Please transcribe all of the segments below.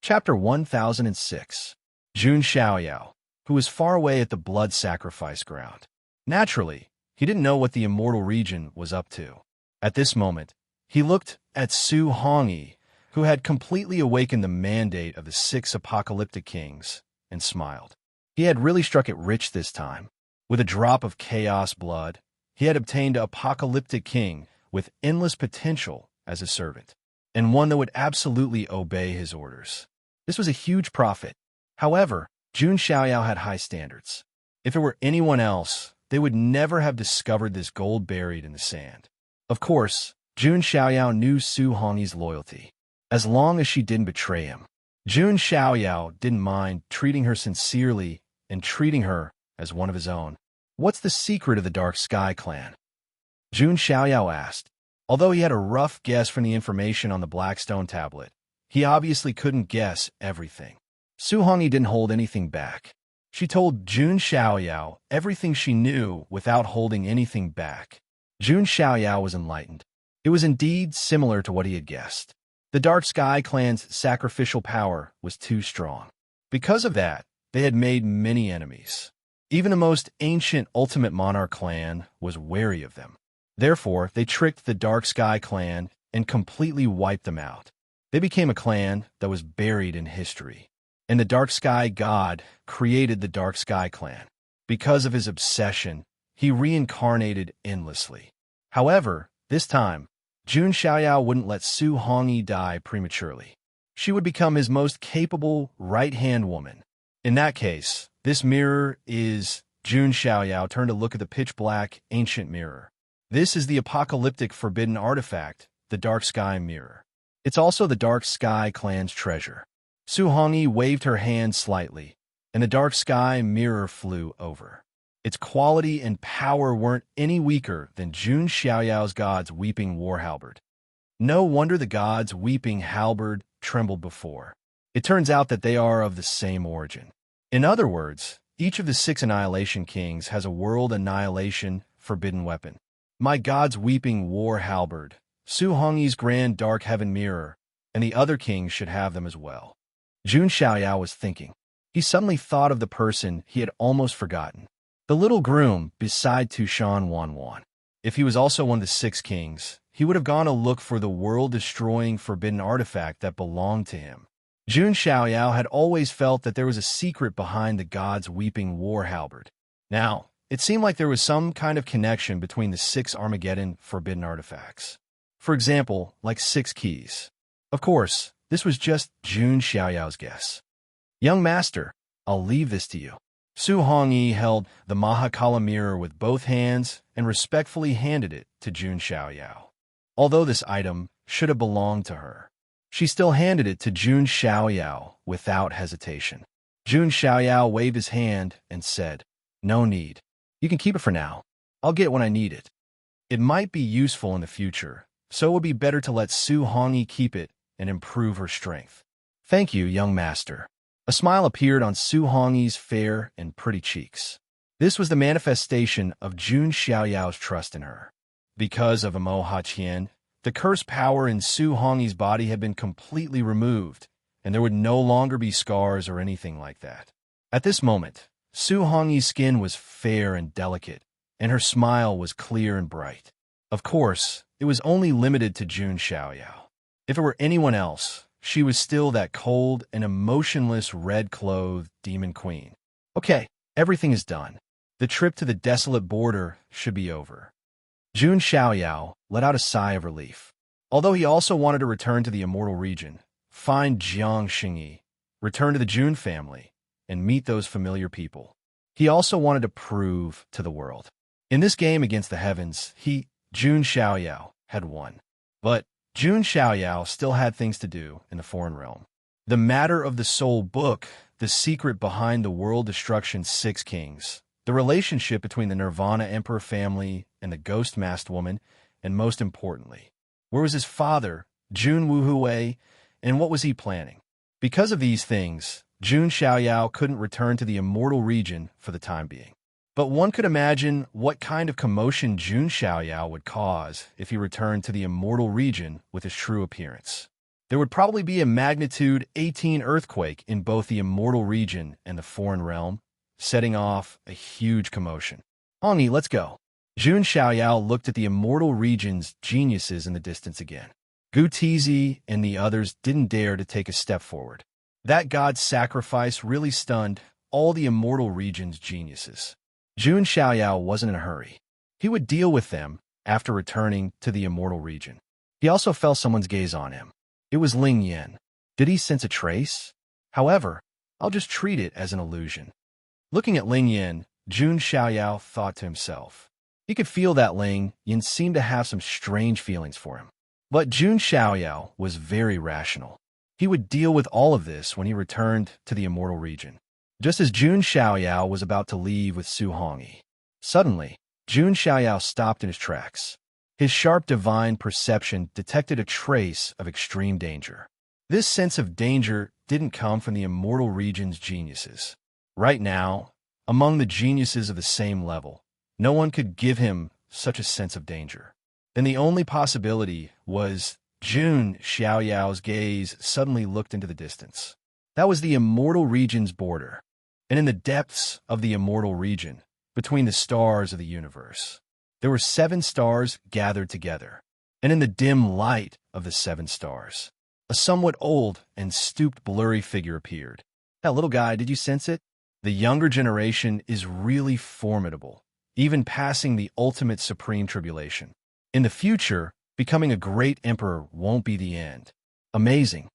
Chapter 1006. Jun Xiaoyao, who was far away at the blood sacrifice ground. Naturally, he didn't know what the immortal region was up to. At this moment, he looked at Su Hongyi, who had completely awakened the mandate of the 6 apocalyptic kings, and smiled. He had really struck it rich this time. With a drop of chaos blood, he had obtained an apocalyptic king with endless potential as a servant, and one that would absolutely obey his orders. This was a huge profit. However, Jun Xiaoyao had high standards. If it were anyone else, they would never have discovered this gold buried in the sand. Of course, Jun Xiaoyao knew Su Hongyi's loyalty. As long as she didn't betray him, Jun Xiaoyao didn't mind treating her sincerely and treating her as one of his own. What's the secret of the Dark Sky clan? Jun Xiaoyao asked. Although he had a rough guess from the information on the Blackstone tablet, he obviously couldn't guess everything. Su Hongyi didn't hold anything back. She told Jun Xiaoyao everything she knew without holding anything back. Jun Xiaoyao was enlightened. It was indeed similar to what he had guessed. The Dark Sky clan's sacrificial power was too strong. Because of that, they had made many enemies. Even the most ancient Ultimate Monarch clan was wary of them. Therefore, they tricked the Dark Sky clan and completely wiped them out. They became a clan that was buried in history. And the Dark Sky god created the Dark Sky clan. Because of his obsession, he reincarnated endlessly. However, this time, Jun Xiaoyao wouldn't let Su Hongyi die prematurely. She would become his most capable right-hand woman. In that case, this mirror is... Jun Xiaoyao turned to look at the pitch-black ancient mirror. This is the apocalyptic forbidden artifact, the Dark Sky Mirror. It's also the Dark Sky clan's treasure. Su Hongyi waved her hand slightly, and the Dark Sky Mirror flew over. Its quality and power weren't any weaker than Jun Xiaoyao's god's weeping war halberd. No wonder the god's weeping halberd trembled before. It turns out that they are of the same origin. In other words, each of the 6 Annihilation Kings has a world annihilation forbidden weapon. My god's weeping war halberd, Su Hongyi's grand dark heaven mirror, and the other kings should have them as well. Jun Xiaoyao was thinking. He suddenly thought of the person he had almost forgotten. The little groom beside Tushan Wanwan. If he was also one of the 6 kings, he would have gone to look for the world-destroying forbidden artifact that belonged to him. Jun Xiaoyao had always felt that there was a secret behind the god's weeping war halberd. Now, it seemed like there was some kind of connection between the 6 Armageddon forbidden artifacts. For example, like 6 keys. Of course, this was just Jun Xiaoyao's guess. Young master, I'll leave this to you. Su Hongyi held the Mahakala mirror with both hands and respectfully handed it to Jun Xiaoyao. Although this item should have belonged to her, she still handed it to Jun Xiaoyao without hesitation. Jun Xiaoyao waved his hand and said, "No need. You can keep it for now. I'll get when I need it. It might be useful in the future, so it would be better to let Su Hongyi keep it and improve her strength." "Thank you, young master." A smile appeared on Su Hongyi's fair and pretty cheeks. This was the manifestation of Jun Xiaoyao's trust in her. Because of Amo Haqian, the cursed power in Su Hongyi's body had been completely removed, and there would no longer be scars or anything like that. At this moment, Su Hongyi's skin was fair and delicate, and her smile was clear and bright. Of course, it was only limited to Jun Xiaoyao. If it were anyone else, she was still that cold and emotionless red-clothed demon queen. Okay, everything is done. The trip to the desolate border should be over. Jun Xiaoyao let out a sigh of relief. Although he also wanted to return to the immortal region, find Jiang Xingyi, return to the Jun family, and meet those familiar people. He also wanted to prove to the world. In this game against the heavens, Jun Xiaoyao, had won. But Jun Xiaoyao still had things to do in the foreign realm. The matter of the soul book, the secret behind the world destruction's 6 kings, the relationship between the Nirvana Emperor family and the Ghost Masked Woman, and most importantly, where was his father, Jun Wuhui, and what was he planning? Because of these things, Jun Xiaoyao couldn't return to the immortal region for the time being. But one could imagine what kind of commotion Jun Xiaoyao would cause if he returned to the immortal region with his true appearance. there would probably be a magnitude 18 earthquake in both the immortal region and the foreign realm, setting off a huge commotion. Hongi, let's go. Jun Xiaoyao looked at the immortal region's geniuses in the distance again. Gu Tizi and the others didn't dare to take a step forward. That god's sacrifice really stunned all the immortal region's geniuses. Jun Xiaoyao wasn't in a hurry. He would deal with them after returning to the immortal region. He also felt someone's gaze on him. It was Ling Yin. Did he sense a trace? However, I'll just treat it as an illusion. Looking at Ling Yin, Jun Xiaoyao thought to himself. He could feel that Ling Yin seemed to have some strange feelings for him. But Jun Xiaoyao was very rational. He would deal with all of this when he returned to the immortal region. Just as Jun Xiaoyao was about to leave with Su Hongyi, suddenly, Jun Xiaoyao stopped in his tracks. His sharp divine perception detected a trace of extreme danger. This sense of danger didn't come from the immortal region's geniuses. Right now, among the geniuses of the same level, no one could give him such a sense of danger. Then the only possibility was Jun Xiaoyao's gaze suddenly looked into the distance. That was the immortal region's border, and in the depths of the immortal region, between the stars of the universe, there were 7 stars gathered together, and in the dim light of the 7 stars, a somewhat old and stooped blurry figure appeared. That little guy, did you sense it? The younger generation is really formidable, even passing the ultimate supreme tribulation. In the future, becoming a great emperor won't be the end. Amazing.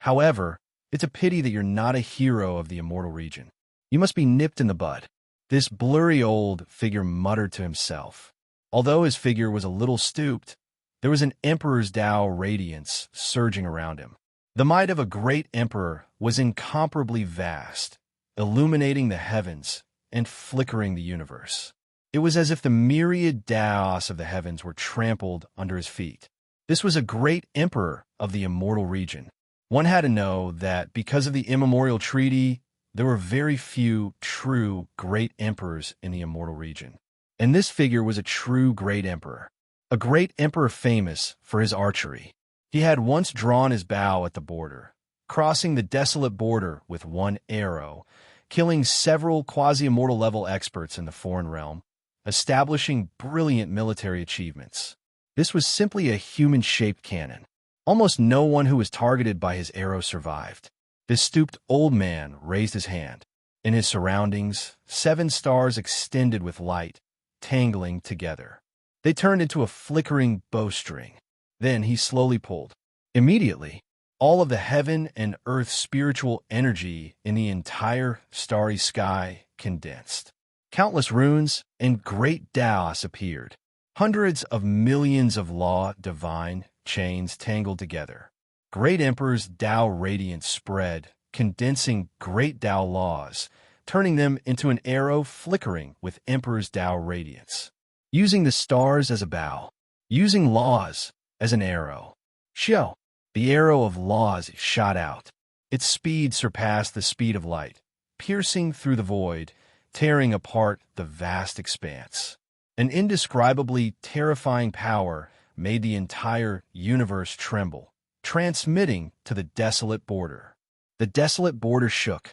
However, it's a pity that you're not a hero of the immortal region. You must be nipped in the bud. This blurry old figure muttered to himself. Although his figure was a little stooped, there was an emperor's Tao radiance surging around him. The might of a great emperor was incomparably vast, illuminating the heavens and flickering the universe. It was as if the myriad Taos of the heavens were trampled under his feet. This was a great emperor of the immortal region. One had to know that because of the immemorial treaty, there were very few true great emperors in the immortal region. And this figure was a true great emperor. A great emperor famous for his archery. He had once drawn his bow at the border, crossing the desolate border with one arrow, killing several quasi-immortal level experts in the foreign realm, establishing brilliant military achievements. This was simply a human-shaped cannon. Almost no one who was targeted by his arrow survived. This stooped old man raised his hand. In his surroundings, 7 stars extended with light, tangling together. They turned into a flickering bowstring. Then he slowly pulled. Immediately, all of the heaven and earth spiritual energy in the entire starry sky condensed. Countless runes and great Taos appeared. Hundreds of millions of law divine chains tangled together. Great Emperor's Tao radiance spread, condensing great Tao laws, turning them into an arrow flickering with Emperor's Tao radiance. Using the stars as a bow, using laws as an arrow. Xiao, the arrow of laws shot out. Its speed surpassed the speed of light, piercing through the void, tearing apart the vast expanse. An indescribably terrifying power made the entire universe tremble, transmitting to the desolate border. The desolate border shook.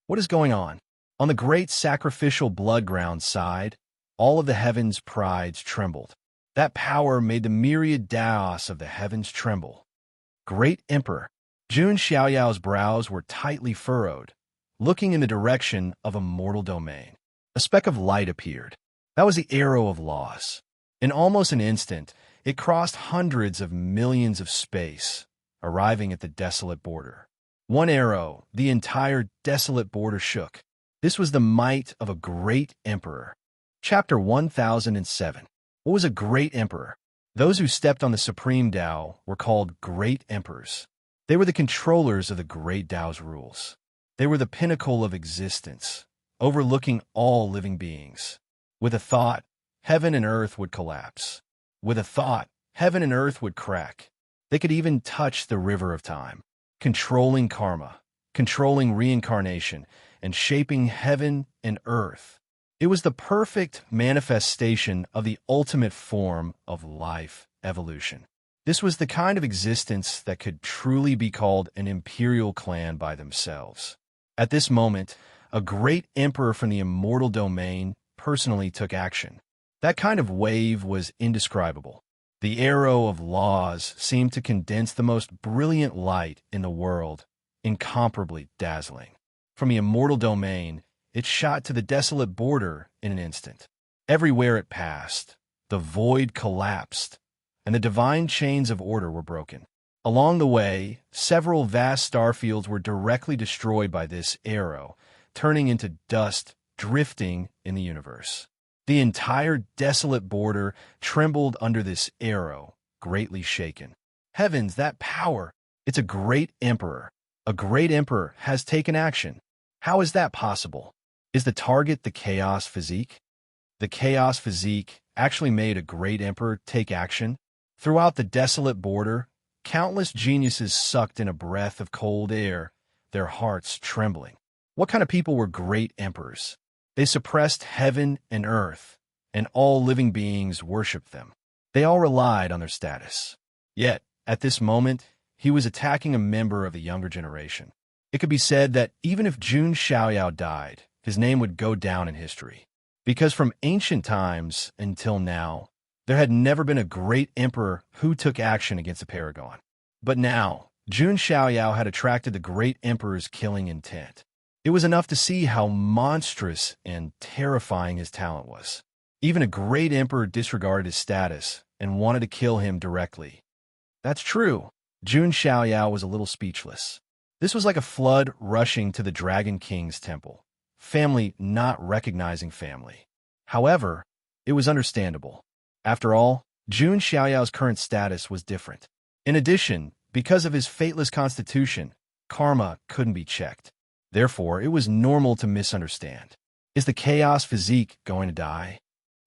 What is going on? On the great sacrificial blood ground side, all of the heavens' prides trembled. That power made the myriad Taos of the heavens tremble. Great Emperor. Jun Xiaoyao's brows were tightly furrowed, looking in the direction of a mortal domain. A speck of light appeared. That was the arrow of laws. In almost an instant, it crossed hundreds of millions of space, arriving at the desolate border. One arrow, the entire desolate border shook. This was the might of a great emperor. Chapter 1007. What was a great emperor? Those who stepped on the supreme Tao were called great emperors. They were the controllers of the great Tao's rules. They were the pinnacle of existence, overlooking all living beings. With a thought, heaven and earth would collapse. With a thought, heaven and earth would crack. They could even touch the river of time, controlling karma, controlling reincarnation, and shaping heaven and earth. It was the perfect manifestation of the ultimate form of life evolution. This was the kind of existence that could truly be called an imperial clan by themselves. At this moment, a great emperor from the immortal domain personally took action. That kind of wave was indescribable. The arrow of laws seemed to condense the most brilliant light in the world, incomparably dazzling. From the immortal domain, it shot to the desolate border in an instant. Everywhere it passed, the void collapsed, and the divine chains of order were broken. Along the way, several vast starfields were directly destroyed by this arrow, turning into dust drifting in the universe. The entire desolate border trembled under this arrow, greatly shaken. Heavens, that power! It's a great emperor. A great emperor has taken action. How is that possible? Is the target the chaos physique? The chaos physique actually made a great emperor take action? Throughout the desolate border, countless geniuses sucked in a breath of cold air, their hearts trembling. What kind of people were great emperors? They suppressed heaven and earth, and all living beings worshipped them. They all relied on their status. Yet, at this moment, he was attacking a member of the younger generation. It could be said that even if Jun Xiaoyao died, his name would go down in history. Because from ancient times until now, there had never been a great emperor who took action against a paragon. But now, Jun Xiaoyao had attracted the great emperor's killing intent. It was enough to see how monstrous and terrifying his talent was. Even a great emperor disregarded his status and wanted to kill him directly. That's true. Jun Xiaoyao was a little speechless. This was like a flood rushing to the Dragon King's temple, family not recognizing family. However, it was understandable. After all, Jun Xiaoyao's current status was different. In addition, because of his fateless constitution, karma couldn't be checked. Therefore, it was normal to misunderstand. Is the chaos physique going to die?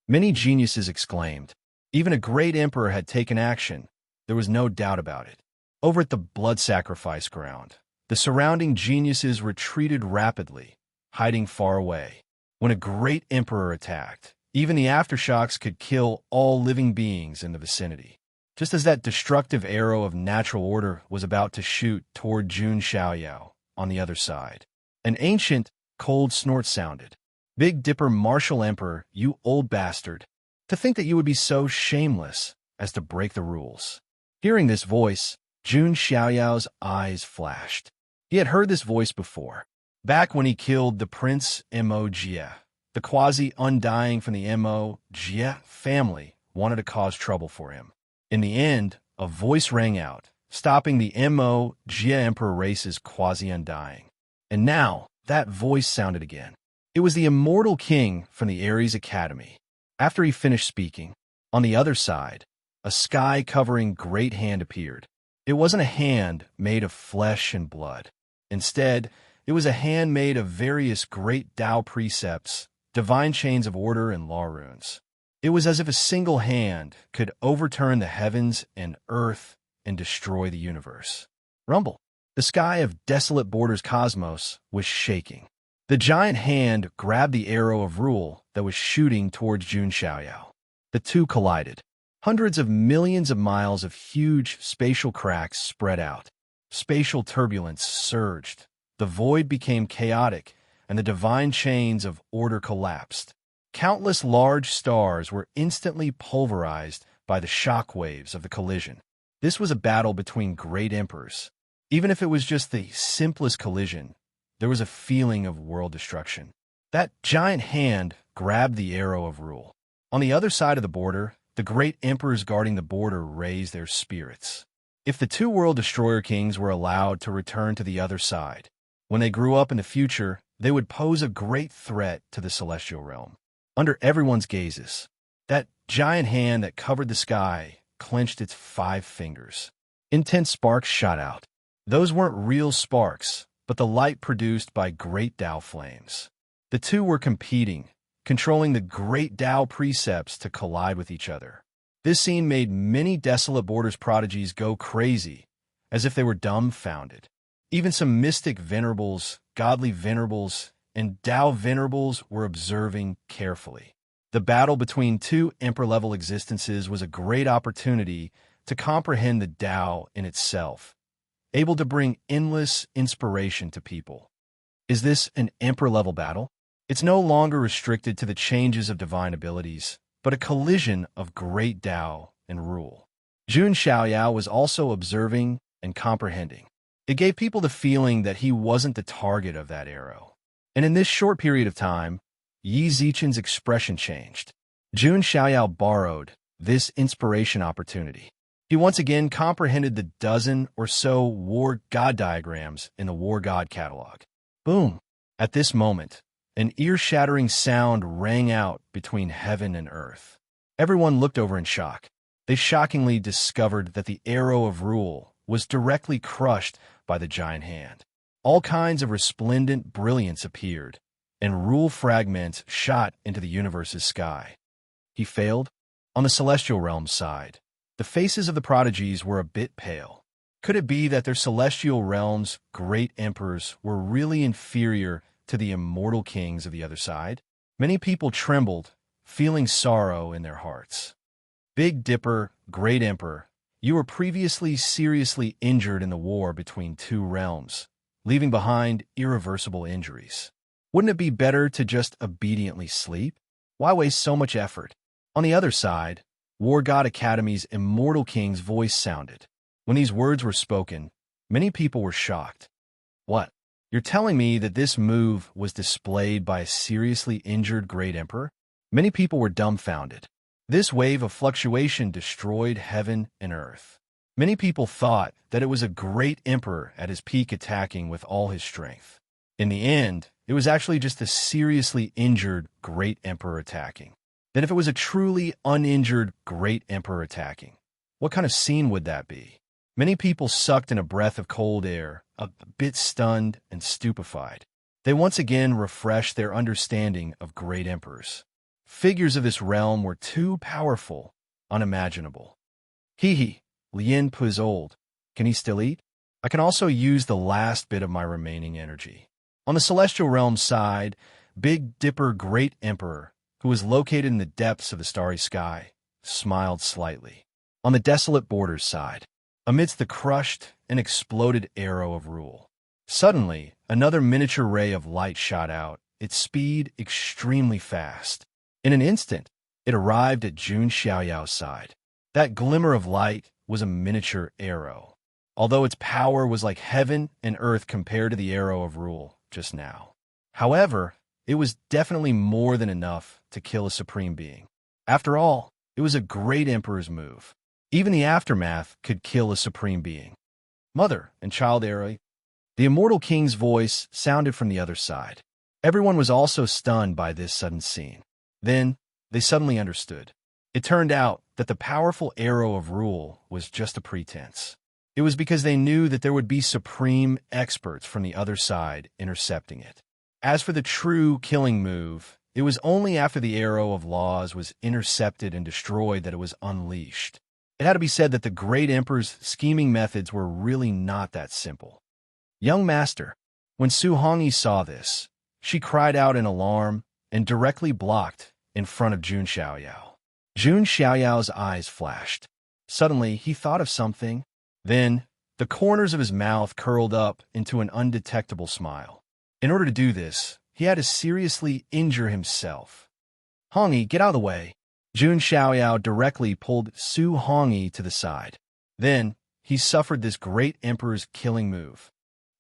Many geniuses exclaimed. Even a great emperor had taken action. There was no doubt about it. Over at the blood sacrifice ground, the surrounding geniuses retreated rapidly, hiding far away. When a great emperor attacked, even the aftershocks could kill all living beings in the vicinity. Just as that destructive arrow of natural order was about to shoot toward Jun Xiaoyao on the other side. An ancient, cold snort sounded. Big Dipper Martial Emperor, you old bastard. To think that you would be so shameless as to break the rules. Hearing this voice, Jun Xiaoyao's eyes flashed. He had heard this voice before. Back when he killed the Prince Mo Jie, the quasi-undying from the Mo Jie family wanted to cause trouble for him. In the end, a voice rang out, stopping the Mo Jie Emperor race's quasi-undying. And now, that voice sounded again. It was the immortal king from the Ares Academy. After he finished speaking, on the other side, a sky-covering great hand appeared. It wasn't a hand made of flesh and blood. Instead, it was a hand made of various great Tao precepts, divine chains of order, and law runes. It was as if a single hand could overturn the heavens and earth and destroy the universe. Rumble. The sky of desolate borders cosmos was shaking. The giant hand grabbed the arrow of rule that was shooting towards Jun Xiaoyao. The two collided. Hundreds of millions of miles of huge spatial cracks spread out. Spatial turbulence surged. The void became chaotic, and the divine chains of order collapsed. Countless large stars were instantly pulverized by the shock waves of the collision. This was a battle between great emperors. Even if it was just the simplest collision, there was a feeling of world destruction. That giant hand grabbed the arrow of rule. On the other side of the border, the great emperors guarding the border raised their spirits. If the two world destroyer kings were allowed to return to the other side, when they grew up in the future, they would pose a great threat to the celestial realm. Under everyone's gazes, that giant hand that covered the sky clenched its 5 fingers. Intense sparks shot out. Those weren't real sparks, but the light produced by great Tao flames. The two were competing, controlling the great Tao precepts to collide with each other. This scene made many desolate borders prodigies go crazy, as if they were dumbfounded. Even some mystic venerables, godly venerables, and Tao venerables were observing carefully. The battle between two emperor-level existences was a great opportunity to comprehend the Tao in itself, able to bring endless inspiration to people. Is this an emperor-level battle? It's no longer restricted to the changes of divine abilities, but a collision of great Tao and rule. Jun Xiaoyao was also observing and comprehending. It gave people the feeling that he wasn't the target of that arrow. And in this short period of time, Yi Zichen's expression changed. Jun Xiaoyao borrowed this inspiration opportunity. He once again comprehended the dozen or so war god diagrams in the war god catalog. Boom! At this moment, an ear-shattering sound rang out between heaven and earth. Everyone looked over in shock. They shockingly discovered that the arrow of rule was directly crushed by the giant hand. All kinds of resplendent brilliance appeared, and rule fragments shot into the universe's sky. He failed? On the celestial realm side, the faces of the prodigies were a bit pale. Could it be that their celestial realm's great emperors were really inferior to the immortal kings of the other side? Many people trembled, feeling sorrow in their hearts. Big Dipper, Great Emperor, you were previously seriously injured in the war between two realms, leaving behind irreversible injuries. Wouldn't it be better to just obediently sleep? Why waste so much effort? On the other side, War God Academy's immortal king's voice sounded. When these words were spoken, many people were shocked. What? You're telling me that this move was displayed by a seriously injured Great Emperor? Many people were dumbfounded. This wave of fluctuation destroyed heaven and earth. Many people thought that it was a great emperor at his peak attacking with all his strength. In the end, it was actually just a seriously injured great emperor attacking. Then if it was a truly uninjured great emperor attacking, what kind of scene would that be? Many people sucked in a breath of cold air, a bit stunned and stupefied. They once again refreshed their understanding of great emperors. Figures of this realm were too powerful, unimaginable. Hee, Lien Pu's old. Can he still eat? I can also use the last bit of my remaining energy. On the celestial realm side, Big Dipper Great Emperor, who was located in the depths of the starry sky, smiled slightly. On the desolate borders side, amidst the crushed and exploded arrow of rule, suddenly another miniature ray of light shot out, its speed extremely fast. In an instant, it arrived at Jun Xiaoyao's side. That glimmer of light was a miniature arrow, although its power was like heaven and earth compared to the arrow of rule just now. However, it was definitely more than enough to kill a supreme being. After all, it was a great emperor's move. Even the aftermath could kill a supreme being. Mother and child arrow. The immortal king's voice sounded from the other side. Everyone was also stunned by this sudden scene. Then, they suddenly understood. It turned out that the powerful arrow of rule was just a pretense. It was because they knew that there would be supreme experts from the other side intercepting it. As for the true killing move, it was only after the arrow of laws was intercepted and destroyed that it was unleashed. It had to be said that the great emperor's scheming methods were really not that simple. Young master, when Su Hongyi saw this, she cried out in alarm and directly blocked in front of Jun Xiaoyao. Jun Xiaoyao's eyes flashed. Suddenly, he thought of something. Then, the corners of his mouth curled up into an undetectable smile. In order to do this, he had to seriously injure himself. Hongyi, get out of the way. Jun Xiaoyao directly pulled Su Hongyi to the side. Then, he suffered this great emperor's killing move.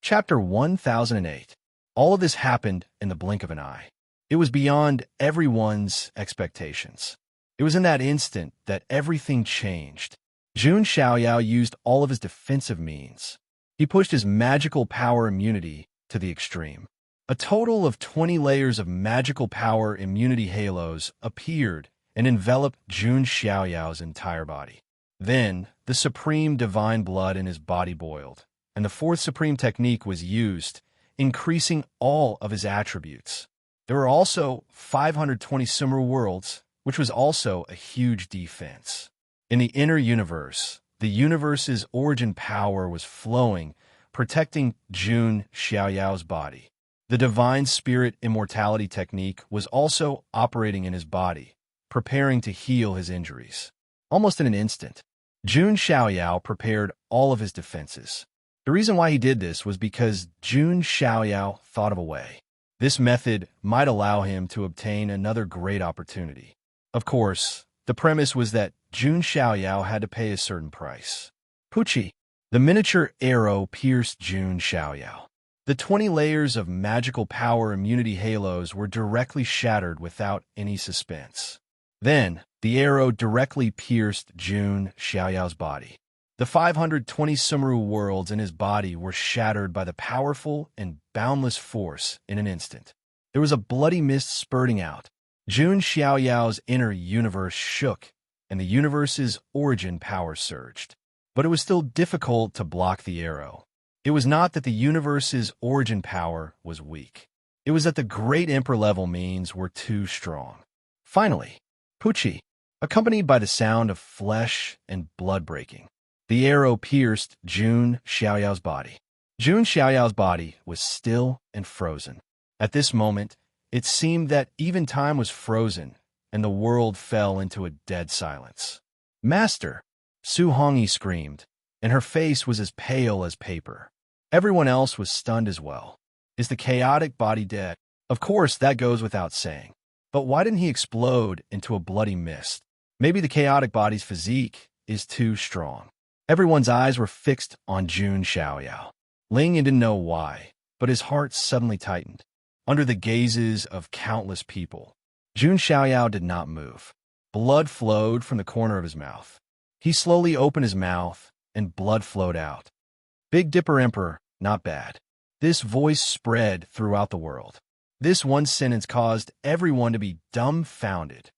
Chapter 1008. All of this happened in the blink of an eye. It was beyond everyone's expectations. It was in that instant that everything changed. Jun Xiaoyao used all of his defensive means. He pushed his magical power immunity to the extreme. A total of 20 layers of magical power immunity halos appeared and enveloped Jun Xiaoyao's entire body. Then, the supreme divine blood in his body boiled, and the fourth supreme technique was used, increasing all of his attributes. There were also 520 Sumeru worlds, which was also a huge defense. In the inner universe, the universe's origin power was flowing, protecting Jun Xiaoyao's body. The divine spirit immortality technique was also operating in his body, preparing to heal his injuries. Almost in an instant, Jun Xiaoyao prepared all of his defenses. The reason why he did this was because Jun Xiaoyao thought of a way. This method might allow him to obtain another great opportunity. Of course, the premise was that Jun Xiaoyao had to pay a certain price. Pucci. The miniature arrow pierced Jun Xiaoyao. The 20 layers of magical power immunity halos were directly shattered without any suspense. Then, the arrow directly pierced Jun Xiaoyao's body. The 520 Sumru worlds in his body were shattered by the powerful and boundless force in an instant. There was a bloody mist spurting out. Jun Xiaoyao's inner universe shook, and the universe's origin power surged. But it was still difficult to block the arrow. It was not that the universe's origin power was weak. It was that the great emperor level means were too strong. Finally, Pucci, accompanied by the sound of flesh and blood breaking. The arrow pierced Jun Xiaoyao's body. Jun Xiaoyao's body was still and frozen. At this moment, it seemed that even time was frozen, and the world fell into a dead silence. "Master!" Su Hongyi screamed, and her face was as pale as paper. Everyone else was stunned as well. Is the chaotic body dead? Of course, that goes without saying. But why didn't he explode into a bloody mist? Maybe the chaotic body's physique is too strong. Everyone's eyes were fixed on Jun Xiaoyao. Ling didn't know why, but his heart suddenly tightened. Under the gazes of countless people, Jun Xiaoyao did not move. Blood flowed from the corner of his mouth. He slowly opened his mouth, and blood flowed out. "Big Dipper Emperor, not bad." This voice spread throughout the world. This one sentence caused everyone to be dumbfounded.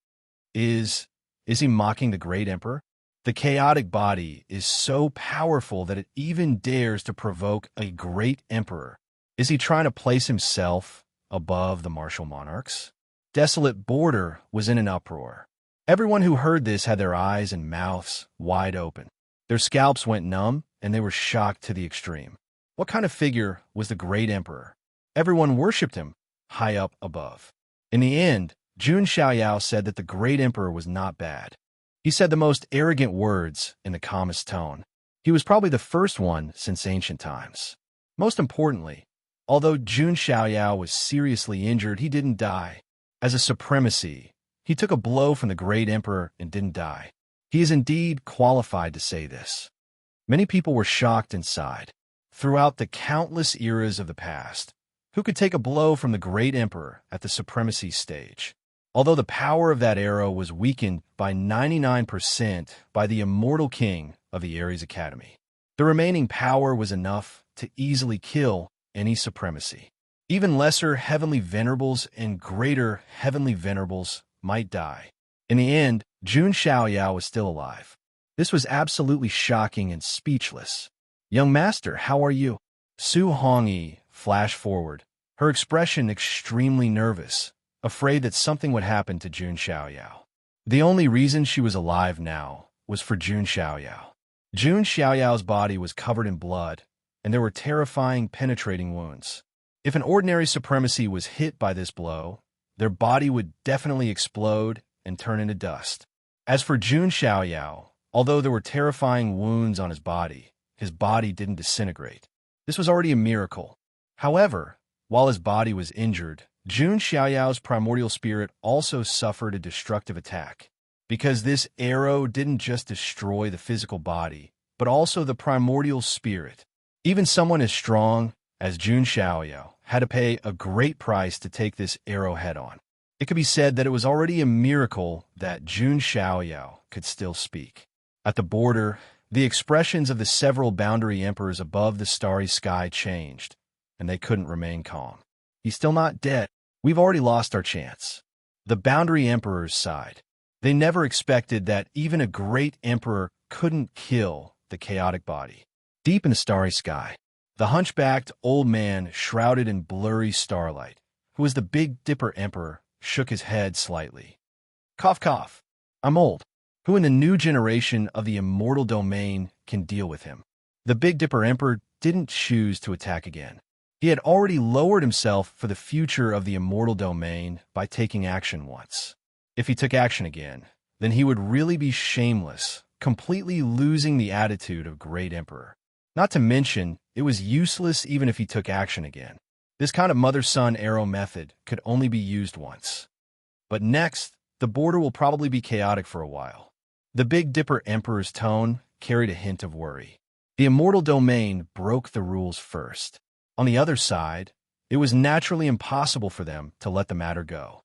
Is he mocking the great emperor? The chaotic body is so powerful that it even dares to provoke a great emperor. Is he trying to place himself above the martial monarchs? Desolate Border was in an uproar. Everyone who heard this had their eyes and mouths wide open. Their scalps went numb, and they were shocked to the extreme. What kind of figure was the great emperor? Everyone worshipped him, high up above. In the end, Jun Xiaoyao said that the great emperor was not bad. He said the most arrogant words in the calmest tone. He was probably the first one since ancient times. Most importantly, although Jun Xiaoyao was seriously injured, he didn't die. As a supremacy, he took a blow from the great emperor and didn't die. He is indeed qualified to say this. Many people were shocked and sighed. Throughout the countless eras of the past, who could take a blow from the great emperor at the supremacy stage? Although the power of that arrow was weakened by 99% by the immortal king of the Ares Academy, the remaining power was enough to easily kill any supremacy. Even lesser heavenly venerables and greater heavenly venerables might die. In the end, Jun Xiaoyao was still alive. This was absolutely shocking and speechless. "Young master, how are you?" Su Hongyi flashed forward, her expression extremely nervous, afraid that something would happen to Jun Xiaoyao. The only reason she was alive now was for Jun Xiaoyao. Jun Xiaoyao's body was covered in blood, and there were terrifying, penetrating wounds. If an ordinary supremacy was hit by this blow, their body would definitely explode and turn into dust. As for Jun Xiaoyao, although there were terrifying wounds on his body didn't disintegrate. This was already a miracle. However, while his body was injured, Jun Xiaoyao's primordial spirit also suffered a destructive attack. Because this arrow didn't just destroy the physical body, but also the primordial spirit. Even someone as strong as Jun Xiaoyao had to pay a great price to take this arrow head-on. It could be said that it was already a miracle that Jun Xiaoyao could still speak. At the border, the expressions of the several boundary emperors above the starry sky changed, and they couldn't remain calm. "He's still not dead. We've already lost our chance." The boundary emperors sighed. They never expected that even a great emperor couldn't kill the chaotic body. Deep in the starry sky, the hunchbacked old man shrouded in blurry starlight, who was the Big Dipper Emperor, shook his head slightly. "Cough, cough. I'm old. Who in the new generation of the immortal domain can deal with him?" The Big Dipper Emperor didn't choose to attack again. He had already lowered himself for the future of the immortal domain by taking action once. If he took action again, then he would really be shameless completely losing the attitude of Great Emperor. Not to mention, it was useless even if he took action again. This kind of mother-son arrow method could only be used once. But next, the border will probably be chaotic for a while. The Big Dipper Emperor's tone carried a hint of worry. The immortal domain broke the rules first. On the other side, it was naturally impossible for them to let the matter go.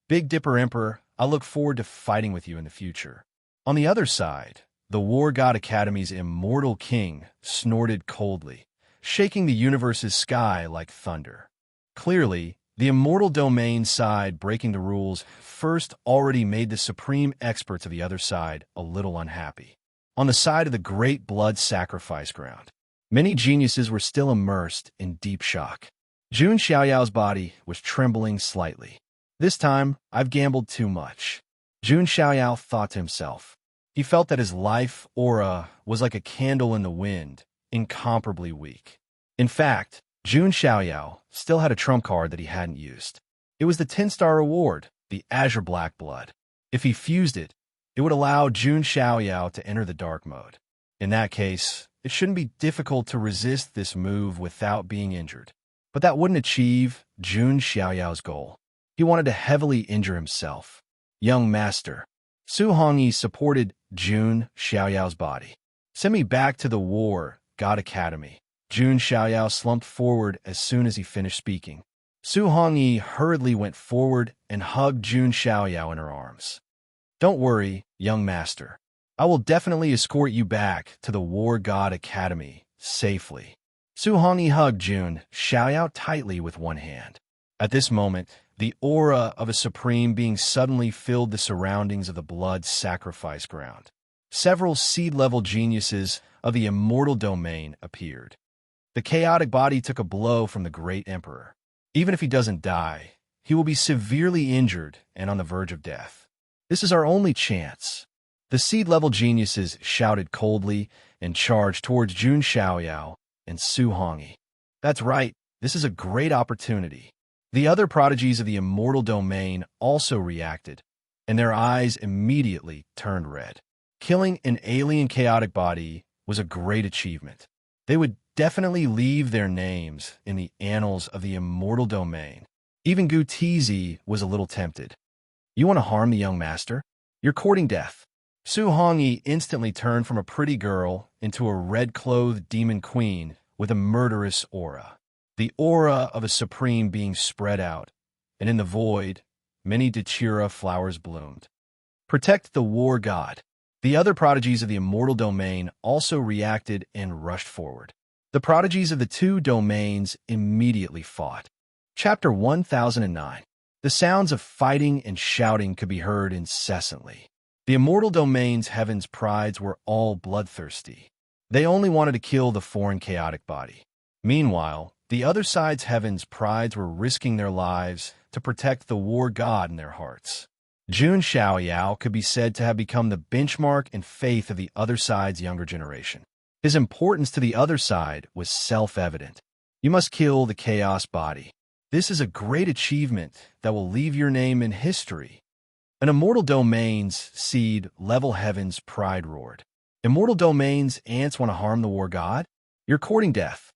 Big Dipper Emperor, I look forward to fighting with you in the future. On the other side, the War God Academy's immortal king snorted coldly, shaking the universe's sky like thunder. Clearly, the immortal domain side breaking the rules first already made the supreme experts of the other side a little unhappy. On the side of the great blood sacrifice ground, many geniuses were still immersed in deep shock. Jun Xiaoyao's body was trembling slightly. This time, I've gambled too much. Jun Xiaoyao thought to himself. He felt that his life aura was like a candle in the wind, incomparably weak. In fact, Jun Xiaoyao still had a trump card that he hadn't used. It was the 10-star reward, the Azure Black Blood. If he fused it, it would allow Jun Xiaoyao to enter the dark mode. In that case, it shouldn't be difficult to resist this move without being injured. But that wouldn't achieve Jun Xiaoyao's goal. He wanted to heavily injure himself. Young master. Su Hongyi supported Jun Xiaoyao's body. Send me back to the War God Academy. Jun Xiaoyao slumped forward as soon as he finished speaking. Su Hongyi hurriedly went forward and hugged Jun Xiaoyao in her arms. Don't worry, young master. I will definitely escort you back to the War God Academy safely. Su Hongyi hugged Jun Xiaoyao tightly with one hand. At this moment, the aura of a supreme being suddenly filled the surroundings of the blood sacrifice ground. Several seed-level geniuses of the immortal domain appeared. The chaotic body took a blow from the Great Emperor. Even if he doesn't die, he will be severely injured and on the verge of death. This is our only chance. The seed-level geniuses shouted coldly and charged towards Jun Xiaoyao and Su Hongyi. That's right, this is a great opportunity. The other prodigies of the immortal domain also reacted, and their eyes immediately turned red. Killing an alien chaotic body was a great achievement. They would definitely leave their names in the annals of the immortal domain. Even Gu Tizi was a little tempted. You want to harm the young master? You're courting death. Su Hongyi instantly turned from a pretty girl into a red-clothed demon queen with a murderous aura. The aura of a supreme being spread out, and in the void, many Dachira flowers bloomed. Protect the war god. The other prodigies of the immortal domain also reacted and rushed forward. The prodigies of the two domains immediately fought. Chapter 1009. The sounds of fighting and shouting could be heard incessantly. The immortal domain's heaven's prides were all bloodthirsty. They only wanted to kill the foreign chaotic body. Meanwhile, the other side's heaven's prides were risking their lives to protect the war god in their hearts. Jun Xiaoyao could be said to have become the benchmark and faith of the other side's younger generation. His importance to the other side was self-evident. You must kill the chaos body. This is a great achievement that will leave your name in history. An immortal domain's seed level heaven's pride roared. Immortal domain's ants want to harm the war god? You're courting death.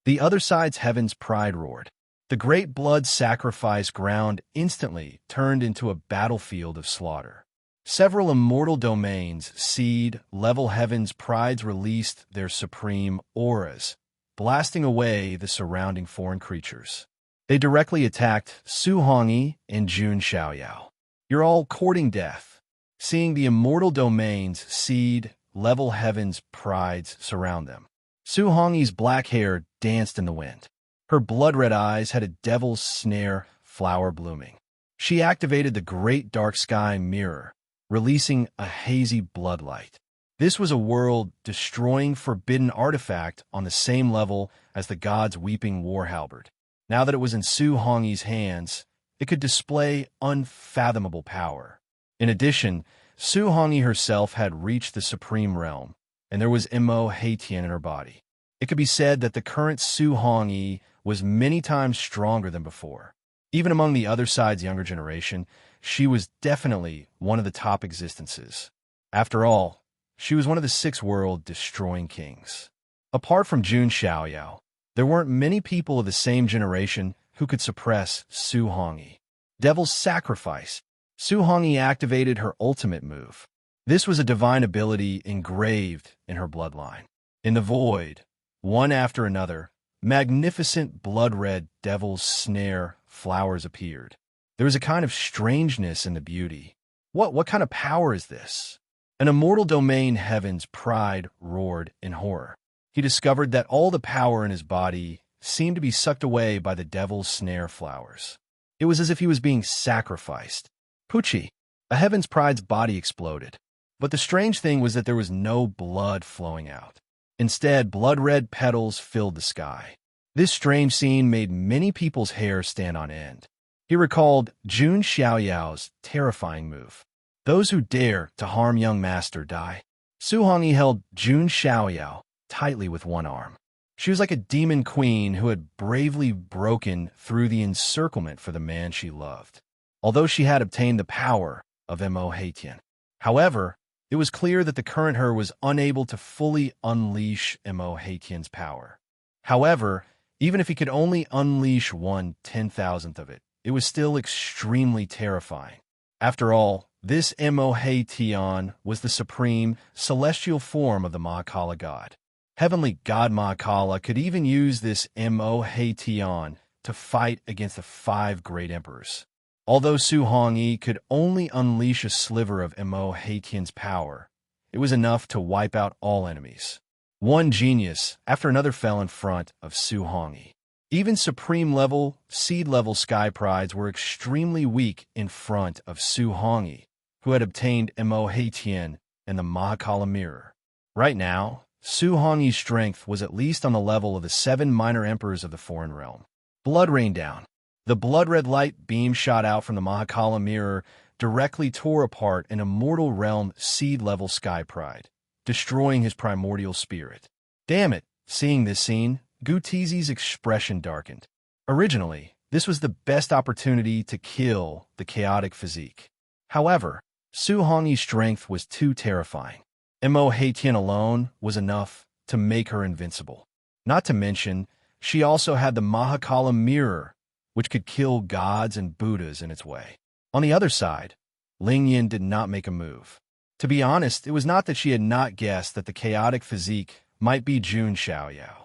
The other side's heaven's pride roared. The great blood sacrifice ground instantly turned into a battlefield of slaughter. Several immortal domains, seed, level heavens, prides released their supreme auras, blasting away the surrounding foreign creatures. They directly attacked Su Hongyi and Jun Xiaoyao. You're all courting death. Seeing the immortal domains, seed, level heavens, prides surround them. Su Hongyi's black hair danced in the wind. Her blood-red eyes had a devil's snare flower blooming. She activated the great dark sky mirror, releasing a hazy bloodlight. This was a world-destroying forbidden artifact on the same level as the god's weeping war halberd. Now that it was in Su Hongyi's hands, it could display unfathomable power. In addition, Su Hongyi herself had reached the supreme realm, and there was Mo Haitian in her body. It could be said that the current Su Hongyi was many times stronger than before. Even among the other side's younger generation, she was definitely one of the top existences. After all, she was one of the six world-destroying kings. Apart from Jun Xiaoyao, there weren't many people of the same generation who could suppress Su Hongyi. Devil's Sacrifice. Su Hongyi activated her ultimate move. This was a divine ability engraved in her bloodline. In the void, one after another, magnificent blood-red devil's snare flowers appeared. There was a kind of strangeness in the beauty. What kind of power is this? An immortal domain heaven's pride roared in horror. He discovered that all the power in his body seemed to be sucked away by the devil's snare flowers. It was as if he was being sacrificed. Pucci, a heaven's pride's body exploded. But the strange thing was that there was no blood flowing out. Instead, blood-red petals filled the sky. This strange scene made many people's hair stand on end. He recalled Jun Xiaoyao's terrifying move. Those who dare to harm young master die. Su Hongyi held Jun Xiaoyao tightly with one arm. She was like a demon queen who had bravely broken through the encirclement for the man she loved, although she had obtained the power of Mo Haitian. However, it was clear that the current her was unable to fully unleash Mo Haitian's power. However, even if he could only unleash 1/10,000th of it, it was still extremely terrifying. After all, this Mo Haitian was the supreme, celestial form of the Mahakala god. Heavenly god Mahakala could even use this Mo Haitian to fight against the 5 great emperors. Although Su Hongyi could only unleash a sliver of Mo Haitian's power, it was enough to wipe out all enemies. One genius after another fell in front of Su Hongyi. Even supreme-level, seed-level sky prides were extremely weak in front of Su Hongyi, who had obtained Mo Haitian and the Mahakala mirror. Right now, Su Hongyi's strength was at least on the level of the 7 minor emperors of the foreign realm. Blood rained down. The blood-red light beam shot out from the Mahakala mirror directly tore apart an immortal realm seed-level sky pride, destroying his primordial spirit. Damn it! Seeing this scene, Gutizi's expression darkened. Originally, this was the best opportunity to kill the chaotic physique. However, Su Hongyi's strength was too terrifying. Mo Haitian alone was enough to make her invincible. Not to mention, she also had the Mahakala mirror, which could kill gods and Buddhas in its way. On the other side, Ling Yin did not make a move. To be honest, it was not that she had not guessed that the chaotic physique might be Jun Xiaoyao.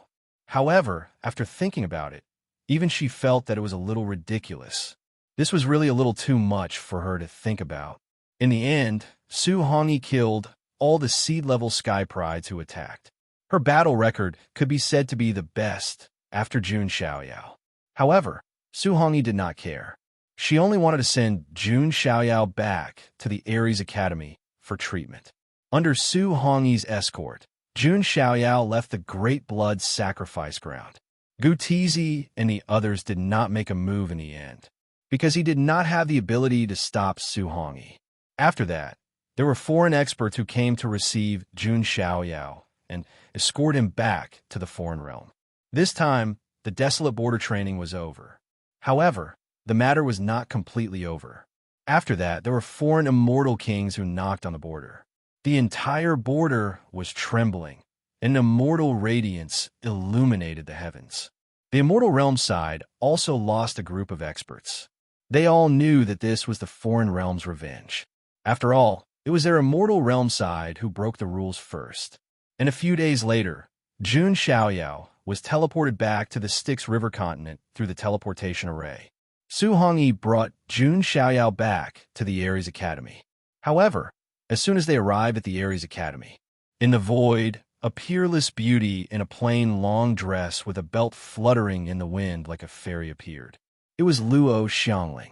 However, after thinking about it, even she felt that it was a little ridiculous. This was really a little too much for her to think about. In the end, Su Hongyi killed all the seed-level sky prides who attacked. Her battle record could be said to be the best after Jun Xiaoyao. However, Su Hongyi did not care. She only wanted to send Jun Xiaoyao back to the Ares Academy for treatment. Under Su Hongyi's escort, Jun Xiaoyao left the Great Blood Sacrifice ground. Gutizi and the others did not make a move in the end, because he did not have the ability to stop Su Hongyi. After that, there were foreign experts who came to receive Jun Xiaoyao and escort him back to the foreign realm. This time, the desolate border training was over. However, the matter was not completely over. After that, there were foreign immortal kings who knocked on the border. The entire border was trembling. An immortal radiance illuminated the heavens. The immortal realm side also lost a group of experts. They all knew that this was the foreign realm's revenge. After all, it was their immortal realm side who broke the rules first. And a few days later, Jun Xiaoyao was teleported back to the Styx River continent through the teleportation array. Su Hongyi brought Jun Xiaoyao back to the Ares Academy. However, as soon as they arrived at the Ares Academy, in the void, a peerless beauty in a plain long dress with a belt fluttering in the wind like a fairy appeared. It was Luo Xiangling.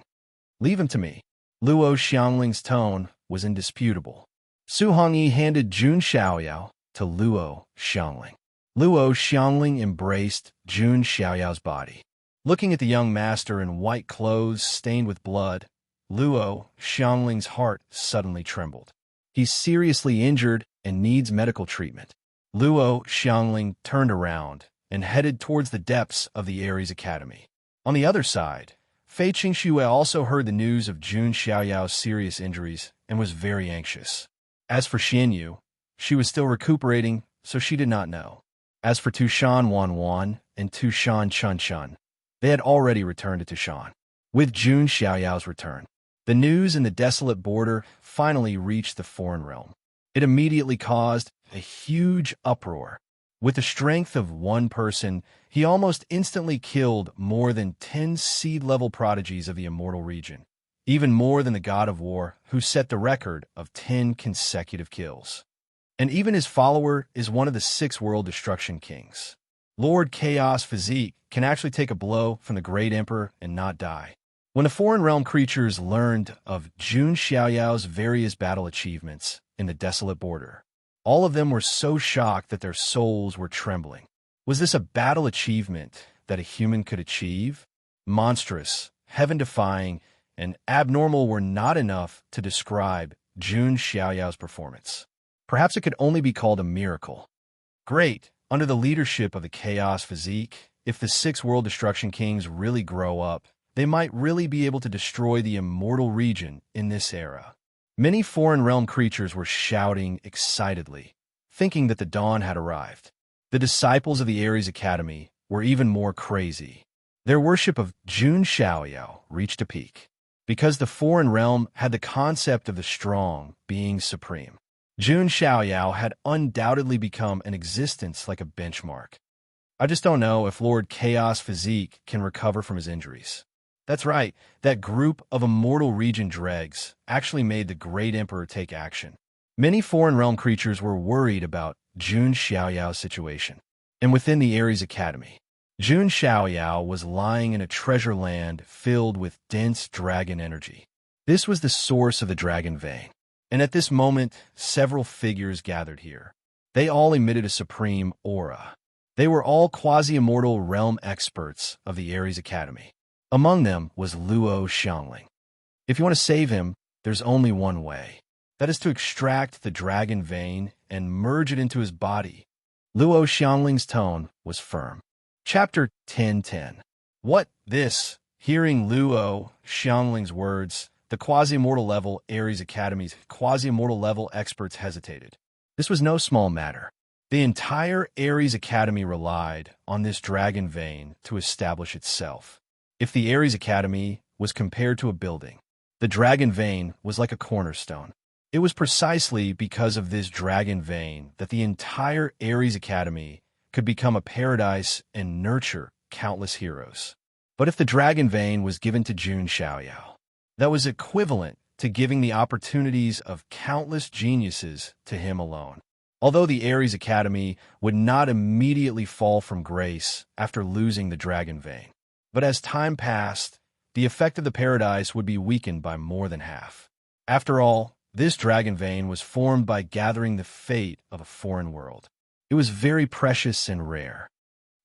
"Leave him to me." Luo Xiangling's tone was indisputable. Su Hongyi handed Jun Xiaoyao to Luo Xiangling. Luo Xiangling embraced Jun Xiaoyao's body. Looking at the young master in white clothes stained with blood, Luo Xiangling's heart suddenly trembled. He's seriously injured and needs medical treatment. Luo Xiangling turned around and headed towards the depths of the Ares Academy. On the other side, Fei Qingxue also heard the news of Jun Xiaoyao's serious injuries and was very anxious. As for Xianyu, she was still recuperating, so she did not know. As for Tushan Wanwan and Tushan Chun, they had already returned to Tushan. With Jun Xiaoyao's return, the news in the desolate border finally reached the foreign realm. It immediately caused a huge uproar. With the strength of one person, he almost instantly killed more than 10 seed-level prodigies of the immortal region, even more than the god of war, who set the record of 10 consecutive kills. And even his follower is one of the 6 world destruction kings. Lord Chaos Physique can actually take a blow from the Great Emperor and not die. When the foreign realm creatures learned of Jun Xiaoyao's various battle achievements in the desolate border, all of them were so shocked that their souls were trembling. Was this a battle achievement that a human could achieve? Monstrous, heaven-defying, and abnormal were not enough to describe Jun Xiaoyao's performance. Perhaps it could only be called a miracle. Great, under the leadership of the Chaos Physique, if the 6 world destruction kings really grow up, they might really be able to destroy the immortal region in this era. Many foreign realm creatures were shouting excitedly, thinking that the dawn had arrived. The disciples of the Ares Academy were even more crazy. Their worship of Jun Xiaoyao reached a peak, because the foreign realm had the concept of the strong being supreme. Jun Xiaoyao had undoubtedly become an existence like a benchmark. I just don't know if Lord Chaos Physique can recover from his injuries. That's right, that group of immortal region dregs actually made the Great Emperor take action. Many foreign realm creatures were worried about Jun Xiaoyao's situation. And within the Ares Academy, Jun Xiaoyao was lying in a treasure land filled with dense dragon energy. This was the source of the dragon vein. And at this moment, several figures gathered here. They all emitted a supreme aura. They were all quasi-immortal realm experts of the Ares Academy. Among them was Luo Xiangling. If you want to save him, there's only one way. That is to extract the dragon vein and merge it into his body. Luo Xiangling's tone was firm. Chapter 10:10. What? This? Hearing Luo Xiangling's words, the quasi-immortal level Ares Academy's quasi-immortal level experts hesitated. This was no small matter. The entire Ares Academy relied on this dragon vein to establish itself. If the Ares Academy was compared to a building, the dragon vein was like a cornerstone. It was precisely because of this dragon vein that the entire Ares Academy could become a paradise and nurture countless heroes. But if the dragon vein was given to Jun Xiaoyao, that was equivalent to giving the opportunities of countless geniuses to him alone. Although the Ares Academy would not immediately fall from grace after losing the dragon vein, but as time passed, the effect of the paradise would be weakened by more than half. After all, this dragon vein was formed by gathering the fate of a foreign world. It was very precious and rare.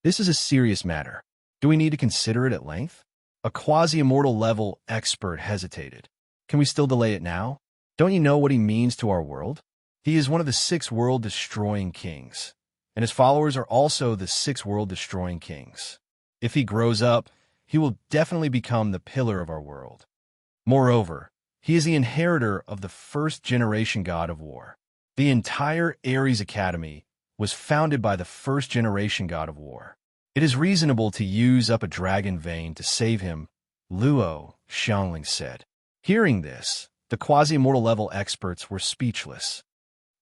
This is a serious matter. Do we need to consider it at length? A quasi-immortal level expert hesitated. Can we still delay it now? Don't you know what he means to our world? He is one of the 6 world-destroying kings, and his followers are also the 6 world-destroying kings. If he grows up, he will definitely become the pillar of our world. Moreover, he is the inheritor of the first-generation god of war. The entire Ares Academy was founded by the first-generation god of war. It is reasonable to use up a dragon vein to save him, Luo Xiangling said. Hearing this, the quasi-immortal level experts were speechless.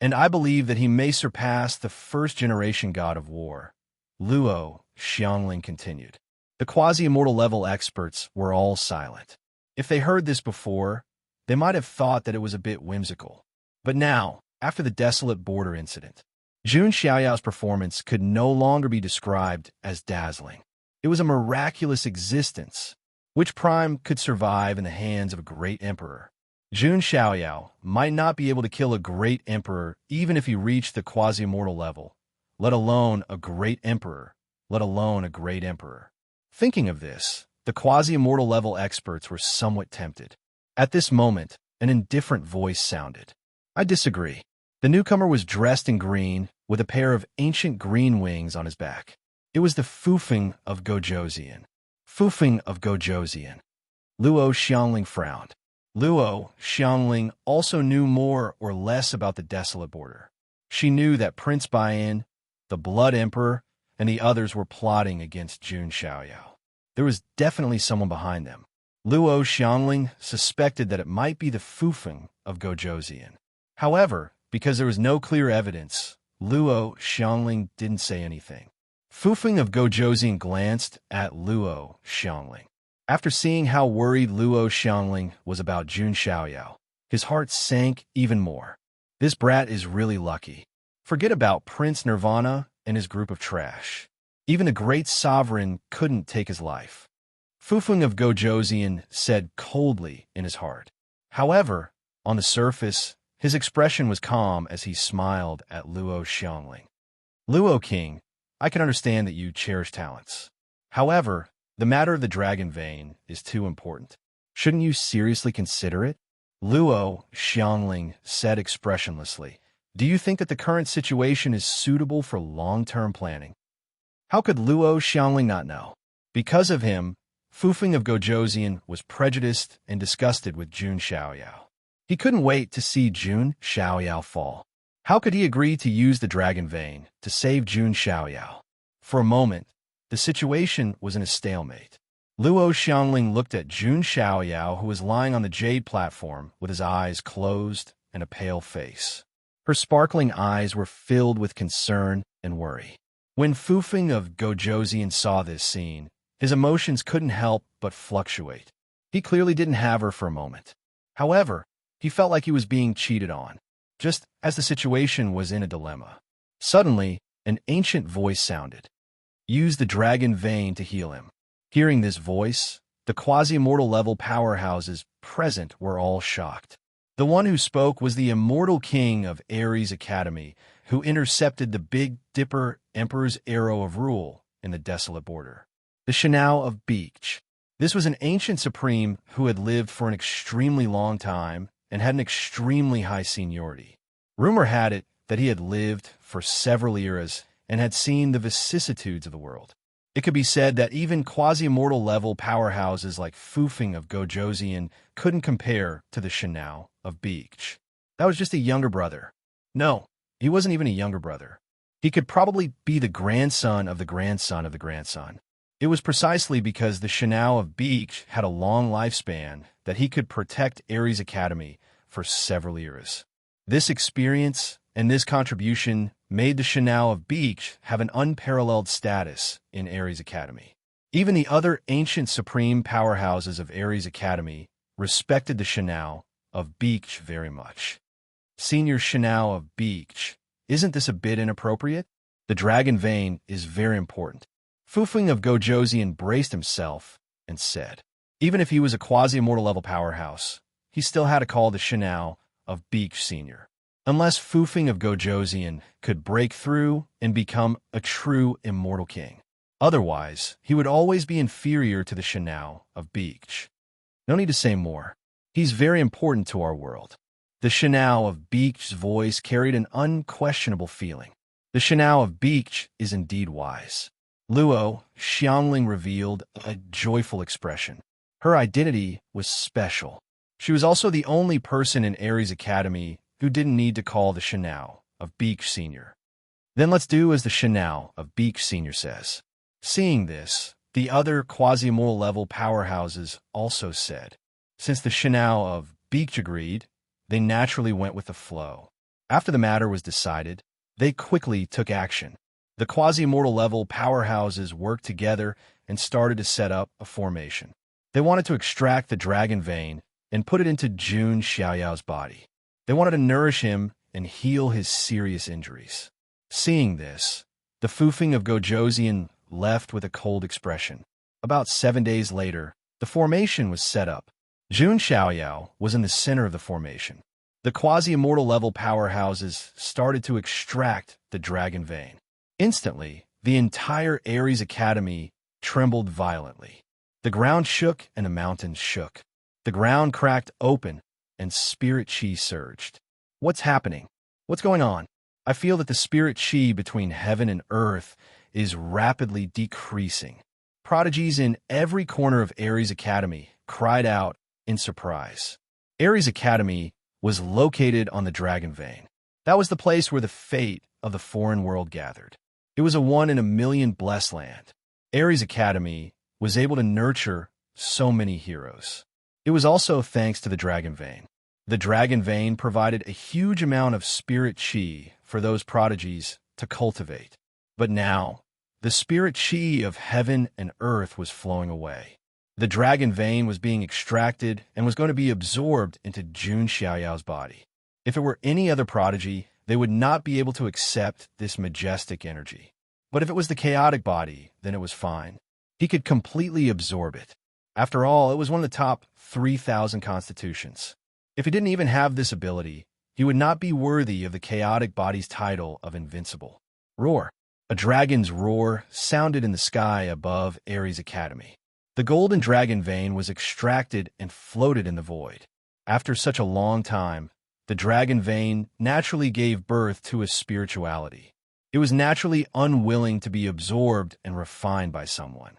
And I believe that he may surpass the first-generation god of war, Luo Xiangling continued. The quasi-immortal level experts were all silent. If they heard this before, they might have thought that it was a bit whimsical. But now, after the desolate border incident, Jun Xiaoyao's performance could no longer be described as dazzling. It was a miraculous existence. Which prime could survive in the hands of a great emperor? Jun Xiaoyao might not be able to kill a great emperor even if he reached the quasi-immortal level, let alone a great emperor, let alone a great emperor. Thinking of this, the quasi-immortal level experts were somewhat tempted. At this moment, an indifferent voice sounded. I disagree. The newcomer was dressed in green, with a pair of ancient green wings on his back. It was the Fufeng of Gojoseon. Fufeng of Gojoseon. Luo Xiangling frowned. Luo Xiangling also knew more or less about the desolate border. She knew that Prince Baiyan, the Blood Emperor, and the others were plotting against Jun Xiaoyao. There was definitely someone behind them. Luo Xiangling suspected that it might be the Fufeng of Gojoseon. However, because there was no clear evidence, Luo Xiangling didn't say anything. Fufeng of Gojoseon glanced at Luo Xiangling. After seeing how worried Luo Xiangling was about Jun Xiaoyao, his heart sank even more. This brat is really lucky. Forget about Prince Nirvana and his group of trash. Even the great sovereign couldn't take his life. Fufeng of Gojoseon said coldly in his heart. However, on the surface, his expression was calm as he smiled at Luo Xiangling. Luo King, I can understand that you cherish talents. However, the matter of the dragon vein is too important. Shouldn't you seriously consider it? Luo Xiangling said expressionlessly. Do you think that the current situation is suitable for long-term planning? How could Luo Xiangling not know? Because of him, Fufeng of Gojoseon was prejudiced and disgusted with Jun Xiaoyao. He couldn't wait to see Jun Xiaoyao fall. How could he agree to use the dragon vein to save Jun Xiaoyao? For a moment, the situation was in a stalemate. Luo Xiangling looked at Jun Xiaoyao, who was lying on the jade platform with his eyes closed and a pale face. Her sparkling eyes were filled with concern and worry. When Fufeng of Gojoseon saw this scene, his emotions couldn't help but fluctuate. He clearly didn't have her for a moment. However, he felt like he was being cheated on, just as the situation was in a dilemma. Suddenly, an ancient voice sounded. Use the dragon vein to heal him. Hearing this voice, the quasi-immortal level powerhouses present were all shocked. The one who spoke was the immortal king of Ares Academy, who intercepted the Big Dipper Emperor's arrow of rule in the desolate border. The Shanao of Beach. This was an ancient supreme who had lived for an extremely long time and had an extremely high seniority. Rumor had it that he had lived for several eras and had seen the vicissitudes of the world. It could be said that even quasi-immortal level powerhouses like Fufeng of Gojoseon couldn't compare to the Shanao of Beach. That was just a younger brother. No, he wasn't even a younger brother. He could probably be the grandson of the grandson of the grandson. It was precisely because the Shanao of Beach had a long lifespan that he could protect Ares Academy for several years. This experience and this contribution made the Shanao of Beach have an unparalleled status in Ares Academy. Even the other ancient supreme powerhouses of Ares Academy respected the Shanao of Beach very much. Senior Shanao of Beach, isn't this a bit inappropriate? The dragon vein is very important. Fufeng of Gojoseon braced himself and said, even if he was a quasi-immortal level powerhouse, he still had to call the Shanao of Beach Senior. Unless Fufeng of Gojoseon could break through and become a true immortal king. Otherwise, he would always be inferior to the Shanao of Beach. No need to say more. He's very important to our world. The Shanao of Beach's voice carried an unquestionable feeling. The Shanao of Beach is indeed wise. Luo Xiangling revealed a joyful expression. Her identity was special. She was also the only person in Ares Academy who didn't need to call the Shanao of Beach Senior. Then let's do as the Shanao of Beach Senior says. Seeing this, the other quasi-immortal level powerhouses also said. Since the Shanao of Beach agreed, they naturally went with the flow. After the matter was decided, they quickly took action. The quasi-immortal level powerhouses worked together and started to set up a formation. They wanted to extract the dragon vein and put it into Jun Xiaoyao's body. They wanted to nourish him and heal his serious injuries. Seeing this, the Fufeng of Gojoseon left with a cold expression. About 7 days later, the formation was set up. Jun Xiaoyao was in the center of the formation. The quasi-immortal level powerhouses started to extract the dragon vein. Instantly, the entire Ares Academy trembled violently. The ground shook and the mountains shook. The ground cracked open and spirit chi surged. What's happening? What's going on? I feel that the spirit chi between heaven and earth is rapidly decreasing. Prodigies in every corner of Ares Academy cried out in surprise. Ares Academy was located on the Dragon Vein. That was the place where the fate of the foreign world gathered. It was a one-in-a-million blessed land. Ares Academy was able to nurture so many heroes. It was also thanks to the Dragon Vein. The Dragon Vein provided a huge amount of spirit chi for those prodigies to cultivate. But now, the spirit chi of heaven and earth was flowing away. The Dragon Vein was being extracted and was going to be absorbed into Jun Xiaoyao's body. If it were any other prodigy, they would not be able to accept this majestic energy. But if it was the chaotic body, then it was fine. He could completely absorb it. After all, it was one of the top 3,000 constitutions. If he didn't even have this ability, he would not be worthy of the chaotic body's title of invincible. Roar. A dragon's roar sounded in the sky above Ares Academy. The golden dragon vein was extracted and floated in the void. After such a long time, the dragon vein naturally gave birth to a spirituality. It was naturally unwilling to be absorbed and refined by someone.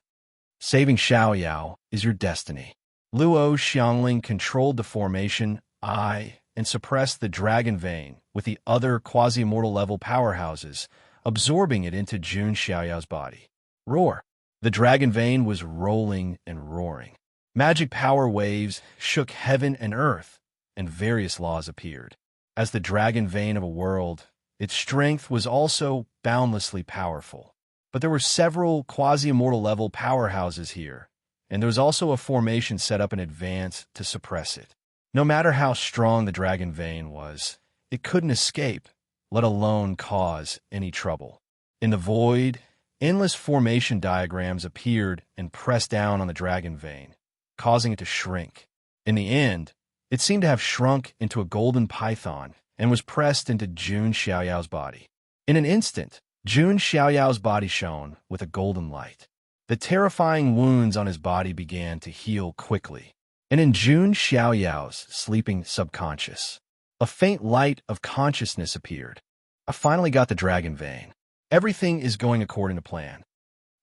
Saving Xiaoyao is your destiny. Luo Xiangling controlled the formation I and suppressed the dragon vein with the other quasi-immortal level powerhouses, absorbing it into Jun Xiaoyao's body. Roar. The dragon vein was rolling and roaring. Magic power waves shook heaven and earth, and various laws appeared. As the dragon vein of a world, its strength was also boundlessly powerful. But there were several quasi-immortal level powerhouses here, and there was also a formation set up in advance to suppress it. No matter how strong the dragon vein was, it couldn't escape, let alone cause any trouble. In the void, endless formation diagrams appeared and pressed down on the dragon vein, causing it to shrink. In the end, it seemed to have shrunk into a golden python and was pressed into Jun Xiaoyao's body. In an instant, Jun Xiaoyao's body shone with a golden light. The terrifying wounds on his body began to heal quickly. And in Jun Xiaoyao's sleeping subconscious, a faint light of consciousness appeared. I finally got the dragon vein. Everything is going according to plan.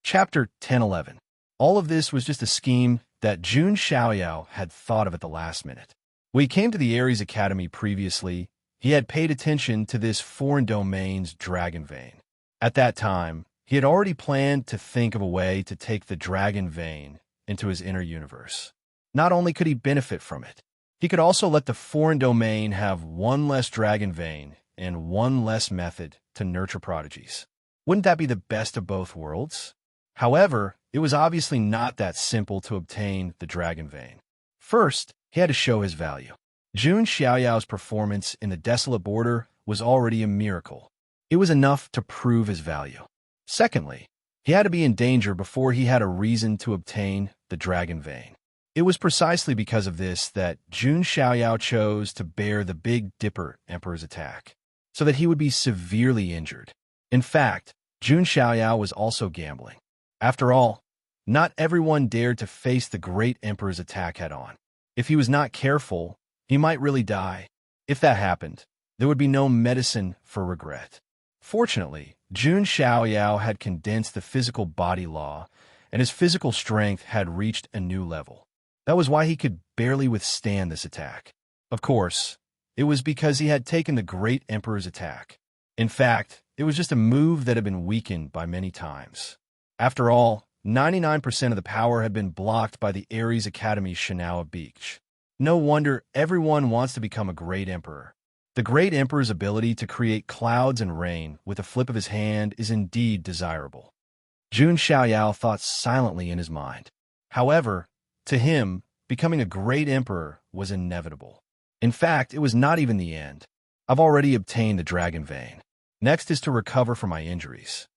Chapter 10:11. All of this was just a scheme that Jun Xiaoyao had thought of at the last minute. When he came to the Ares Academy previously, he had paid attention to this foreign domain's dragon vein. At that time, he had already planned to think of a way to take the dragon vein into his inner universe. Not only could he benefit from it, he could also let the foreign domain have one less dragon vein and one less method to nurture prodigies. Wouldn't that be the best of both worlds? However, it was obviously not that simple to obtain the dragon vein. First, he had to show his value. Jun Xiaoyao's performance in the desolate border was already a miracle. It was enough to prove his value. Secondly, he had to be in danger before he had a reason to obtain the dragon vein. It was precisely because of this that Jun Xiaoyao chose to bear the Big Dipper Emperor's attack, so that he would be severely injured. In fact, Jun Xiaoyao was also gambling. After all, not everyone dared to face the Great Emperor's attack head-on. If he was not careful, he might really die. If that happened, there would be no medicine for regret. Fortunately, Jun Xiaoyao had condensed the physical body law, and his physical strength had reached a new level. That was why he could barely withstand this attack. Of course, it was because he had taken the Great Emperor's attack. In fact, it was just a move that had been weakened by many times. After all, 99% of the power had been blocked by the Ares Academy's Shinawa Beach. No wonder everyone wants to become a Great Emperor. The Great Emperor's ability to create clouds and rain with a flip of his hand is indeed desirable. Jun Xiaoyao thought silently in his mind. However, to him, becoming a Great Emperor was inevitable. In fact, it was not even the end. I've already obtained the dragon vein. Next is to recover from my injuries.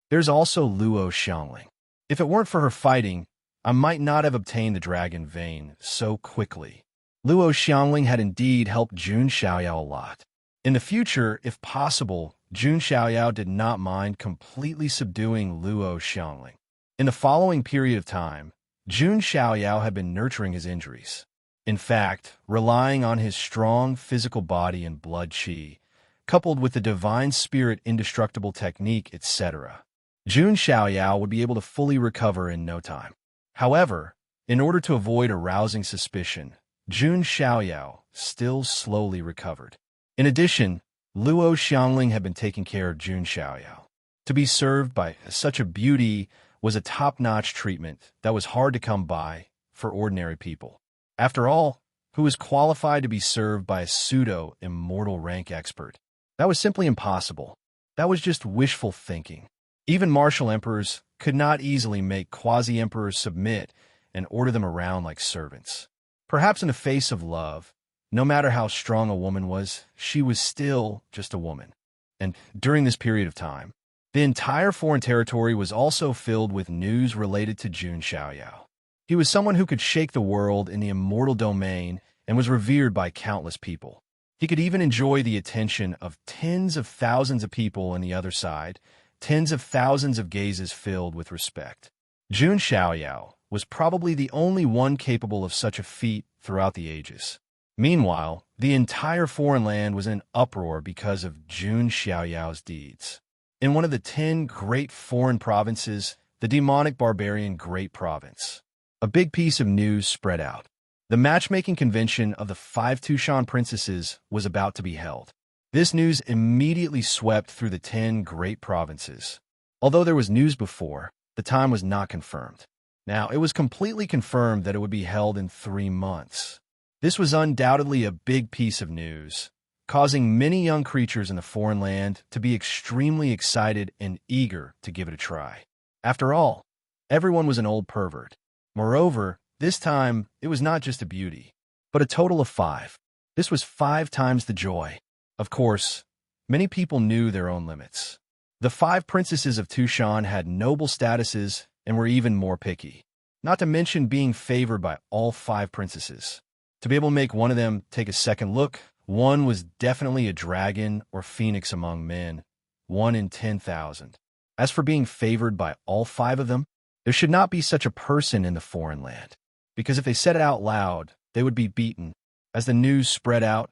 There's also Luo Xiangling. If it weren't for her fighting, I might not have obtained the dragon vein so quickly. Luo Xiangling had indeed helped Jun Xiaoyao a lot. In the future, if possible, Jun Xiaoyao did not mind completely subduing Luo Xiangling. In the following period of time, Jun Xiaoyao had been nurturing his injuries. In fact, relying on his strong physical body and blood chi, coupled with the divine spirit indestructible technique, etc., Jun Xiaoyao would be able to fully recover in no time. However, in order to avoid arousing suspicion, Jun Xiaoyao still slowly recovered. In addition, Luo Xiangling had been taking care of Jun Xiaoyao. To be served by such a beauty was a top-notch treatment that was hard to come by for ordinary people. After all, who was qualified to be served by a pseudo-immortal rank expert? That was simply impossible. That was just wishful thinking. Even martial emperors could not easily make quasi-emperors submit and order them around like servants. Perhaps in the face of love, no matter how strong a woman was, she was still just a woman. And during this period of time, the entire foreign territory was also filled with news related to Jun Xiaoyao. He was someone who could shake the world in the immortal domain and was revered by countless people. He could even enjoy the attention of tens of thousands of people on the other side, tens of thousands of gazes filled with respect. Jun Xiaoyao was probably the only one capable of such a feat throughout the ages. Meanwhile, the entire foreign land was in uproar because of Jun Xiaoyao's deeds. In one of the 10 great foreign provinces, the demonic barbarian Great Province, a big piece of news spread out. The matchmaking convention of the 5 Tushan princesses was about to be held. This news immediately swept through the 10 great provinces. Although there was news before, the time was not confirmed. Now, it was completely confirmed that it would be held in 3 months. This was undoubtedly a big piece of news, causing many young creatures in the foreign land to be extremely excited and eager to give it a try. After all, everyone was an old pervert. Moreover, this time, it was not just a beauty, but a total of 5. This was 5 times the joy. Of course, many people knew their own limits. The 5 princesses of Tushan had noble statuses and were even more picky, not to mention being favored by all 5 princesses. To be able to make one of them take a second look, one was definitely a dragon or phoenix among men, 1 in 10,000. As for being favored by all 5 of them, there should not be such a person in the foreign land, because if they said it out loud, they would be beaten. As the news spread out,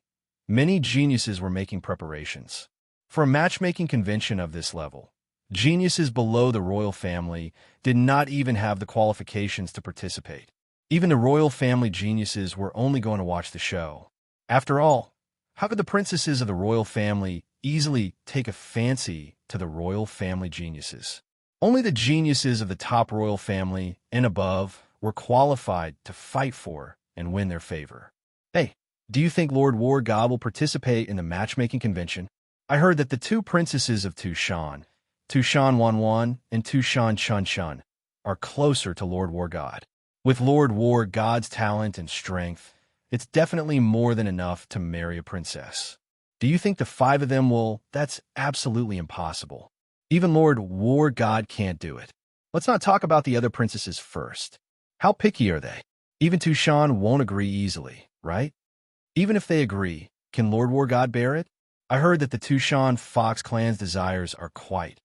many geniuses were making preparations. For a matchmaking convention of this level, geniuses below the royal family did not even have the qualifications to participate. Even the royal family geniuses were only going to watch the show. After all, how could the princesses of the royal family easily take a fancy to the royal family geniuses? Only the geniuses of the top royal family and above were qualified to fight for and win their favor. Hey, do you think Lord War God will participate in the matchmaking convention? I heard that the 2 princesses of Tushan, Tushan Wanwan and Tushan Chun, are closer to Lord War God. With Lord War God's talent and strength, it's definitely more than enough to marry a princess. Do you think the 5 of them will? That's absolutely impossible. Even Lord War God can't do it. Let's not talk about the other princesses first. How picky are they? Even Tushan won't agree easily, right? Even if they agree, can Lord War God bear it? I heard that the Tushan Fox clan's desires are quite.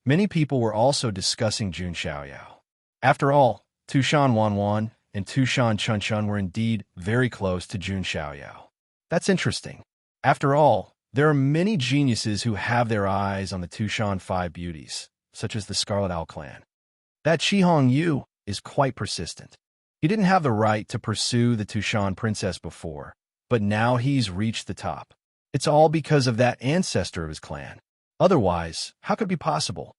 Many people were also discussing Jun Xiaoyao. After all, Tushan Wanwan and Tushan Chun were indeed very close to Jun Xiaoyao. That's interesting. After all, there are many geniuses who have their eyes on the Tushan 5 beauties, such as the Scarlet Owl clan. That Shihong Yu is quite persistent. He didn't have the right to pursue the Tushan princess before, but now he's reached the top. It's all because of that ancestor of his clan. Otherwise, how could it be possible?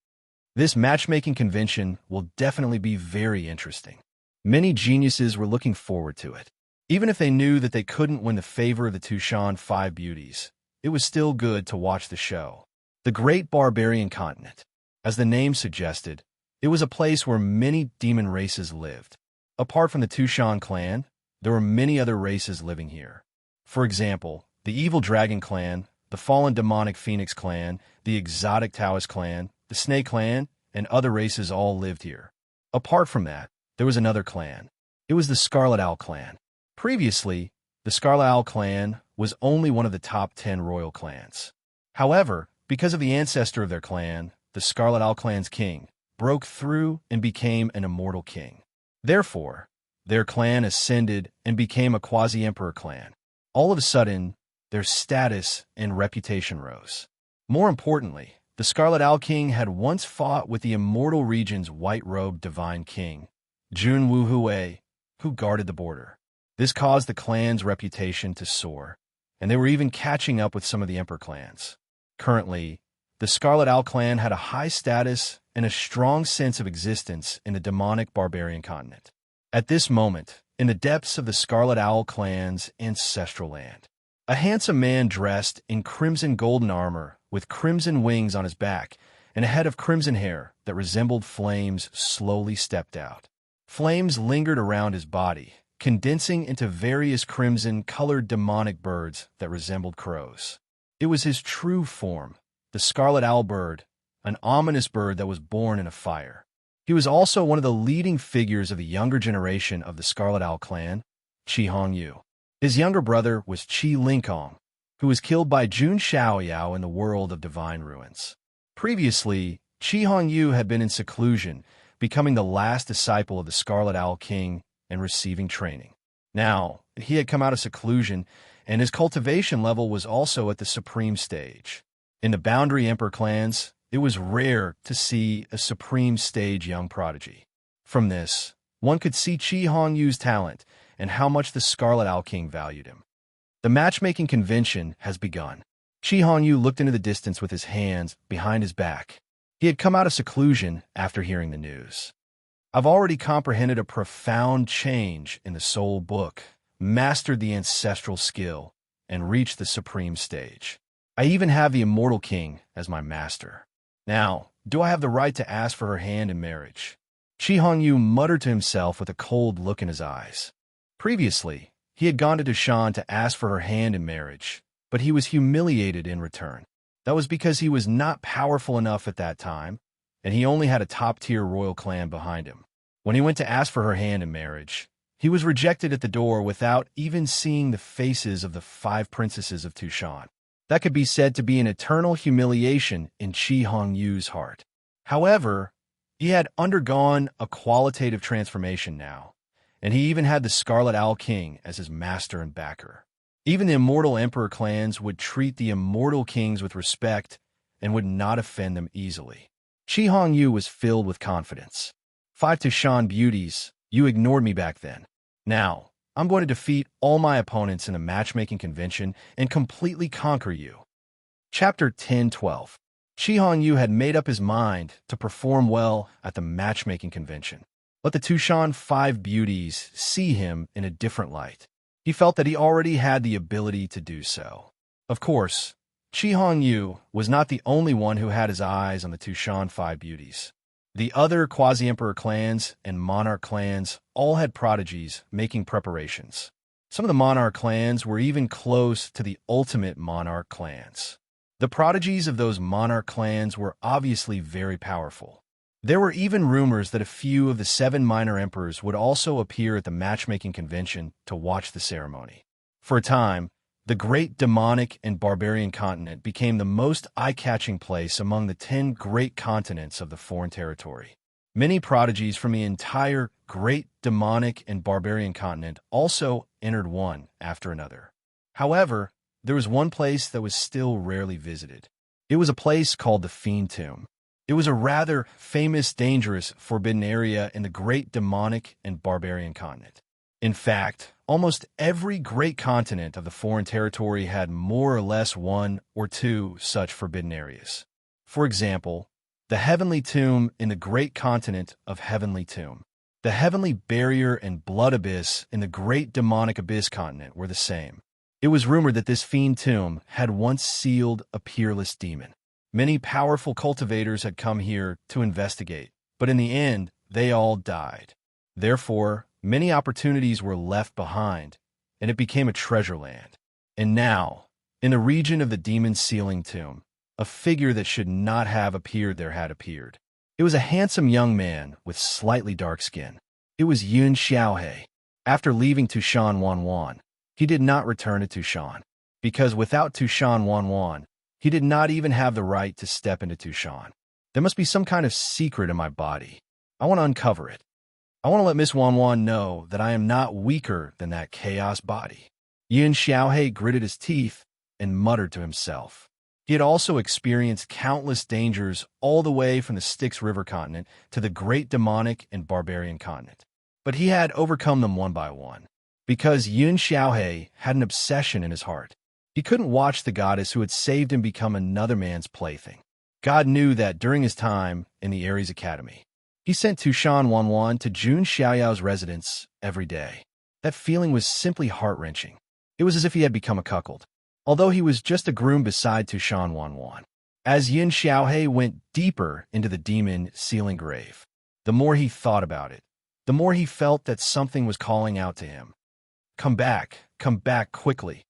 This matchmaking convention will definitely be very interesting. Many geniuses were looking forward to it. Even if they knew that they couldn't win the favor of the Tushan 5 beauties, it was still good to watch the show. The Great Barbarian Continent. As the name suggested, it was a place where many demon races lived. Apart from the Tushan clan, there were many other races living here. For example, the Evil Dragon clan, the Fallen Demonic Phoenix clan, the Exotic Taoist clan, the Snake clan, and other races all lived here. Apart from that, there was another clan. It was the Scarlet Owl clan. Previously, the Scarlet Owl clan was only one of the top 10 royal clans. However, because of the ancestor of their clan, the Scarlet Owl clan's king broke through and became an immortal king. Therefore, their clan ascended and became a quasi-emperor clan. All of a sudden, their status and reputation rose. More importantly, the Scarlet Owl King had once fought with the immortal region's white-robed divine king, Jun Wuhui, who guarded the border. This caused the clan's reputation to soar, and they were even catching up with some of the Emperor clans. Currently, the Scarlet Owl clan had a high status and a strong sense of existence in the demonic barbarian continent. At this moment, in the depths of the Scarlet Owl clan's ancestral land, a handsome man dressed in crimson golden armor with crimson wings on his back and a head of crimson hair that resembled flames slowly stepped out. Flames lingered around his body, condensing into various crimson-colored demonic birds that resembled crows. It was his true form, the Scarlet Owl bird, an ominous bird that was born in a fire. He was also one of the leading figures of the younger generation of the Scarlet Owl clan, Qi Hongyu. His younger brother was Qi Lingkong, who was killed by Jun Xiaoyao in the world of divine ruins. Previously, Qi Hongyu had been in seclusion, becoming the last disciple of the Scarlet Owl King and receiving training. Now, he had come out of seclusion, and his cultivation level was also at the supreme stage. In the Boundary Emperor clans, it was rare to see a supreme stage young prodigy. From this, one could see Qi Hongyu's talent and how much the Scarlet Owl King valued him. The matchmaking convention has begun. Qi Hongyu looked into the distance with his hands behind his back. He had come out of seclusion after hearing the news. I've already comprehended a profound change in the soul book, mastered the ancestral skill, and reached the supreme stage. I even have the Immortal King as my master. Now, do I have the right to ask for her hand in marriage? Qi Hongyu muttered to himself with a cold look in his eyes. Previously, he had gone to Dushan to ask for her hand in marriage, but he was humiliated in return. That was because he was not powerful enough at that time, and he only had a top-tier royal clan behind him. When he went to ask for her hand in marriage, he was rejected at the door without even seeing the faces of the 5 princesses of Tushan. That could be said to be an eternal humiliation in Qi Hongyu's heart. However, he had undergone a qualitative transformation now, and he even had the Scarlet Owl King as his master and backer. Even the Immortal Emperor clans would treat the Immortal Kings with respect and would not offend them easily. Qi Hongyu was filled with confidence. 5 Tushan beauties, you ignored me back then. Now, I'm going to defeat all my opponents in the matchmaking convention and completely conquer you. Chapter 10-12. Qi Hongyu had made up his mind to perform well at the matchmaking convention. Let the Tushan 5 beauties see him in a different light. He felt that he already had the ability to do so. Of course, Qi Hongyu was not the only one who had his eyes on the Tushan 5 beauties. The other quasi-emperor clans and monarch clans all had prodigies making preparations. Some of the monarch clans were even close to the ultimate monarch clans. The prodigies of those monarch clans were obviously very powerful. There were even rumors that a few of the 7 minor emperors would also appear at the matchmaking convention to watch the ceremony. For a time, the great demonic and barbarian continent became the most eye-catching place among the 10 great continents of the foreign territory. Many prodigies from the entire great demonic and barbarian continent also entered one after another. However, there was one place that was still rarely visited. It was a place called the Fiend Tomb. It was a rather famous, dangerous, forbidden area in the great demonic and barbarian continent. In fact, almost every great continent of the foreign territory had more or less 1 or 2 such forbidden areas. For example, the Heavenly Tomb in the great continent of Heavenly Tomb, the Heavenly Barrier and Blood Abyss in the great demonic abyss continent were the same. It was rumored that this Fiend Tomb had once sealed a peerless demon. Many powerful cultivators had come here to investigate, but in the end, they all died. Therefore, many opportunities were left behind, and it became a treasure land. And now, in the region of the Demon's Sealing Tomb, a figure that should not have appeared there had appeared. It was a handsome young man with slightly dark skin. It was Yun Xiaohe. After leaving Tushan Wanwan, he did not return to Tushan, because without Tushan Wanwan, he did not even have the right to step into Tushan. There must be some kind of secret in my body. I want to uncover it. I want to let Miss Wanwan know that I am not weaker than that chaos body. Yun Xiaohe gritted his teeth and muttered to himself. He had also experienced countless dangers all the way from the Styx River continent to the great demonic and barbarian continent. But he had overcome them one by one. because Yun Xiaohe had an obsession in his heart. He couldn't watch the goddess who had saved him become another man's plaything. God knew that during his time in the Ares Academy, he sent Tushan Wanwan to Jun Xiaoyao's residence every day. That feeling was simply heart-wrenching. It was as if he had become a cuckold, although he was just a groom beside Tushan Wanwan. As Yin Xiaohe went deeper into the demon sealing grave, the more he thought about it, the more he felt that something was calling out to him. Come back quickly.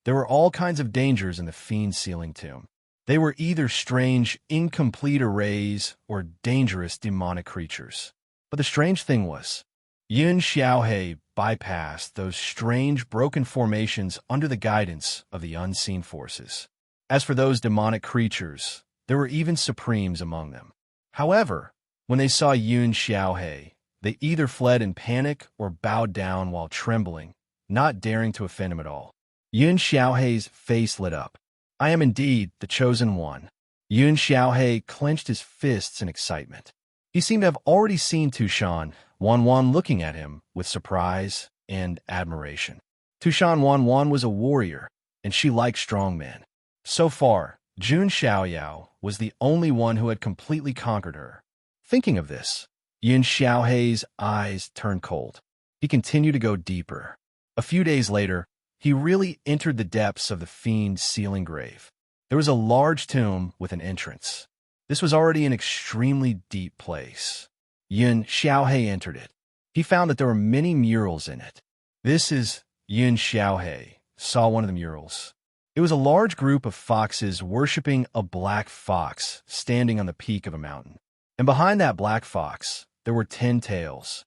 There were all kinds of dangers in the fiend sealing tomb. They were either strange, incomplete arrays or dangerous demonic creatures. But the strange thing was, Yin Xiaohe bypassed those strange, broken formations under the guidance of the unseen forces. As for those demonic creatures, there were even supremes among them. However, when they saw Yun Xiaohe, they either fled in panic or bowed down while trembling, not daring to offend him at all. Yun Xiaohe's face lit up. I am indeed the chosen one. Yun Xiaohe clenched his fists in excitement. He seemed to have already seen Tushan Wanwan looking at him with surprise and admiration. Tushan Wanwan was a warrior, and she liked strong men. So far, Jun Xiaoyao was the only one who had completely conquered her. Thinking of this, Yin Xiaohe's eyes turned cold. He continued to go deeper. A few days later, he really entered the depths of the fiend's sealing grave. There was a large tomb with an entrance. This was already an extremely deep place. Yin Xiaohe entered it. He found that there were many murals in it. This is Yin Xiaohe saw one of the murals. It was a large group of foxes worshipping a black fox standing on the peak of a mountain. And behind that black fox, there were 10 tails.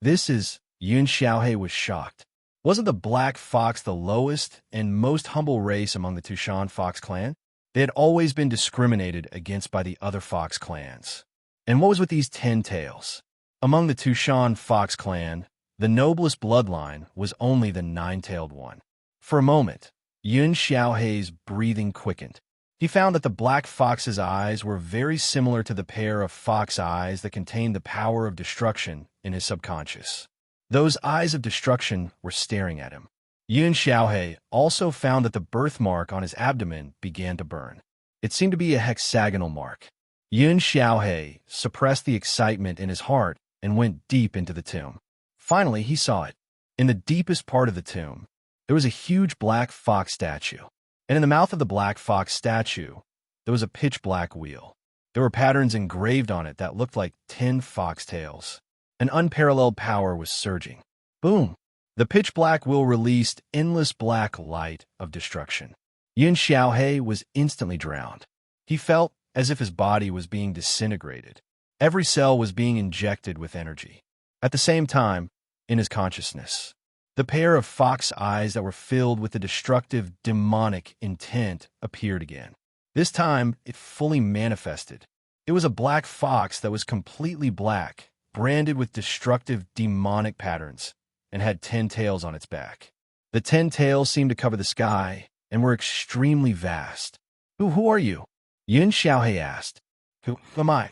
This is Yun Xiaohe was shocked. Wasn't the black fox the lowest and most humble race among the Tushan fox clan? They had always been discriminated against by the other fox clans. And what was with these 10 tails? Among the Tushan fox clan, the noblest bloodline was only the 9-tailed one. For a moment, Yun Xiaohe's breathing quickened. He found that the black fox's eyes were very similar to the pair of fox eyes that contained the power of destruction in his subconscious. Those eyes of destruction were staring at him. Yun Xiaohe also found that the birthmark on his abdomen began to burn. It seemed to be a hexagonal mark. Yun Xiaohe suppressed the excitement in his heart and went deep into the tomb. Finally, he saw it. In the deepest part of the tomb, there was a huge black fox statue. And in the mouth of the black fox statue, there was a pitch-black wheel. There were patterns engraved on it that looked like 10 foxtails. An unparalleled power was surging. Boom! The pitch-black wheel released endless black light of destruction. Yin Xiaohe was instantly drowned. He felt as if his body was being disintegrated. Every cell was being injected with energy. At the same time, in his consciousness, the pair of fox eyes that were filled with the destructive, demonic intent appeared again. This time, it fully manifested. It was a black fox that was completely black, branded with destructive, demonic patterns, and had 10 tails on its back. The 10 tails seemed to cover the sky and were extremely vast. Who are you? Yin Xiaohe asked. Who am I?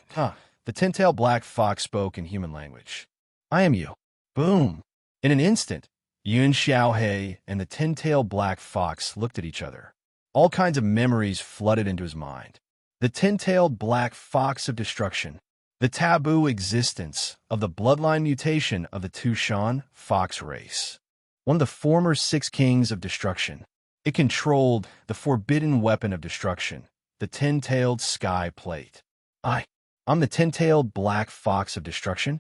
The 10-tailed black fox spoke in human language. I am you. Boom! In an instant, Yun Xiaohe and the 10-tailed black fox looked at each other. All kinds of memories flooded into his mind. The 10-tailed black fox of destruction. The taboo existence of the bloodline mutation of the Tushan fox race. One of the former 6 kings of destruction. It controlled the forbidden weapon of destruction, the 10-tailed sky plate. I'm the 10-tailed black fox of destruction?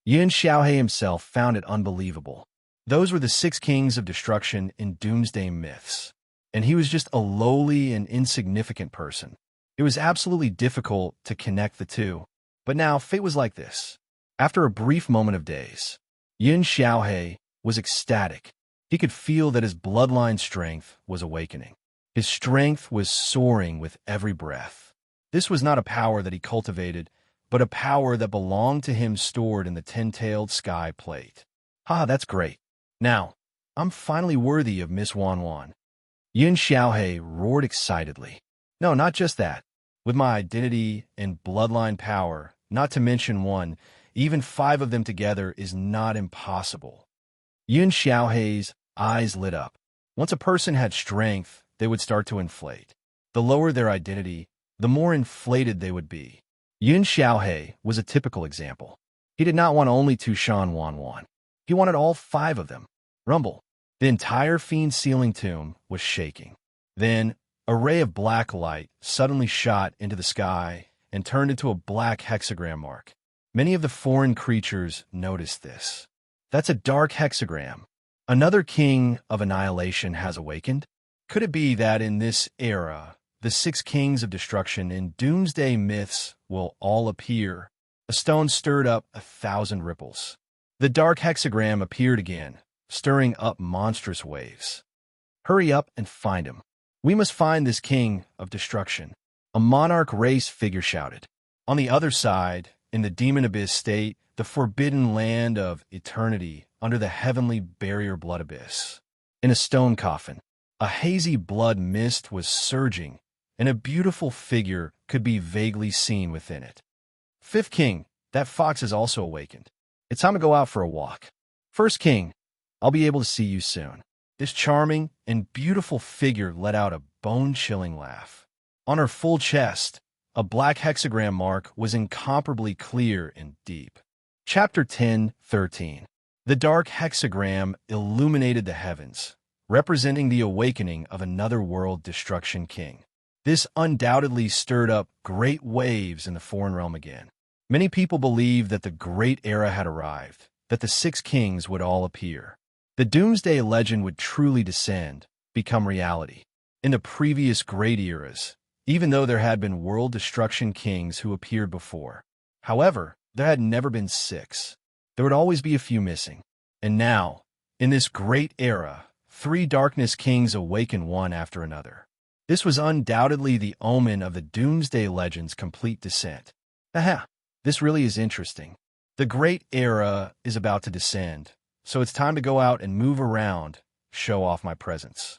Yin Xiaohe himself found it unbelievable. Those were the 6 kings of destruction in doomsday myths. And he was just a lowly and insignificant person. It was absolutely difficult to connect the two. But now, fate was like this. After a brief moment of daze, Yin Xiaohe was ecstatic. He could feel that his bloodline strength was awakening. His strength was soaring with every breath. This was not a power that he cultivated, but a power that belonged to him stored in the 10-tailed sky plate. That's great. Now, I'm finally worthy of Miss Wanwan. Yin Xiaohe roared excitedly. No, not just that. With my identity and bloodline power, not to mention one, even 5 of them together is not impossible. Yun Xiaohei's eyes lit up. Once a person had strength, they would start to inflate. The lower their identity, the more inflated they would be. Yun Xiaohei was a typical example. He did not want only Tushan Wanwan. He wanted all 5 of them. Rumble. The entire fiend ceiling tomb was shaking. Then, a ray of black light suddenly shot into the sky and turned into a black hexagram mark. Many of the foreign creatures noticed this. That's a dark hexagram. Another king of annihilation has awakened? Could it be that in this era, the 6 kings of destruction in doomsday myths will all appear? A stone stirred up 1,000 ripples. The dark hexagram appeared again, stirring up monstrous waves. Hurry up and find him. We must find this king of destruction. A monarch race figure shouted. On the other side, in the demon abyss state, the forbidden land of eternity under the heavenly barrier blood abyss. In a stone coffin, a hazy blood mist was surging, and a beautiful figure could be vaguely seen within it. 5th king, that fox is also awakened. It's time to go out for a walk. 1st king, I'll be able to see you soon. This charming and beautiful figure let out a bone-chilling laugh. On her full chest, a black hexagram mark was incomparably clear and deep. Chapter 10:13. The dark hexagram illuminated the heavens, representing the awakening of another world destruction king. This undoubtedly stirred up great waves in the foreign realm again. Many people believed that the great era had arrived, that the 6 kings would all appear. The doomsday legend would truly descend, become reality. In the previous great eras, even though there had been world destruction kings who appeared before. However, there had never been 6. There would always be a few missing. And now, in this great era, 3 darkness kings awaken one after another. This was undoubtedly the omen of the doomsday legend's complete descent. Aha! This really is interesting. The great era is about to descend, so it's time to go out and move around, show off my presence.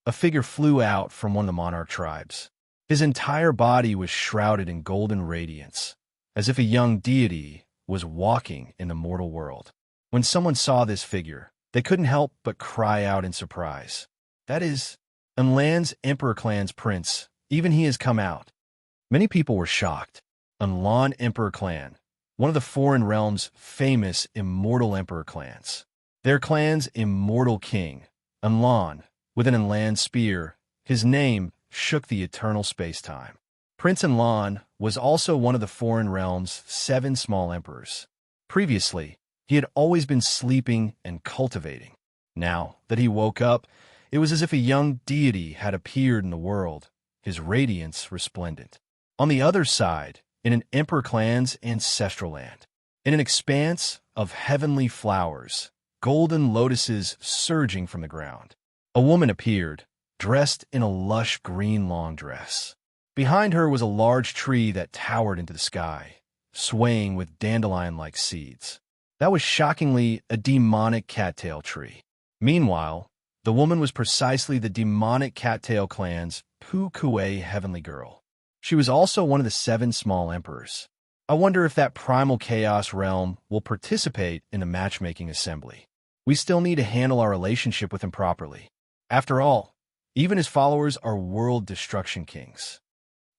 A figure flew out from one of the monarch tribes. His entire body was shrouded in golden radiance, as if a young deity was walking in the mortal world. When someone saw this figure, they couldn't help but cry out in surprise. That is, Unlan's Emperor Clan's prince, even he has come out. Many people were shocked. Unlan Emperor Clan, one of the foreign realm's famous immortal emperor clans. Their clan's immortal king, Unlan, with an Unlan spear, his name shook the eternal space-time. Prince Unlan was also one of the foreign realm's 7 small emperors. Previously, he had always been sleeping and cultivating. Now that he woke up, it was as if a young deity had appeared in the world, his radiance resplendent. On the other side, in an emperor clan's ancestral land, in an expanse of heavenly flowers, golden lotuses surging from the ground, a woman appeared, dressed in a lush green long dress. Behind her was a large tree that towered into the sky, swaying with dandelion-like seeds. That was shockingly a demonic cattail tree. Meanwhile, the woman was precisely the demonic cattail clan's Pu Kuei heavenly girl. She was also one of the 7 small emperors. I wonder if that primal chaos realm will participate in the matchmaking assembly. We still need to handle our relationship with him properly. After all, even his followers are world destruction kings.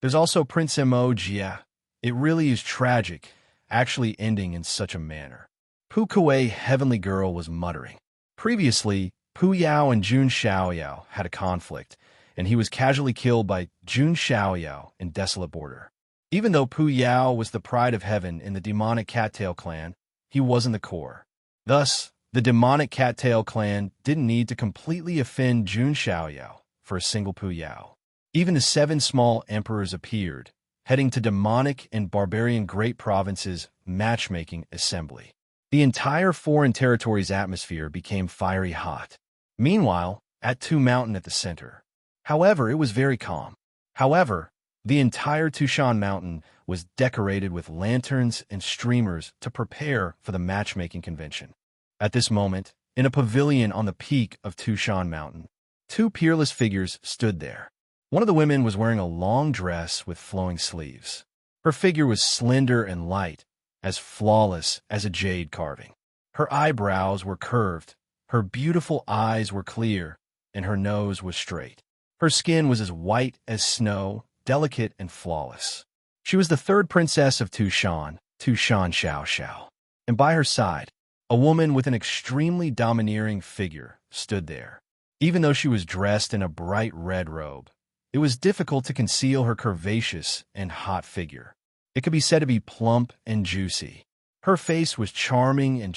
There's also Prince Mo Jia. It really is tragic, actually ending in such a manner. Pu Kuei heavenly girl was muttering. Previously, Pu Yao and Jun Xiaoyao had a conflict, and he was casually killed by Jun Xiaoyao in Desolate Border. Even though Pu Yao was the pride of heaven in the demonic cattail clan, he wasn't the core. Thus, the demonic cattail clan didn't need to completely offend Jun Xiaoyao for a single Pu Yao. Even the 7 small emperors appeared, heading to demonic and barbarian great provinces' matchmaking assembly. The entire foreign territory's atmosphere became fiery hot. Meanwhile, at Tu Mountain at the center, however, it was very calm. However, the entire Tushan Mountain was decorated with lanterns and streamers to prepare for the matchmaking convention. At this moment, in a pavilion on the peak of Tushan Mountain, 2 peerless figures stood there. One of the women was wearing a long dress with flowing sleeves. Her figure was slender and light, as flawless as a jade carving. Her eyebrows were curved, Her beautiful eyes were clear, and her nose was straight. Her skin was as white as snow, delicate and flawless. She was the third princess of Tushan Xiao Xiao. And by her side, a woman with an extremely domineering figure stood there. Even though she was dressed in a bright red robe, it was difficult to conceal her curvaceous and hot figure. It could be said to be plump and juicy. Her face was charming, and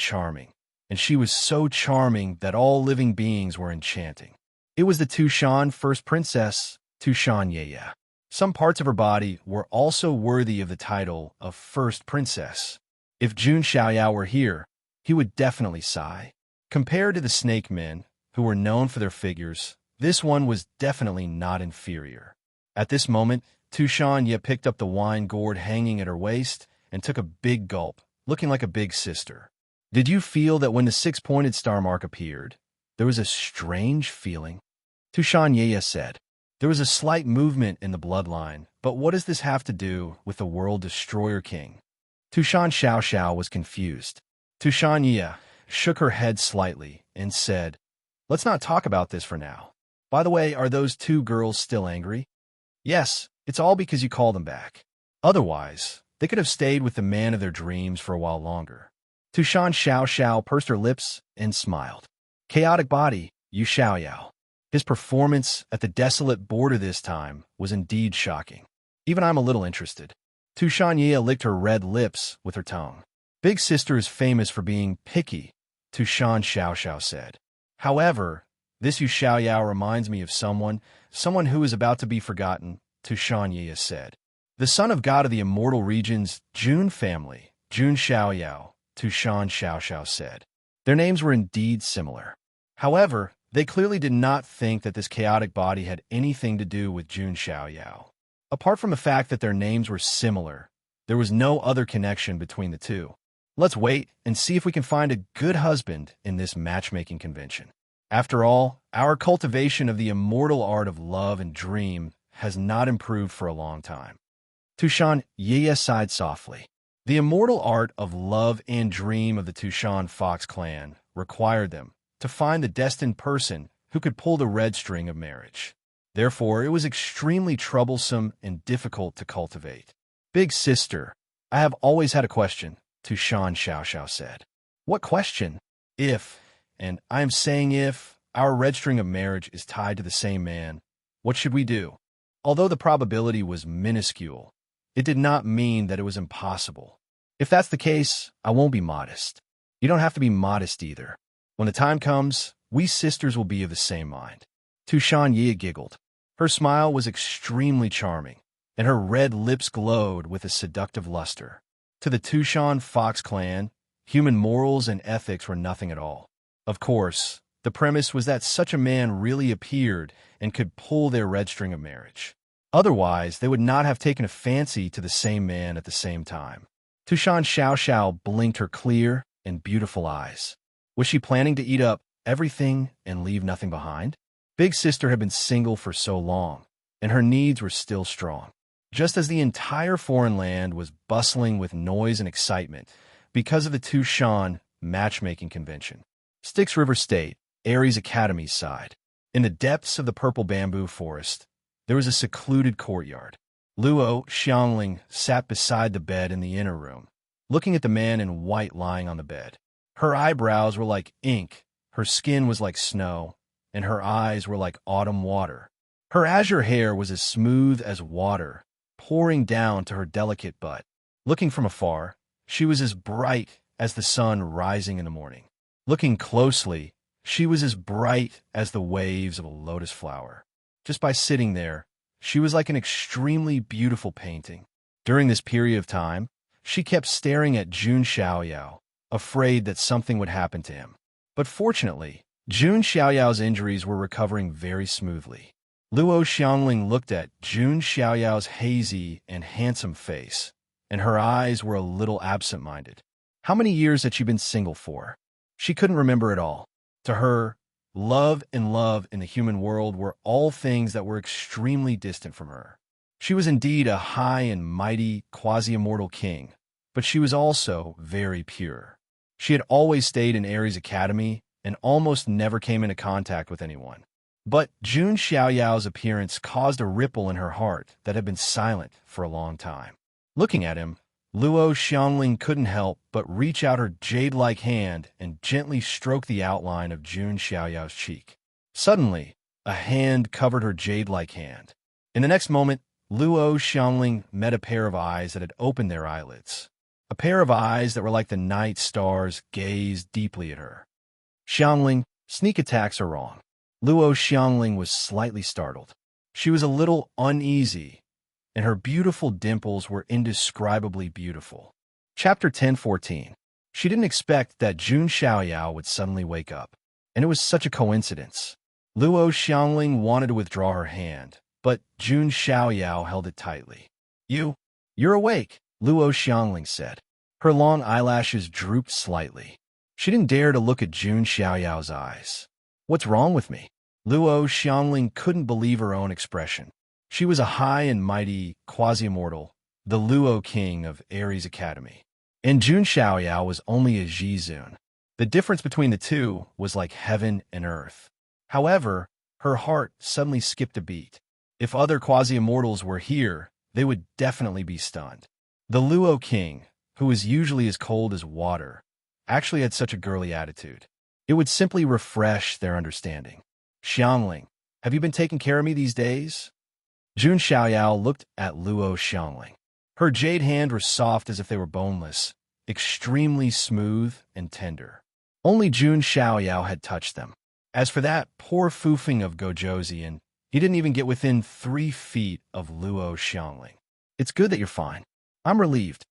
she was so charming that all living beings were enchanting. It was the Tushan first princess, Tushan Yeya. Some parts of her body were also worthy of the title of first princess. If Jun Xiaoyao were here, he would definitely sigh. Compared to the snake men, who were known for their figures, this one was definitely not inferior. At this moment, Tushan Ye picked up the wine gourd hanging at her waist and took a big gulp, looking like a big sister. Did you feel that when the six-pointed star mark appeared, there was a strange feeling? Tushan Ye said. There was a slight movement in the bloodline, but what does this have to do with the World Destroyer King? Tushan Xiao was confused. Tushan Ye shook her head slightly and said, "Let's not talk about this for now. By the way, are those two girls still angry?" "Yes, it's all because you called them back. Otherwise, they could have stayed with the man of their dreams for a while longer." Tushan Xiao pursed her lips and smiled. Chaotic body, Yu Xiaoyao. His performance at the desolate border this time was indeed shocking. Even I'm a little interested. Tushan Ye licked her red lips with her tongue. Big sister is famous for being picky, Tushan Xiao said. However, this Yu Xiaoyao reminds me of someone who is about to be forgotten, Tushan Ye said. The son of God of the immortal regions, Jun family, Jun Xiaoyao, Tushan Xiao said. Their names were indeed similar. However, they clearly did not think that this chaotic body had anything to do with Jun Xiaoyao. Apart from the fact that their names were similar, there was no other connection between the two. Let's wait and see if we can find a good husband in this matchmaking convention. After all, our cultivation of the immortal art of love and dream has not improved for a long time. Tushan Ye sighed softly. The immortal art of love and dream of the Tushan Fox clan required them to find the destined person who could pull the red string of marriage. Therefore, it was extremely troublesome and difficult to cultivate. Big sister, I have always had a question, Tushan Xiao said. What question? If, and I am saying if, our red string of marriage is tied to the same man, what should we do? Although the probability was minuscule, it did not mean that it was impossible. If that's the case, I won't be modest. You don't have to be modest either. When the time comes, we sisters will be of the same mind. Tushan Ye giggled. Her smile was extremely charming, and her red lips glowed with a seductive luster. To the Tushan Fox clan, human morals and ethics were nothing at all. Of course, the premise was that such a man really appeared and could pull their red string of marriage. Otherwise, they would not have taken a fancy to the same man at the same time. Tushan Xiao blinked her clear and beautiful eyes. Was she planning to eat up everything and leave nothing behind? Big sister had been single for so long, and her needs were still strong. Just as the entire foreign land was bustling with noise and excitement because of the Tushan matchmaking convention. Styx River State, Ares Academy's side. In the depths of the purple bamboo forest, there was a secluded courtyard. Luo Xiangling sat beside the bed in the inner room, looking at the man in white lying on the bed. Her eyebrows were like ink, her skin was like snow, and her eyes were like autumn water. Her azure hair was as smooth as water, pouring down to her delicate butt. Looking from afar, she was as bright as the sun rising in the morning. Looking closely, she was as bright as the waves of a lotus flower. Just by sitting there, she was like an extremely beautiful painting. During this period of time, she kept staring at Jun Xiaoyao, afraid that something would happen to him. But fortunately, Jun Xiaoyao's injuries were recovering very smoothly. Luo Xiangling looked at Jun Xiaoyao's hazy and handsome face, and her eyes were a little absent-minded. How many years had she been single for? She couldn't remember it all. To her, love and love in the human world were all things that were extremely distant from her. She was indeed a high and mighty quasi-immortal king, but she was also very pure. She had always stayed in Ares Academy and almost never came into contact with anyone. But Jun Xiaoyao's appearance caused a ripple in her heart that had been silent for a long time. Looking at him, Luo Xiangling couldn't help but reach out her jade-like hand and gently stroke the outline of Jun Xiaoyao's cheek. Suddenly, a hand covered her jade-like hand. In the next moment, Luo Xiangling met a pair of eyes that had opened their eyelids. A pair of eyes that were like the night stars gazed deeply at her. Xiangling, sneak attacks are wrong. Luo Xiangling was slightly startled. She was a little uneasy, and her beautiful dimples were indescribably beautiful. Chapter 10:14. She didn't expect that Jun Xiaoyao would suddenly wake up, and it was such a coincidence. Luo Xiangling wanted to withdraw her hand, but Jun Xiaoyao held it tightly. You're awake, Luo Xiangling said. Her long eyelashes drooped slightly. She didn't dare to look at Jun Xiaoyao's eyes. What's wrong with me? Luo Xiangling couldn't believe her own expression. She was a high and mighty quasi-immortal, the Luo King of Ares Academy. And Jun Xiaoyao was only a Zhizun. The difference between the two was like heaven and earth. However, her heart suddenly skipped a beat. If other quasi-immortals were here, they would definitely be stunned. The Luo King, who is usually as cold as water, actually had such a girly attitude. It would simply refresh their understanding. Xiangling, have you been taking care of me these days? Jun Xiaoyao looked at Luo Xiangling. Her jade hand were soft as if they were boneless, extremely smooth and tender. Only Jun Xiaoyao had touched them. As for that poor foofing of Gojoseon, he didn't even get within 3 feet of Luo Xiangling. It's good that you're fine. I'm relieved.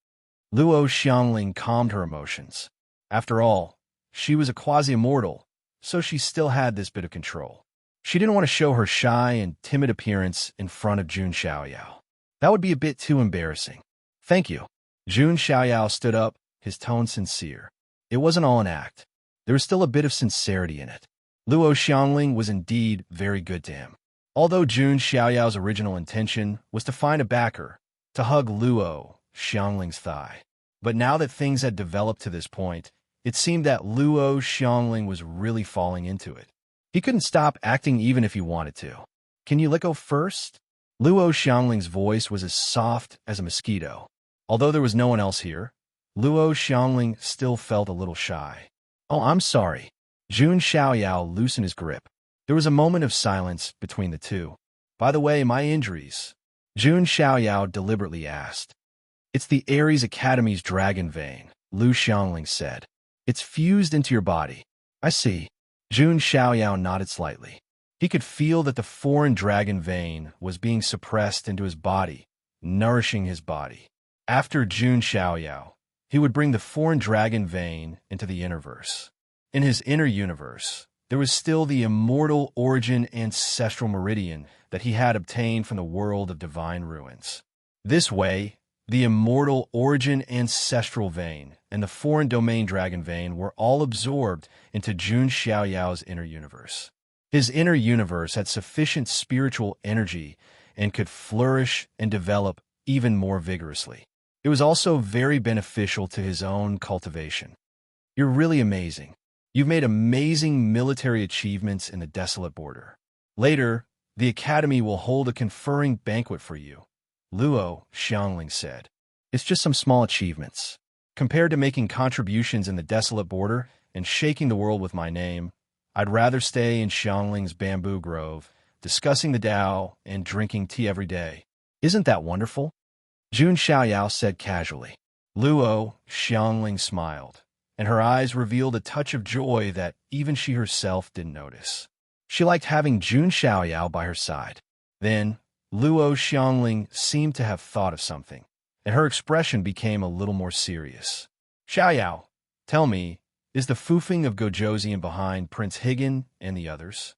Luo Xiangling calmed her emotions. After all, she was a quasi-immortal, so she still had this bit of control. She didn't want to show her shy and timid appearance in front of Jun Xiaoyao. That would be a bit too embarrassing. Thank you. Jun Xiaoyao stood up, his tone sincere. It wasn't all an act. There was still a bit of sincerity in it. Luo Xiangling was indeed very good to him. Although Jun Xiaoyao's original intention was to find a backer, to hug Luo Xiangling's thigh. But now that things had developed to this point, it seemed that Luo Xiangling was really falling into it. He couldn't stop acting even if he wanted to. Can you let go first? Luo Xiangling's voice was as soft as a mosquito. Although there was no one else here, Luo Xiangling still felt a little shy. Oh, I'm sorry. Jun Xiaoyao loosened his grip. There was a moment of silence between the two. By the way, my injuries? Jun Xiaoyao deliberately asked. It's the Ares Academy's dragon vein, Lu Xiangling said. It's fused into your body. I see. Jun Xiaoyao nodded slightly. He could feel that the foreign dragon vein was being suppressed into his body, nourishing his body. After Jun Xiaoyao, he would bring the foreign dragon vein into the innerverse. In his inner universe, there was still the immortal origin ancestral meridian that he had obtained from the world of divine ruins. This way, the immortal origin ancestral vein and the foreign domain dragon vein were all absorbed into Jun Xiaoyao's inner universe. His inner universe had sufficient spiritual energy and could flourish and develop even more vigorously. It was also very beneficial to his own cultivation. You're really amazing. You've made amazing military achievements in the desolate border. Later, the Academy will hold a conferring banquet for you, Luo Xiangling said. It's just some small achievements. Compared to making contributions in the desolate border and shaking the world with my name, I'd rather stay in Xiangling's bamboo grove, discussing the Tao and drinking tea every day. Isn't that wonderful? Jun Xiaoyao said casually. Luo Xiangling smiled, and her eyes revealed a touch of joy that even she herself didn't notice. She liked having Jun Xiaoyao by her side. Then, Luo Xiangling seemed to have thought of something, and her expression became a little more serious. Xiaoyao, tell me, is the foofing of Gojoseon behind Prince Higan and the others?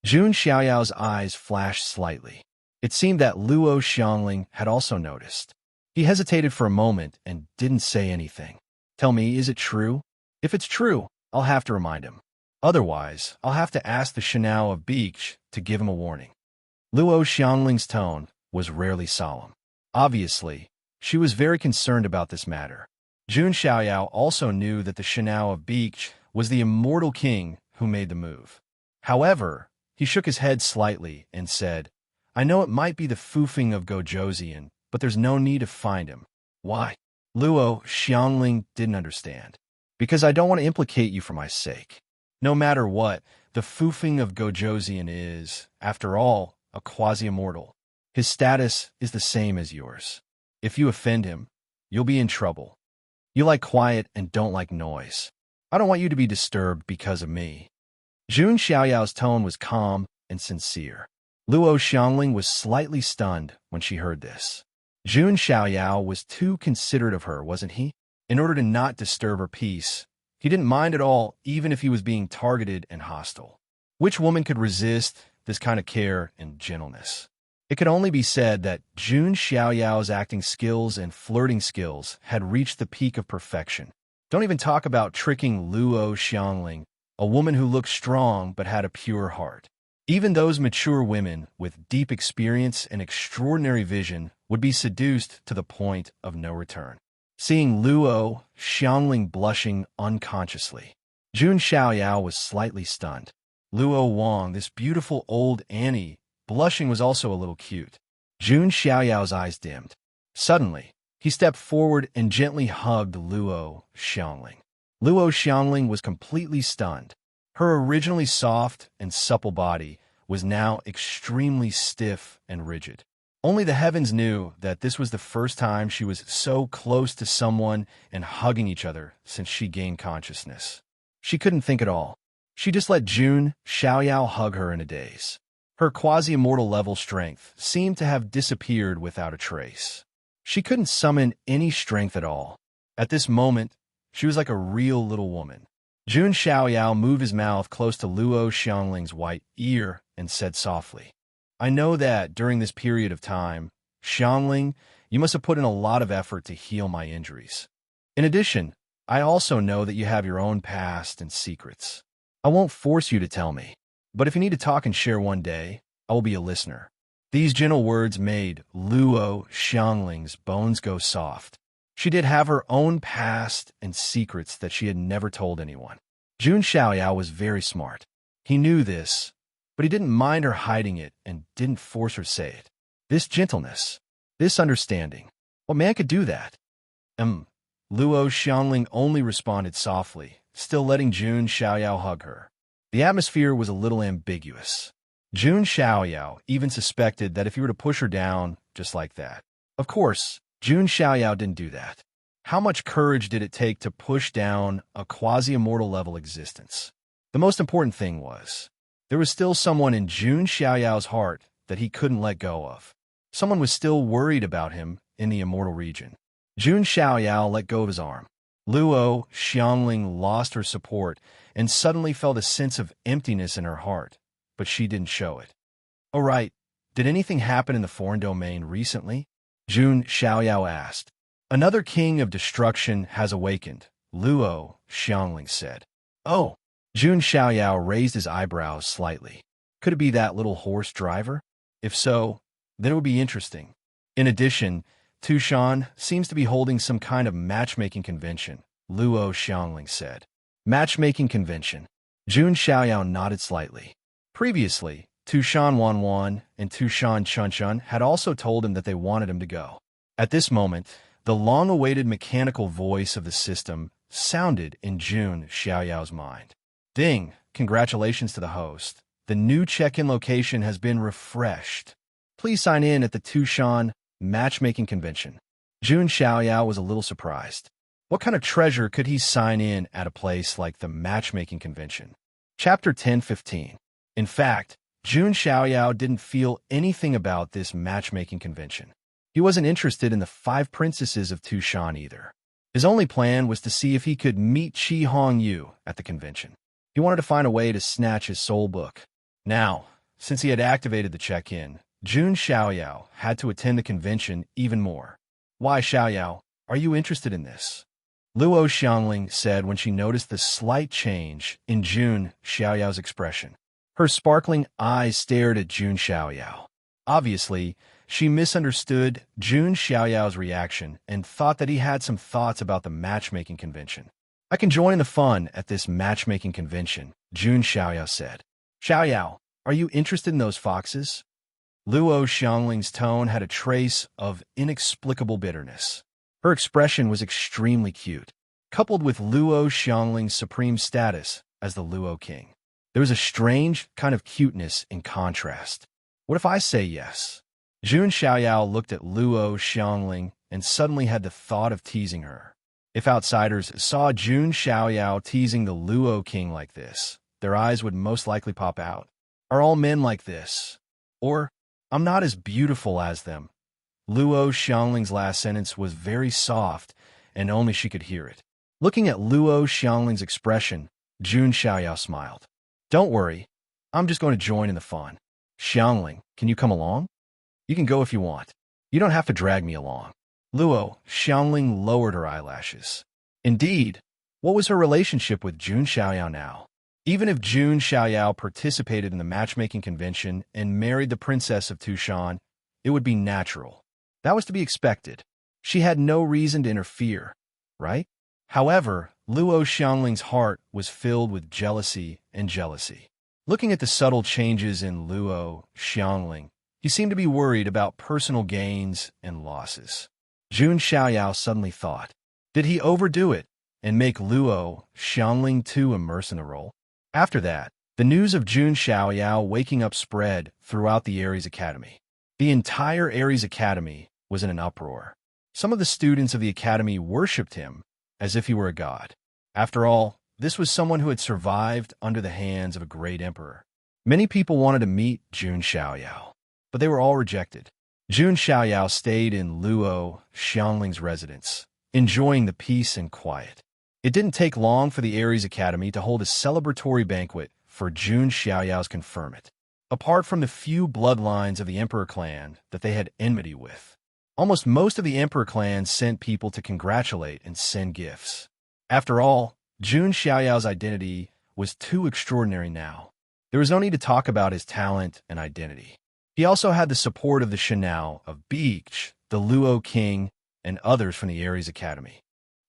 Jun Xiaoyao's eyes flashed slightly. It seemed that Luo Xiangling had also noticed. He hesitated for a moment and didn't say anything. Tell me, is it true? If it's true, I'll have to remind him. Otherwise, I'll have to ask the Shanao of Beach to give him a warning. Luo Xiangling's tone was rarely solemn. Obviously, she was very concerned about this matter. Jun Xiaoyao also knew that the Shanao of Beach was the immortal king who made the move. However, he shook his head slightly and said, I know it might be the foofing of Gojosian, but there's no need to find him. Why? Luo Xiangling didn't understand. Because I don't want to implicate you for my sake. No matter what, the foofing of Gojosian is, after all, a quasi-immortal. His status is the same as yours. If you offend him, you'll be in trouble. You like quiet and don't like noise. I don't want you to be disturbed because of me. Jun Xiaoyao's tone was calm and sincere. Luo Xiangling was slightly stunned when she heard this. Jun Xiaoyao was too considerate of her, wasn't he? In order to not disturb her peace, he didn't mind at all, even if he was being targeted and hostile. Which woman could resist this kind of care and gentleness? It could only be said that Jun Xiaoyao's acting skills and flirting skills had reached the peak of perfection. Don't even talk about tricking Luo Xiangling, a woman who looked strong but had a pure heart. Even those mature women with deep experience and extraordinary vision would be seduced to the point of no return. Seeing Luo Xiangling blushing unconsciously, Jun Xiaoyao was slightly stunned. Luo Wang, this beautiful old Annie, blushing was also a little cute. Jun Xiaoyao's eyes dimmed. Suddenly, he stepped forward and gently hugged Luo Xiangling. Luo Xiangling was completely stunned. Her originally soft and supple body was now extremely stiff and rigid. Only the heavens knew that this was the first time she was so close to someone and hugging each other since she gained consciousness. She couldn't think at all. She just let Jun Xiaoyao hug her in a daze. Her quasi-immortal level strength seemed to have disappeared without a trace. She couldn't summon any strength at all. At this moment, she was like a real little woman. Jun Xiaoyao moved his mouth close to Luo Xiangling's white ear and said softly, I know that during this period of time, Xiangling, you must have put in a lot of effort to heal my injuries. In addition, I also know that you have your own past and secrets. I won't force you to tell me, but if you need to talk and share one day, I will be a listener. These gentle words made Luo Xiangling's bones go soft. She did have her own past and secrets that she had never told anyone. Jun Xiaoyao was very smart. He knew this, but he didn't mind her hiding it and didn't force her to say it. This gentleness, this understanding, what man could do that? Luo Xiangling only responded softly, still letting Jun Xiaoyao hug her. The atmosphere was a little ambiguous. Jun Xiaoyao even suspected that if he were to push her down just like that. Of course, Jun Xiaoyao didn't do that. How much courage did it take to push down a quasi-immortal level existence? The most important thing was, there was still someone in Jun Xiaoyao's heart that he couldn't let go of. Someone was still worried about him in the immortal region. Jun Xiaoyao let go of his arm. Luo Xiangling lost her support and suddenly felt a sense of emptiness in her heart, but she didn't show it. Oh right, did anything happen in the foreign domain recently? Jun Xiaoyao asked. Another king of destruction has awakened, Luo Xiangling said. Oh, Jun Xiaoyao raised his eyebrows slightly. Could it be that little horse driver? If so, then it would be interesting. In addition, Tushan seems to be holding some kind of matchmaking convention, Luo Xiangling said. Matchmaking convention. Jun Xiaoyao nodded slightly. Previously, Tushan Wanwan and Tushan Chunchun had also told him that they wanted him to go. At this moment, the long-awaited mechanical voice of the system sounded in Jun Xiaoyao's mind. Ding! Congratulations to the host. The new check-in location has been refreshed. Please sign in at the Tushan Matchmaking Convention. Jun Xiaoyao was a little surprised. What kind of treasure could he sign in at a place like the Matchmaking Convention? Chapter 10:15. In fact, Jun Xiaoyao didn't feel anything about this matchmaking convention. He wasn't interested in the 5 princesses of Tushan either. His only plan was to see if he could meet Qi Hongyu at the convention. He wanted to find a way to snatch his soul book. Now, since he had activated the check-in, Jun Xiaoyao had to attend the convention even more. Why, Xiaoyao, are you interested in this? Luo Xiangling said when she noticed the slight change in Jun Xiaoyao's expression. Her sparkling eyes stared at Jun Xiaoyao. Obviously, she misunderstood Jun Xiaoyao's reaction and thought that he had some thoughts about the matchmaking convention. I can join in the fun at this matchmaking convention, Jun Xiaoyao said. Xiaoyao, are you interested in those foxes? Luo Xiangling's tone had a trace of inexplicable bitterness. Her expression was extremely cute, coupled with Luo Xiangling's supreme status as the Luo king. There was a strange kind of cuteness in contrast. What if I say yes? Jun Xiaoyao looked at Luo Xiangling and suddenly had the thought of teasing her. If outsiders saw Jun Xiaoyao teasing the Luo king like this, their eyes would most likely pop out. Are all men like this? Or, I'm not as beautiful as them. Luo Xiangling's last sentence was very soft, and only she could hear it. Looking at Luo Xiangling's expression, Jun Xiaoyao smiled. Don't worry, I'm just going to join in the fun. Xiangling, can you come along? You can go if you want. You don't have to drag me along. Luo Xiangling lowered her eyelashes. Indeed, what was her relationship with Jun Xiaoyao now? Even if Jun Xiaoyao participated in the matchmaking convention and married the princess of Tushan, it would be natural. That was to be expected. She had no reason to interfere, right? However, Luo Xiangling's heart was filled with jealousy and jealousy. Looking at the subtle changes in Luo Xiangling, he seemed to be worried about personal gains and losses. Jun Xiaoyao suddenly thought, did he overdo it and make Luo Xiangling too immersed in the role? After that, the news of Jun Xiaoyao waking up spread throughout the Aries Academy. The entire Aries Academy was in an uproar. Some of the students of the academy worshipped him as if he were a god. After all, this was someone who had survived under the hands of a great emperor. Many people wanted to meet Jun Xiaoyao, but they were all rejected. Jun Xiaoyao stayed in Luo Xiangling's residence, enjoying the peace and quiet. It didn't take long for the Aries Academy to hold a celebratory banquet for Jun Xiaoyao's conferment. Apart from the few bloodlines of the Emperor clan that they had enmity with, almost most of the Emperor clan sent people to congratulate and send gifts. After all, Jun Xiaoyao's identity was too extraordinary now. There was no need to talk about his talent and identity. He also had the support of the Shanao of Beach, the Luo king, and others from the Aries Academy.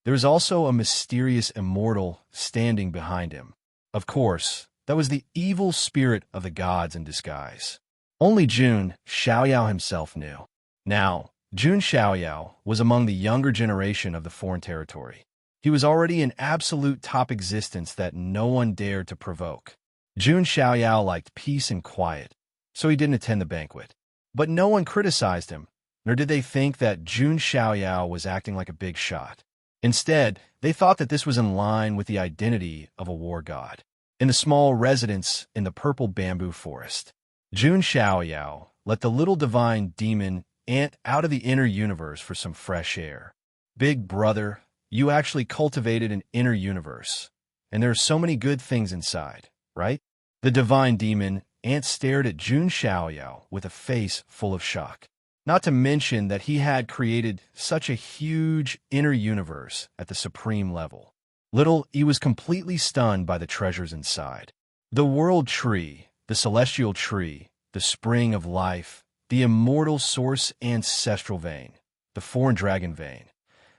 There was also a mysterious immortal standing behind him. Of course, that was the evil spirit of the gods in disguise. Only Jun Xiaoyao himself knew. Now, Jun Xiaoyao was among the younger generation of the foreign territory. He was already an absolute top existence that no one dared to provoke. Jun Xiaoyao liked peace and quiet, so he didn't attend the banquet. But no one criticized him, nor did they think that Jun Xiaoyao was acting like a big shot. Instead, they thought that this was in line with the identity of a war god. In the small residence in the purple bamboo forest, Jun Xiaoyao let the little divine demon ant out of the inner universe for some fresh air. Big brother, you actually cultivated an inner universe, and there are so many good things inside, right? The divine demon ant stared at Jun Xiaoyao with a face full of shock. Not to mention that he had created such a huge inner universe at the supreme level. Little E was completely stunned by the treasures inside. The world tree, the celestial tree, the spring of life, the immortal source ancestral vein, the foreign dragon vein.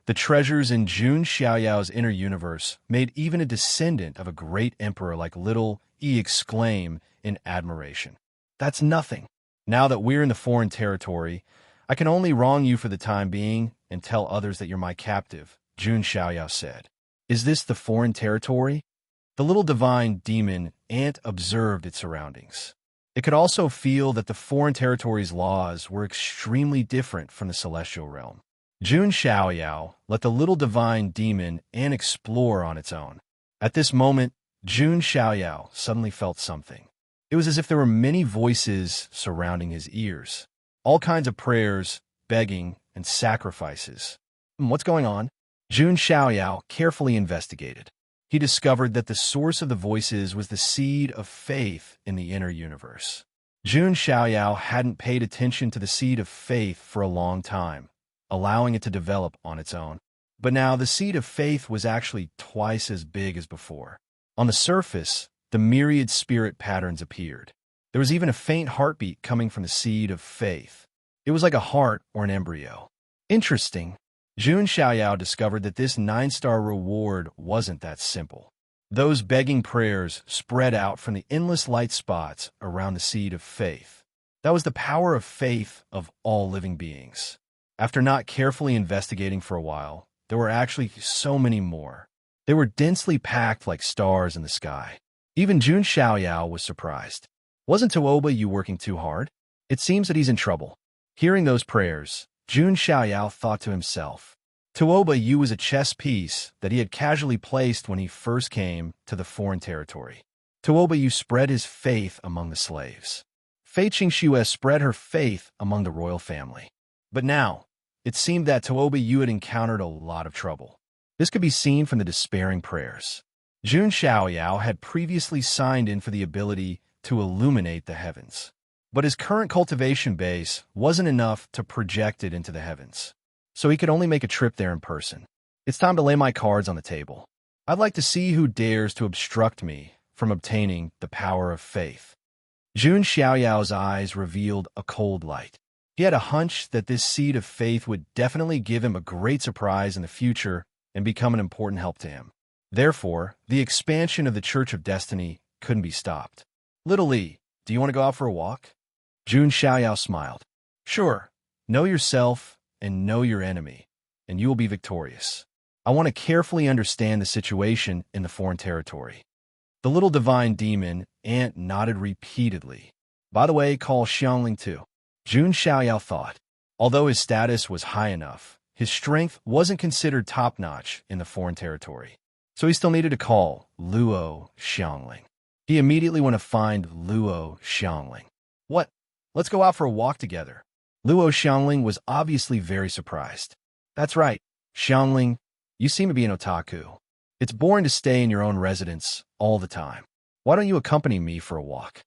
The treasures in Jun Xiaoyao's inner universe made even a descendant of a great emperor like Little E exclaim in admiration. That's nothing. Now that we're in the foreign territory, I can only wrong you for the time being and tell others that you're my captive, Jun Xiaoyao said. Is this the foreign territory? The little divine demon ant observed its surroundings. It could also feel that the foreign territory's laws were extremely different from the celestial realm. Jun Xiaoyao let the little divine demon ant explore on its own. At this moment, Jun Xiaoyao suddenly felt something. It was as if there were many voices surrounding his ears. All kinds of prayers, begging, and sacrifices. What's going on? Jun Xiaoyao carefully investigated. He discovered that the source of the voices was the seed of faith in the inner universe. Jun Xiaoyao hadn't paid attention to the seed of faith for a long time, allowing it to develop on its own. But now the seed of faith was actually twice as big as before. On the surface, the myriad spirit patterns appeared. There was even a faint heartbeat coming from the seed of faith. It was like a heart or an embryo. Interesting. Jun Xiaoyao discovered that this 9-star reward wasn't that simple. Those begging prayers spread out from the endless light spots around the seed of faith. That was the power of faith of all living beings. After not carefully investigating for a while, there were actually so many more. They were densely packed like stars in the sky. Even Jun Xiaoyao was surprised. Wasn't Tuoba Yu working too hard? It seems that he's in trouble. Hearing those prayers, Jun Xiaoyao thought to himself. Tuoba Yu was a chess piece that he had casually placed when he first came to the foreign territory. Tuoba Yu spread his faith among the slaves. Fei Qingxue spread her faith among the royal family. But now, it seemed that Tuoba Yu had encountered a lot of trouble. This could be seen from the despairing prayers. Jun Xiaoyao had previously signed in for the ability to illuminate the heavens. But his current cultivation base wasn't enough to project it into the heavens. So he could only make a trip there in person. It's time to lay my cards on the table. I'd like to see who dares to obstruct me from obtaining the power of faith. Jun Xiaoyao's eyes revealed a cold light. He had a hunch that this seed of faith would definitely give him a great surprise in the future and become an important help to him. Therefore, the expansion of the Church of Destiny couldn't be stopped. Little Li, do you want to go out for a walk? Jun Xiaoyao smiled. Sure. Know yourself and know your enemy, and you will be victorious. I want to carefully understand the situation in the foreign territory. The little divine demon ant nodded repeatedly. By the way, call Xiangling too. Jun Xiaoyao thought. Although his status was high enough, his strength wasn't considered top-notch in the foreign territory. So he still needed to call Luo Xiangling. He immediately went to find Luo Xiangling. What? Let's go out for a walk together. Luo Xiangling was obviously very surprised. That's right, Xiangling, you seem to be an otaku. It's boring to stay in your own residence all the time. Why don't you accompany me for a walk?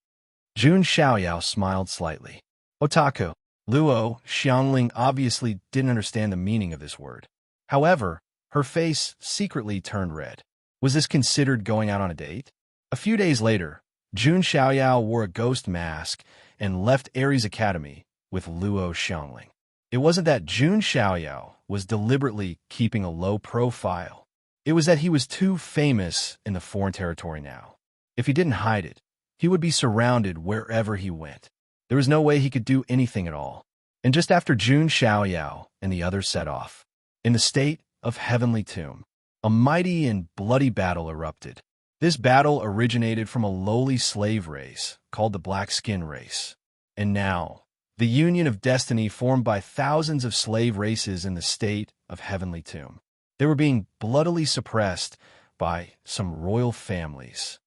Jun Xiaoyao smiled slightly. Otaku. Luo Xiangling obviously didn't understand the meaning of this word. However, her face secretly turned red. Was this considered going out on a date? A few days later, Jun Xiaoyao wore a ghost mask and left Ares Academy with Luo Xiangling. It wasn't that Jun Xiaoyao was deliberately keeping a low profile. It was that he was too famous in the foreign territory now. If he didn't hide it, he would be surrounded wherever he went. There was no way he could do anything at all. And just after Jun Xiaoyao and the others set off, in the state of Heavenly Tomb, a mighty and bloody battle erupted. This battle originated from a lowly slave race called the Black Skin Race. And now, the union of destiny formed by thousands of slave races in the state of Heavenly Tomb. They were being bloodily suppressed by some royal families.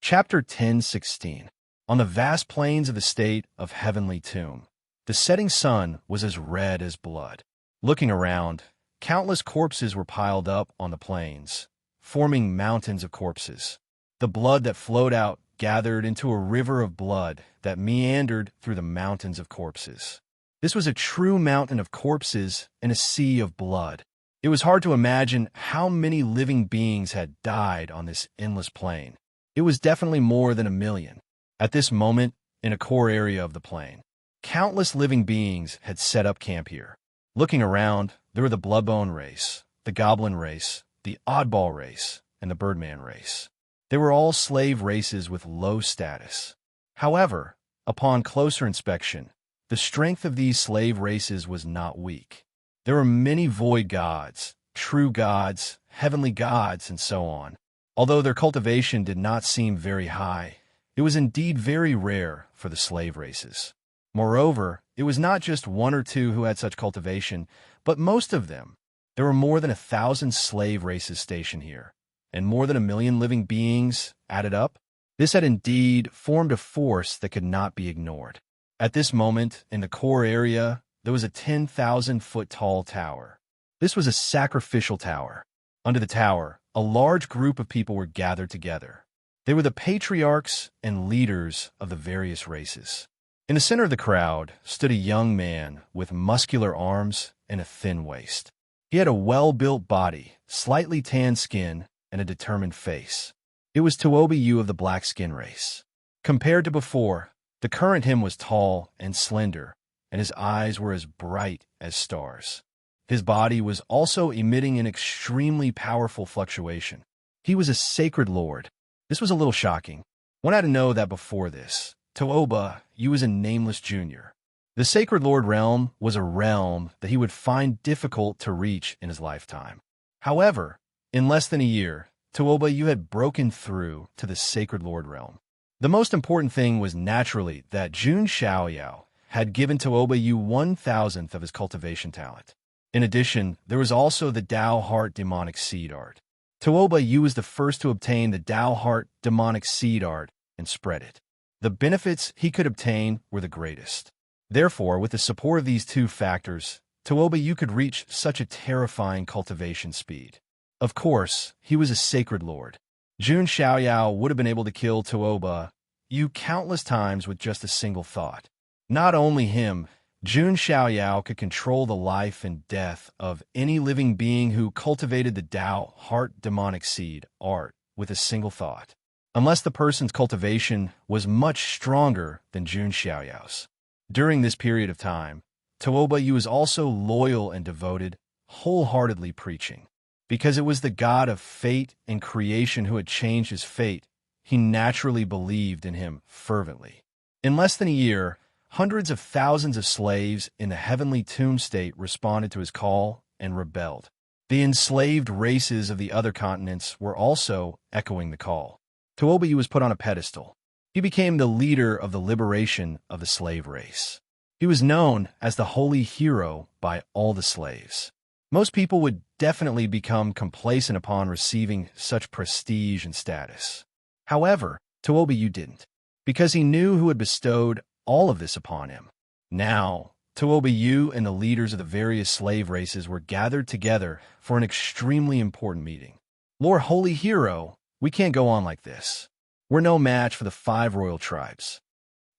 Chapter 10:16. On the vast plains of the state of Heavenly Tomb, the setting sun was as red as blood. Looking around, countless corpses were piled up on the plains, forming mountains of corpses. The blood that flowed out gathered into a river of blood that meandered through the mountains of corpses. This was a true mountain of corpses and a sea of blood. It was hard to imagine how many living beings had died on this endless plain. It was definitely more than 1,000,000. At this moment, in a core area of the plain, countless living beings had set up camp here. Looking around, there were the Bloodbone race, the Goblin race, the Oddball race, and the Birdman race. They were all slave races with low status. However, upon closer inspection, the strength of these slave races was not weak. There were many void gods, true gods, heavenly gods, and so on. Although their cultivation did not seem very high, it was indeed very rare for the slave races. Moreover, it was not just one or two who had such cultivation, but most of them. There were more than 1,000 slave races stationed here, and more than 1,000,000 living beings added up. This had indeed formed a force that could not be ignored. At this moment, in the core area, there was a 10,000-foot-tall tower. This was a sacrificial tower. Under the tower, a large group of people were gathered together. They were the patriarchs and leaders of the various races. In the center of the crowd stood a young man with muscular arms and a thin waist. He had a well-built body, slightly tanned skin, and a determined face. It was Tuoba Yu of the Black Skin Race. Compared to before, the current him was tall and slender, and his eyes were as bright as stars. His body was also emitting an extremely powerful fluctuation. He was a sacred lord. This was a little shocking. One had to know that before this. Tooba, you was a nameless junior. The Sacred Lord realm was a realm that he would find difficult to reach in his lifetime. However, in less than a year, Tooba, you had broken through to the Sacred Lord realm. The most important thing was naturally that Jun Xiaoyao had given Tooba you 1,000th of his cultivation talent. In addition, there was also the Dao Heart Demonic Seed Art. Tooba Yu was the first to obtain the Dao Heart Demonic Seed Art and spread it. The benefits he could obtain were the greatest. Therefore, with the support of these two factors, Tooba Yu could reach such a terrifying cultivation speed. Of course, he was a sacred lord. Jun Xiaoyao would have been able to kill Tooba Yu countless times with just a single thought. Not only him, Jun Xiaoyao could control the life and death of any living being who cultivated the Dao Heart Demonic Seed Art with a single thought, unless the person's cultivation was much stronger than Jun Xiaoyao's. During this period of time, Tooba Yu was also loyal and devoted, wholeheartedly preaching. Because it was the god of fate and creation who had changed his fate, he naturally believed in him fervently. In less than a year, hundreds of thousands of slaves in the heavenly tomb state responded to his call and rebelled. The enslaved races of the other continents were also echoing the call. Tooba Yu was put on a pedestal. He became the leader of the liberation of the slave race. He was known as the holy hero by all the slaves. Most people would definitely become complacent upon receiving such prestige and status. However, Tooba Yu didn't, because he knew who had bestowed all of this upon him. Now, Tooba Yu and the leaders of the various slave races were gathered together for an extremely important meeting. Lord Holy Hero, we can't go on like this. We're no match for the 5 royal tribes.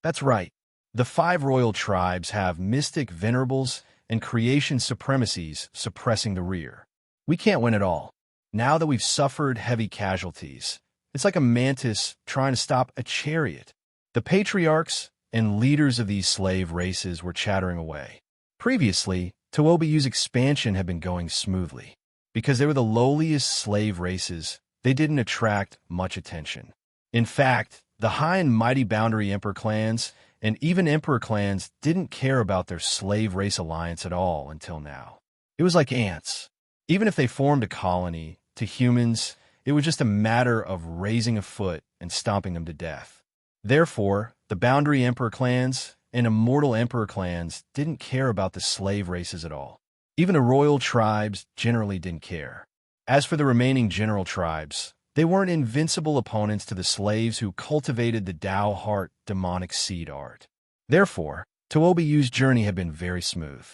That's right. The 5 royal tribes have mystic venerables and creation supremacies suppressing the rear. We can't win at all. Now that we've suffered heavy casualties, it's like a mantis trying to stop a chariot. The patriarchs and leaders of these slave races were chattering away. Previously, Tooba Yu's expansion had been going smoothly. Because they were the lowliest slave races, they didn't attract much attention. In fact, the high and mighty boundary emperor clans and even emperor clans didn't care about their slave race alliance at all until now. It was like ants. Even if they formed a colony, to humans, it was just a matter of raising a foot and stomping them to death. Therefore, the boundary emperor clans and immortal emperor clans didn't care about the slave races at all. Even the royal tribes generally didn't care. As for the remaining general tribes, they weren't invincible opponents to the slaves who cultivated the Dao Heart Demonic Seed Art. Therefore, Tooba Yu's journey had been very smooth.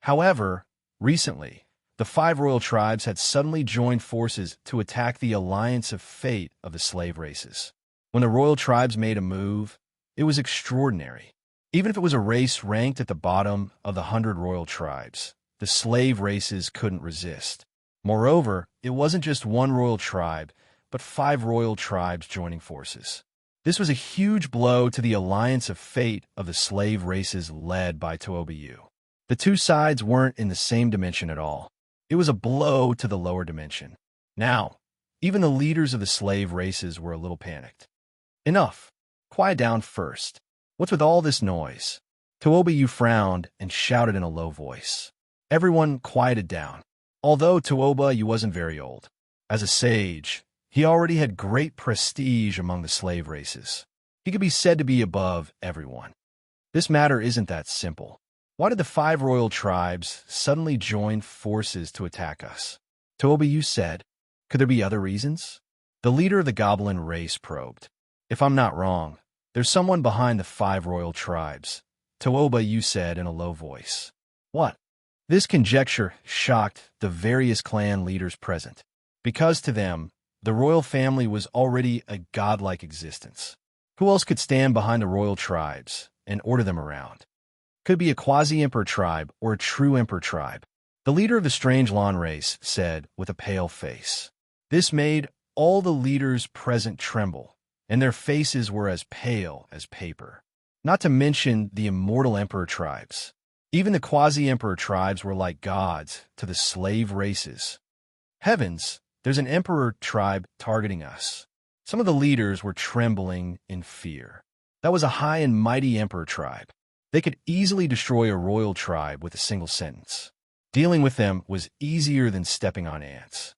However, recently, the 5 royal tribes had suddenly joined forces to attack the alliance of fate of the slave races. When the royal tribes made a move, it was extraordinary. Even if it was a race ranked at the bottom of the 100 royal tribes, the slave races couldn't resist. Moreover, it wasn't just one royal tribe, but 5 royal tribes joining forces. This was a huge blow to the alliance of fate of the slave races led by Tooba Yu. The two sides weren't in the same dimension at all. It was a blow to the lower dimension. Now, even the leaders of the slave races were a little panicked. Enough. Quiet down first. What's with all this noise? Tooba Yu frowned and shouted in a low voice. Everyone quieted down. Although Tooba Yu wasn't very old, as a sage, he already had great prestige among the slave races. He could be said to be above everyone. This matter isn't that simple. Why did the 5 royal tribes suddenly join forces to attack us? Tooba Yu said. Could there be other reasons? The leader of the goblin race probed. If I'm not wrong, there's someone behind the 5 royal tribes, Tooba Yu said in a low voice. What? This conjecture shocked the various clan leaders present, because to them, the royal family was already a godlike existence. Who else could stand behind the royal tribes and order them around? Could be a quasi-emperor tribe or a true emperor tribe. The leader of the strange lawn race said with a pale face. This made all the leaders present tremble, and their faces were as pale as paper. Not to mention the immortal emperor tribes. Even the quasi-emperor tribes were like gods to the slave races. Heavens, there's an emperor tribe targeting us. Some of the leaders were trembling in fear. That was a high and mighty emperor tribe. They could easily destroy a royal tribe with a single sentence. Dealing with them was easier than stepping on ants.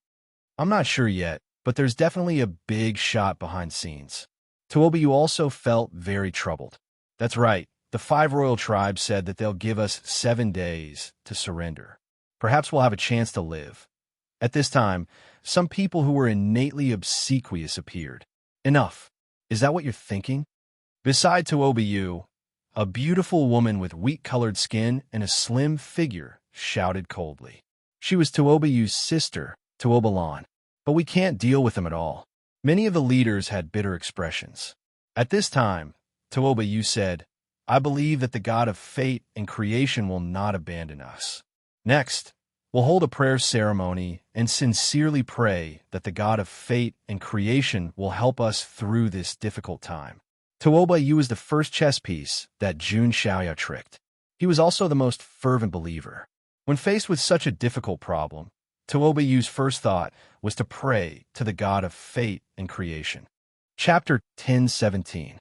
I'm not sure yet, but there's definitely a big shot behind scenes. Tuobiyu also felt very troubled. That's right, the 5 royal tribes said that they'll give us 7 days to surrender. Perhaps we'll have a chance to live. At this time, some people who were innately obsequious appeared. Enough. Is that what you're thinking? Beside Tuobiyu, a beautiful woman with wheat-colored skin and a slim figure shouted coldly. She was Tuobiyu's sister, Tuobalan. But we can't deal with them at all. Many of the leaders had bitter expressions. At this time, Tuobiyu said, I believe that the God of fate and creation will not abandon us. Next, we'll hold a prayer ceremony and sincerely pray that the God of fate and creation will help us through this difficult time. Tuobiyu was the first chess piece that Jun Xiaoyao tricked. He was also the most fervent believer. When faced with such a difficult problem, Tuobiyu's first thought was to pray to the God of fate and creation. Chapter 10:17.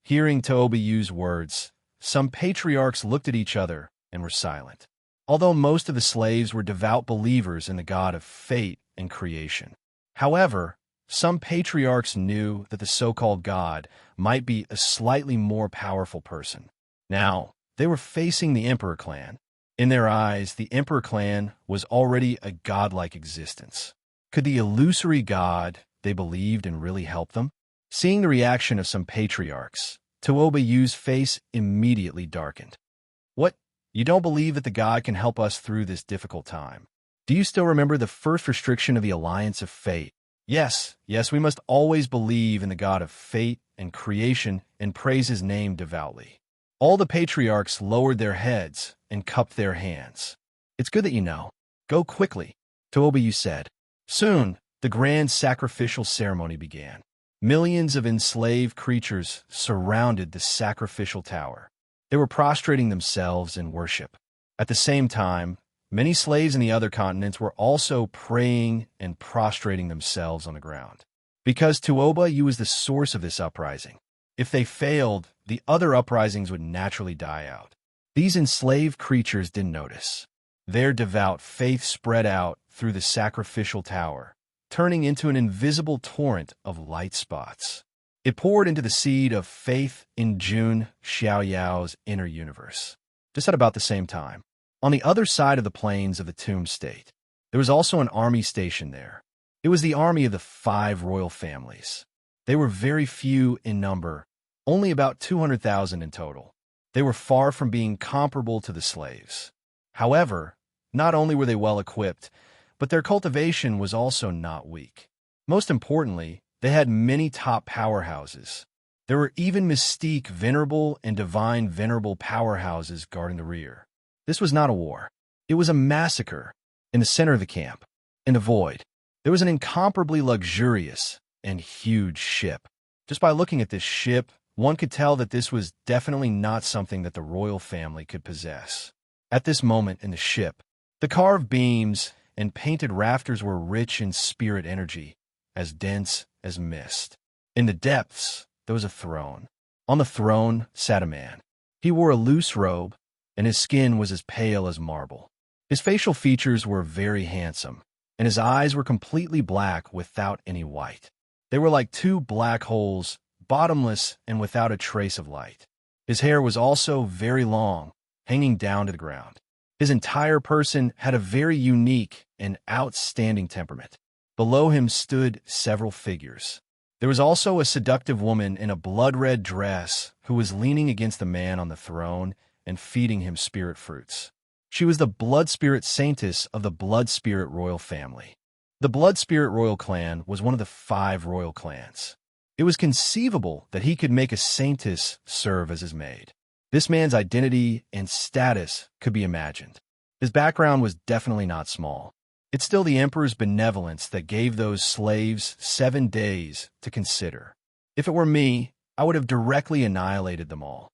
Hearing Tuobiyu's words, some patriarchs looked at each other and were silent. Although most of the slaves were devout believers in the God of fate and creation. However, some patriarchs knew that the so-called God might be a slightly more powerful person. Now, they were facing the Emperor clan. In their eyes, the Emperor clan was already a godlike existence. Could the illusory God they believed in really help them? Seeing the reaction of some patriarchs, Tuobiyu's face immediately darkened. What? You don't believe that the God can help us through this difficult time? Do you still remember the first restriction of the Alliance of Fate? Yes, we must always believe in the God of fate and creation and praise his name devoutly. All the patriarchs lowered their heads and cupped their hands. It's good that you know. Go quickly, Tuobiyu said. Soon, the grand sacrificial ceremony began. Millions of enslaved creatures surrounded the sacrificial tower. They were prostrating themselves in worship. At the same time, many slaves in the other continents were also praying and prostrating themselves on the ground. Because Tuobiyu was the source of this uprising. If they failed, the other uprisings would naturally die out. These enslaved creatures didn't notice. Their devout faith spread out through the sacrificial tower, turning into an invisible torrent of light spots. It poured into the seed of faith in Jun Xiaoyao's inner universe. Just at about the same time, on the other side of the plains of the Tomb State, there was also an army stationed there. It was the army of the 5 royal families. They were very few in number, only about 200,000 in total. They were far from being comparable to the slaves. However, not only were they well equipped, but their cultivation was also not weak. Most importantly, they had many top powerhouses. There were even mystique venerable and divine venerable powerhouses guarding the rear. This was not a war. It was a massacre. In the center of the camp, in the void, there was an incomparably luxurious and huge ship. Just by looking at this ship, one could tell that this was definitely not something that the royal family could possess. At this moment in the ship, the carved beams and painted rafters were rich in spirit energy, as dense as mist. In the depths, there was a throne. On the throne sat a man. He wore a loose robe, and his skin was as pale as marble. His facial features were very handsome, and his eyes were completely black without any white. They were like 2 black holes, bottomless and without a trace of light. His hair was also very long, hanging down to the ground. His entire person had a very unique and outstanding temperament. Below him stood several figures. There was also a seductive woman in a blood-red dress who was leaning against the man on the throne and feeding him spirit fruits. She was the blood spirit saintess of the blood spirit royal family. The blood spirit royal clan was one of the 5 royal clans. It was conceivable that he could make a saintess serve as his maid. This man's identity and status could be imagined. His background was definitely not small. It's still the emperor's benevolence that gave those slaves 7 days to consider. If it were me, I would have directly annihilated them all.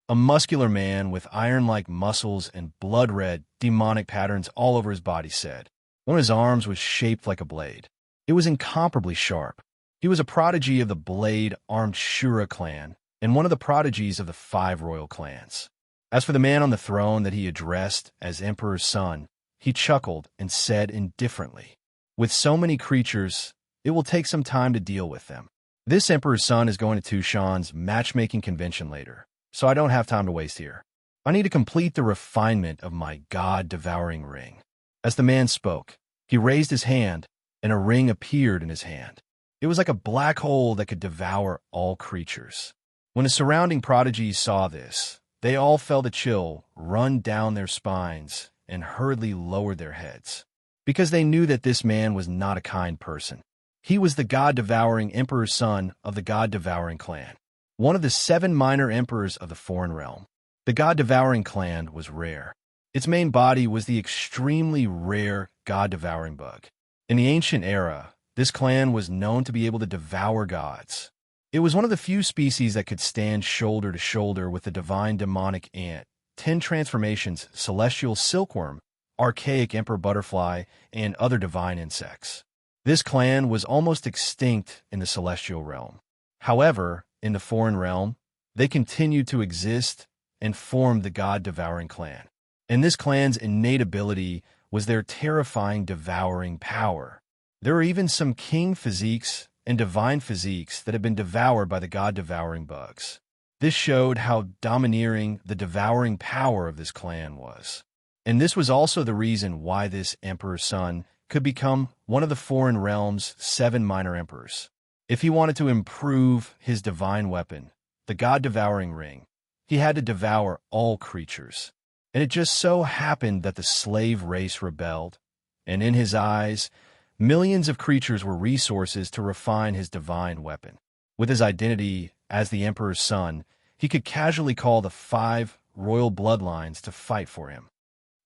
a muscular man with iron-like muscles and blood-red, demonic patterns all over his body said. One of his arms was shaped like a blade. It was incomparably sharp. He was a prodigy of the blade-armed Shura clan and one of the prodigies of the 5 royal clans. As for the man on the throne that he addressed as Emperor's son, he chuckled and said indifferently, "With so many creatures, it will take some time to deal with them. This Emperor's son is going to Tushan's matchmaking convention later, so I don't have time to waste here. I need to complete the refinement of my god-devouring ring." As the man spoke, he raised his hand, and a ring appeared in his hand. It was like a black hole that could devour all creatures. When the surrounding prodigies saw this, they all felt a chill run down their spines and hurriedly lowered their heads, because they knew that this man was not a kind person. He was the god-devouring emperor's son of the god-devouring clan, one of the 7 minor emperors of the foreign realm. The god-devouring clan was rare. Its main body was the extremely rare god-devouring bug. In the ancient era, this clan was known to be able to devour gods. It was one of the few species that could stand shoulder to shoulder with the divine demonic ant, 10 transformations, celestial silkworm, archaic emperor butterfly, and other divine insects. This clan was almost extinct in the celestial realm. However, in the foreign realm, they continued to exist and formed the god-devouring clan. And this clan's innate ability was their terrifying devouring power. There are even some king physiques and divine physiques that have been devoured by the god-devouring bugs. This showed how domineering the devouring power of this clan was. And this was also the reason why this emperor's son could become one of the foreign realm's 7 minor emperors. If he wanted to improve his divine weapon, the god-devouring ring, he had to devour all creatures. And it just so happened that the slave race rebelled, and in his eyes, millions of creatures were resources to refine his divine weapon. With his identity as the emperor's son, he could casually call the 5 royal bloodlines to fight for him.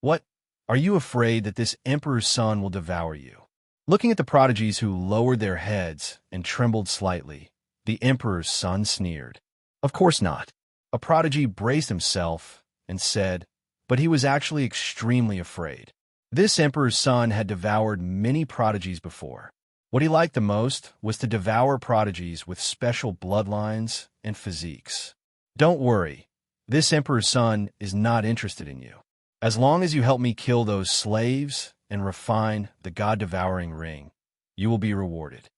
What? Are you afraid that this emperor's son will devour you? Looking at the prodigies who lowered their heads and trembled slightly, the emperor's son sneered. Of course not. A prodigy braced himself and said, but he was actually extremely afraid. This emperor's son had devoured many prodigies before. What he liked the most was to devour prodigies with special bloodlines and physiques. Don't worry, this emperor's son is not interested in you. As long as you help me kill those slaves and refine the god-devouring ring, you will be rewarded.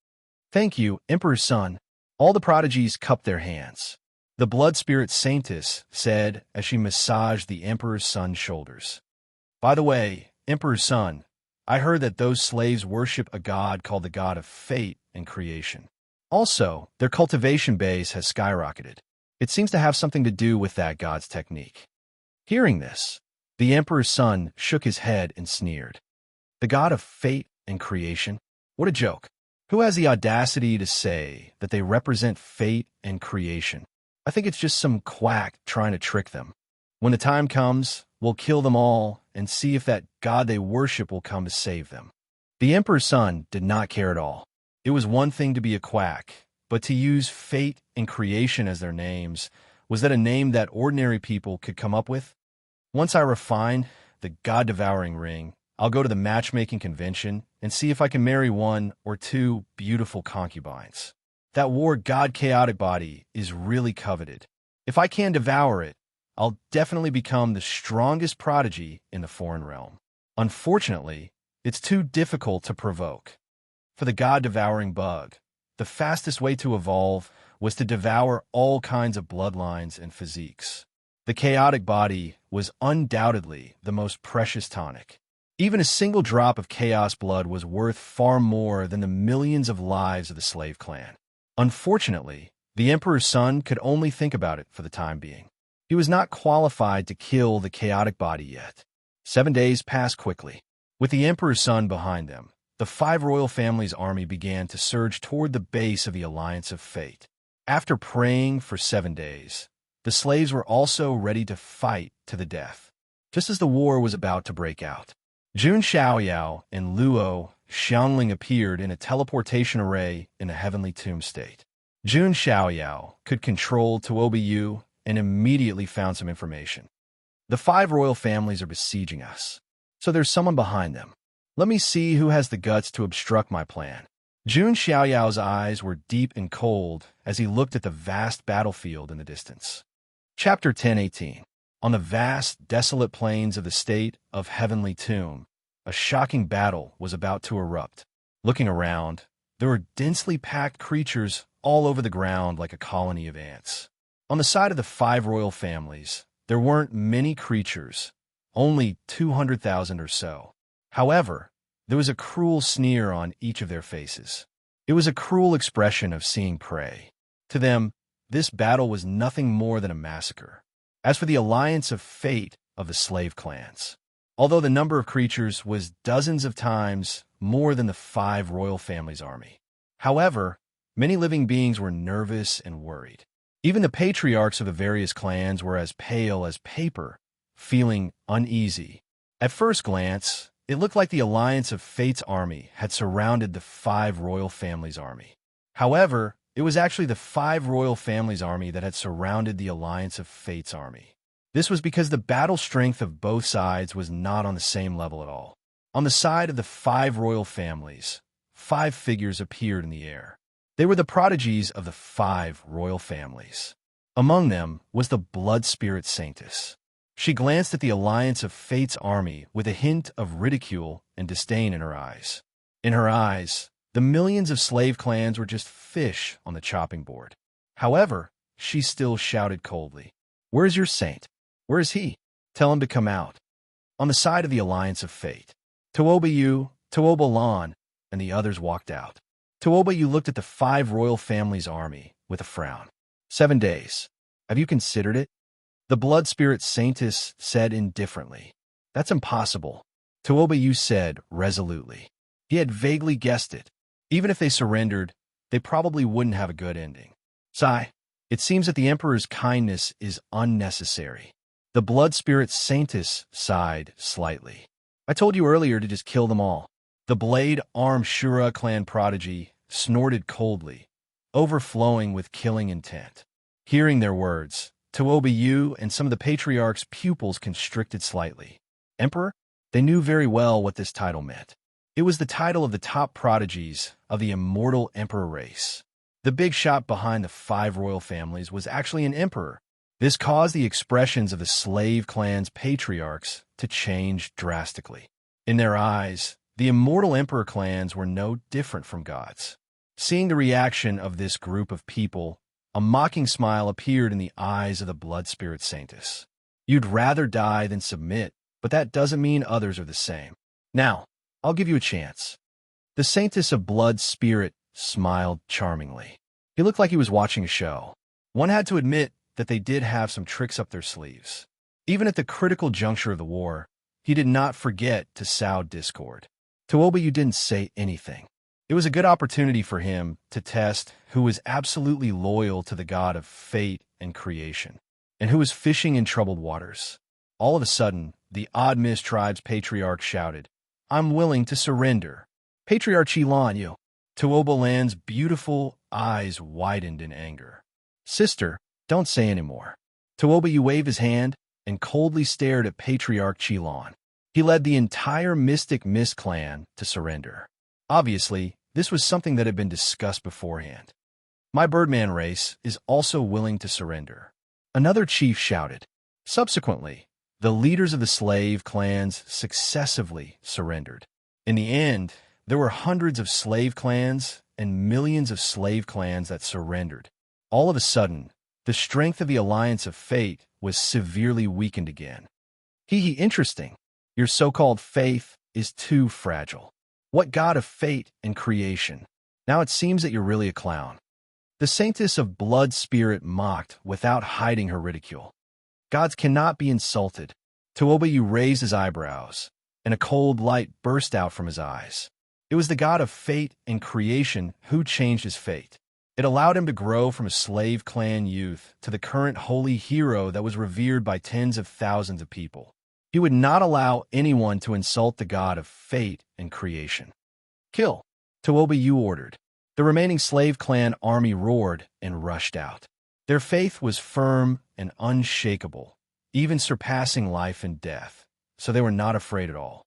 Thank you, emperor's son. All the prodigies cupped their hands. The blood spirit saintess said as she massaged the emperor's son's shoulders. By the way, emperor's son, I heard that those slaves worship a god called the god of fate and creation. Also, their cultivation base has skyrocketed. It seems to have something to do with that god's technique. Hearing this, the emperor's son shook his head and sneered. The god of fate and creation? What a joke. Who has the audacity to say that they represent fate and creation? I think it's just some quack trying to trick them. When the time comes, we'll kill them all and see if that god they worship will come to save them. The emperor's son did not care at all. It was one thing to be a quack, but to use fate and creation as their names, was that a name that ordinary people could come up with? Once I refine the god-devouring ring, I'll go to the matchmaking convention and see if I can marry 1 or 2 beautiful concubines. That war god chaotic body is really coveted. If I can devour it, I'll definitely become the strongest prodigy in the foreign realm. Unfortunately, it's too difficult to provoke. For the god-devouring bug, the fastest way to evolve was to devour all kinds of bloodlines and physiques. The chaotic body was undoubtedly the most precious tonic. Even a single drop of chaos blood was worth far more than the millions of lives of the slave clan. Unfortunately, the emperor's son could only think about it for the time being. He was not qualified to kill the chaotic body yet. 7 days passed quickly. With the emperor's son behind them, the 5 royal families' army began to surge toward the base of the Alliance of Fate. After praying for 7 days, the slaves were also ready to fight to the death. Just as the war was about to break out, Jun Xiaoyao and Luo Xiangling appeared in a teleportation array in a heavenly tomb state. Jun Xiaoyao could control Tuobiyu and immediately found some information. The 5 royal families are besieging us, so there's someone behind them. Let me see who has the guts to obstruct my plan. Jun Xiaoyao's eyes were deep and cold as he looked at the vast battlefield in the distance. Chapter 10:18. On the vast, desolate plains of the state of Heavenly Tomb, a shocking battle was about to erupt. Looking around, there were densely packed creatures all over the ground like a colony of ants. On the side of the 5 royal families, there weren't many creatures, only 200,000 or so. However, there was a cruel sneer on each of their faces. It was a cruel expression of seeing prey. To them, this battle was nothing more than a massacre. As for the alliance of fate of the slave clans, although the number of creatures was dozens of times more than the 5 royal families' army. However, many living beings were nervous and worried. Even the patriarchs of the various clans were as pale as paper, feeling uneasy. At first glance, it looked like the alliance of fate's army had surrounded the 5 royal families' army. However, it was actually the 5 royal families' army that had surrounded the alliance of fate's army. This was because the battle strength of both sides was not on the same level at all. On the side of the 5 royal families, 5 figures appeared in the air. They were the prodigies of the 5 royal families. Among them was the blood spirit saintess. She glanced at the alliance of fate's army with a hint of ridicule and disdain in her eyes. In her eyes, the millions of slave clans were just fish on the chopping board. However, she still shouted coldly, "Where is your saint? Where is he? Tell him to come out." On the side of the alliance of fate, Tuoba Lan, and the others walked out. Tuoba looked at the 5 royal families' army with a frown. 7 days. Have you considered it? The blood spirit saintess said indifferently. That's impossible. Tuoba said resolutely. He had vaguely guessed it. Even if they surrendered, they probably wouldn't have a good ending. Sigh. It seems that the emperor's kindness is unnecessary. The blood spirit saintess sighed slightly. I told you earlier to just kill them all. The blade-armed Shura clan prodigy snorted coldly, overflowing with killing intent. Hearing their words, Tuoba and some of the patriarch's pupils constricted slightly. Emperor? They knew very well what this title meant. It was the title of the top prodigies of the immortal emperor race. The big shot behind the 5 royal families was actually an emperor. This caused the expressions of the slave clan's patriarchs to change drastically. In their eyes, the immortal emperor clans were no different from gods. Seeing the reaction of this group of people, a mocking smile appeared in the eyes of the blood spirit saintess. You'd rather die than submit, but that doesn't mean others are the same. Now, I'll give you a chance. The saintess of blood spirit smiled charmingly. He looked like he was watching a show. One had to admit that they did have some tricks up their sleeves. Even at the critical juncture of the war, he did not forget to sow discord. Tuoba didn't say anything. It was a good opportunity for him to test who was absolutely loyal to the god of fate and creation, and who was fishing in troubled waters. All of a sudden, the Odd Mist tribe's patriarch shouted, "I'm willing to surrender." Patriarch Lan Yu. Tuoba Lan's beautiful eyes widened in anger. Sister, don't say any more. Tuoba waved his hand and coldly stared at Patriarch Lan. He led the entire Mystic Mist clan to surrender. Obviously, this was something that had been discussed beforehand. My Birdman race is also willing to surrender. Another chief shouted. Subsequently, the leaders of the slave clans successively surrendered. In the end, there were hundreds of slave clans and millions of slave clans that surrendered. All of a sudden, the strength of the alliance of fate was severely weakened again. Interesting. Your so-called faith is too fragile. What god of fate and creation? Now it seems that you're really a clown. The saintess of blood spirit mocked without hiding her ridicule. Gods cannot be insulted. Tuoba raised his eyebrows, and a cold light burst out from his eyes. It was the god of fate and creation who changed his fate. It allowed him to grow from a slave clan youth to the current holy hero that was revered by tens of thousands of people. He would not allow anyone to insult the god of fate and creation. Kill, Tuoba ordered. The remaining slave clan army roared and rushed out. Their faith was firm and unshakable, even surpassing life and death, so they were not afraid at all.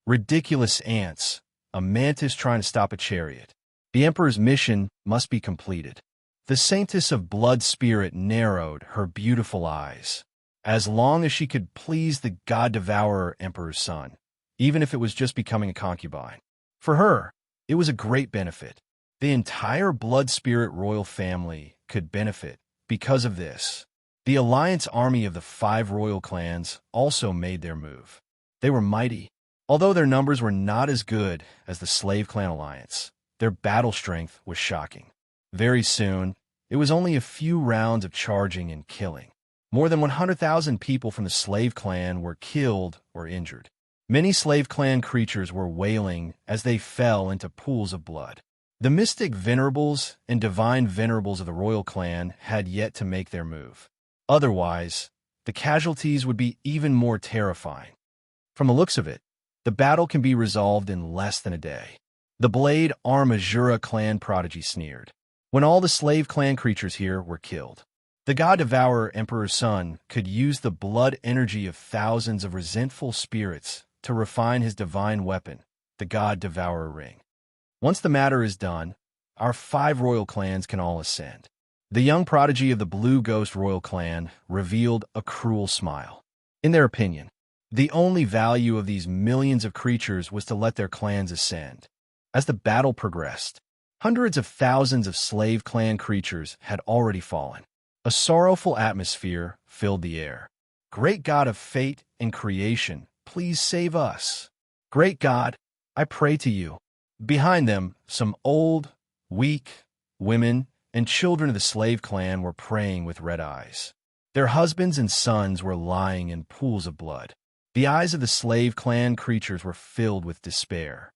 Ridiculous ants, a mantis trying to stop a chariot. The Emperor's mission must be completed. The Saintess of Blood Spirit narrowed her beautiful eyes. As long as she could please the God-devourer Emperor's son, even if it was just becoming a concubine. For her, it was a great benefit. The entire Blood Spirit royal family could benefit because of this. The alliance army of the 5 royal clans also made their move. They were mighty. Although their numbers were not as good as the slave clan alliance, their battle strength was shocking. Very soon, it was only a few rounds of charging and killing. More than 100,000 people from the slave clan were killed or injured. Many slave clan creatures were wailing as they fell into pools of blood. The mystic venerables and divine venerables of the royal clan had yet to make their move. Otherwise, the casualties would be even more terrifying. From the looks of it, the battle can be resolved in less than a day. The Blade Armajura clan prodigy sneered. When all the slave clan creatures here were killed, the God-devourer Emperor's son could use the blood energy of thousands of resentful spirits to refine his divine weapon, the God-devourer ring. Once the matter is done, our 5 royal clans can all ascend. The young prodigy of the Blue Ghost royal clan revealed a cruel smile. In their opinion, the only value of these millions of creatures was to let their clans ascend. As the battle progressed, hundreds of thousands of slave clan creatures had already fallen. A sorrowful atmosphere filled the air. Great God of fate and creation, please save us. Great God, I pray to you. Behind them, some old, weak women and children of the slave clan were praying with red eyes. Their husbands and sons were lying in pools of blood. The eyes of the slave clan creatures were filled with despair.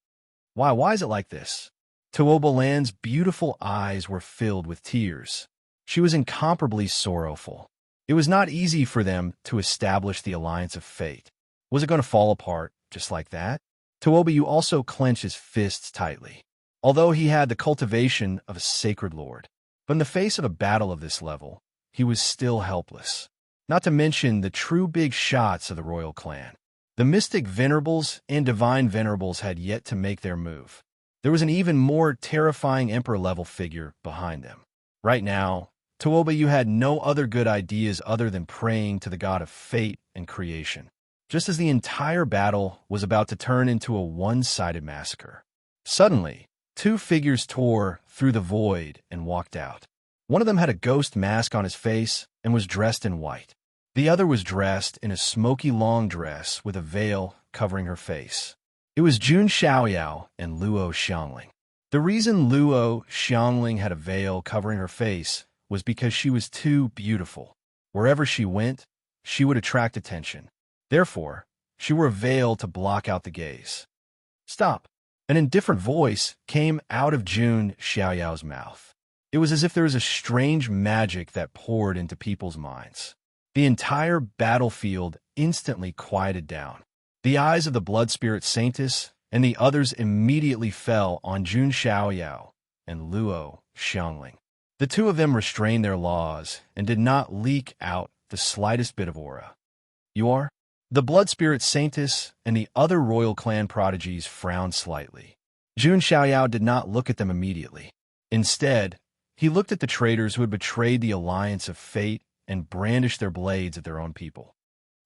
Why is it like this? Tuobaland's beautiful eyes were filled with tears. She was incomparably sorrowful. It was not easy for them to establish the alliance of fate. Was it going to fall apart just like that? Tuobayu also clenched his fists tightly, although he had the cultivation of a sacred lord. But in the face of a battle of this level, he was still helpless. Not to mention the true big shots of the royal clan. The mystic venerables and divine venerables had yet to make their move. There was an even more terrifying emperor-level figure behind them. Right now, Tuobayu had no other good ideas other than praying to the god of fate and creation. Just as the entire battle was about to turn into a one-sided massacre. Suddenly, 2 figures tore through the void and walked out. One of them had a ghost mask on his face and was dressed in white. The other was dressed in a smoky long dress with a veil covering her face. It was Jun Xiaoyao and Luo Xiangling. The reason Luo Xiangling had a veil covering her face was because she was too beautiful. Wherever she went, she would attract attention. Therefore, she wore a veil to block out the gaze. Stop! An indifferent voice came out of Jun Xiaoyao's mouth. It was as if there was a strange magic that poured into people's minds. The entire battlefield instantly quieted down. The eyes of the Blood Spirit Saintess and the others immediately fell on Jun Xiaoyao and Luo Xiangling. The 2 of them restrained their laws and did not leak out the slightest bit of aura. You are? The Blood Spirit Saintess and the other royal clan prodigies frowned slightly. Jun Xiaoyao did not look at them immediately. Instead, he looked at the traitors who had betrayed the alliance of fate and brandished their blades at their own people.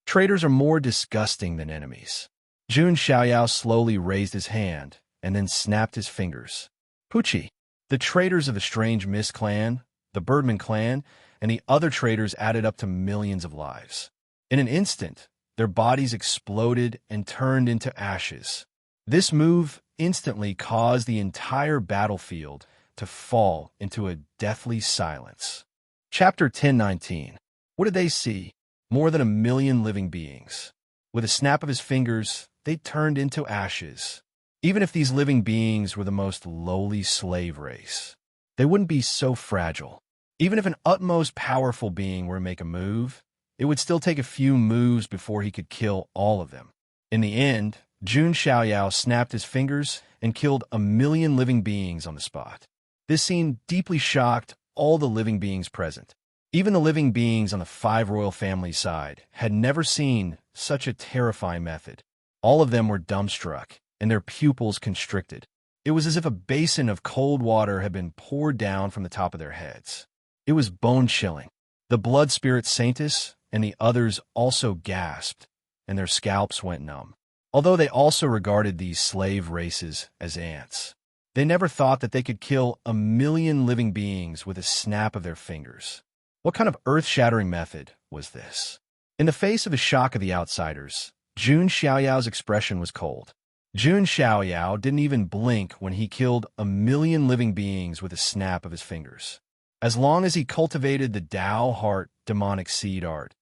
Traitors are more disgusting than enemies. Jun Xiaoyao slowly raised his hand and then snapped his fingers. Pucci, the traitors of the Strange Mist clan, the Birdman clan, and the other traitors added up to millions of lives. In an instant, their bodies exploded and turned into ashes. This move instantly caused the entire battlefield to fall into a deathly silence. Chapter 10:19. What did they see? More than 1 million living beings. With a snap of his fingers, they turned into ashes. Even if these living beings were the most lowly slave race, they wouldn't be so fragile. Even if an utmost powerful being were to make a move, it would still take a few moves before he could kill all of them. In the end, Jun Xiaoyao snapped his fingers and killed 1 million living beings on the spot. This scene deeply shocked all the living beings present. Even the living beings on the five royal family side had never seen such a terrifying method. All of them were dumbstruck, and their pupils constricted. It was as if a basin of cold water had been poured down from the top of their heads. It was bone-chilling. The blood spirit Saintus and the others also gasped, and their scalps went numb. Although they also regarded these slave races as ants, they never thought that they could kill 1,000,000 living beings with a snap of their fingers. What kind of earth-shattering method was this? In the face of the shock of the outsiders, Jun Xiaoyao's expression was cold. Jun Xiaoyao didn't even blink when he killed 1,000,000 living beings with a snap of his fingers. As long as he cultivated the Tao heart demonic seed art,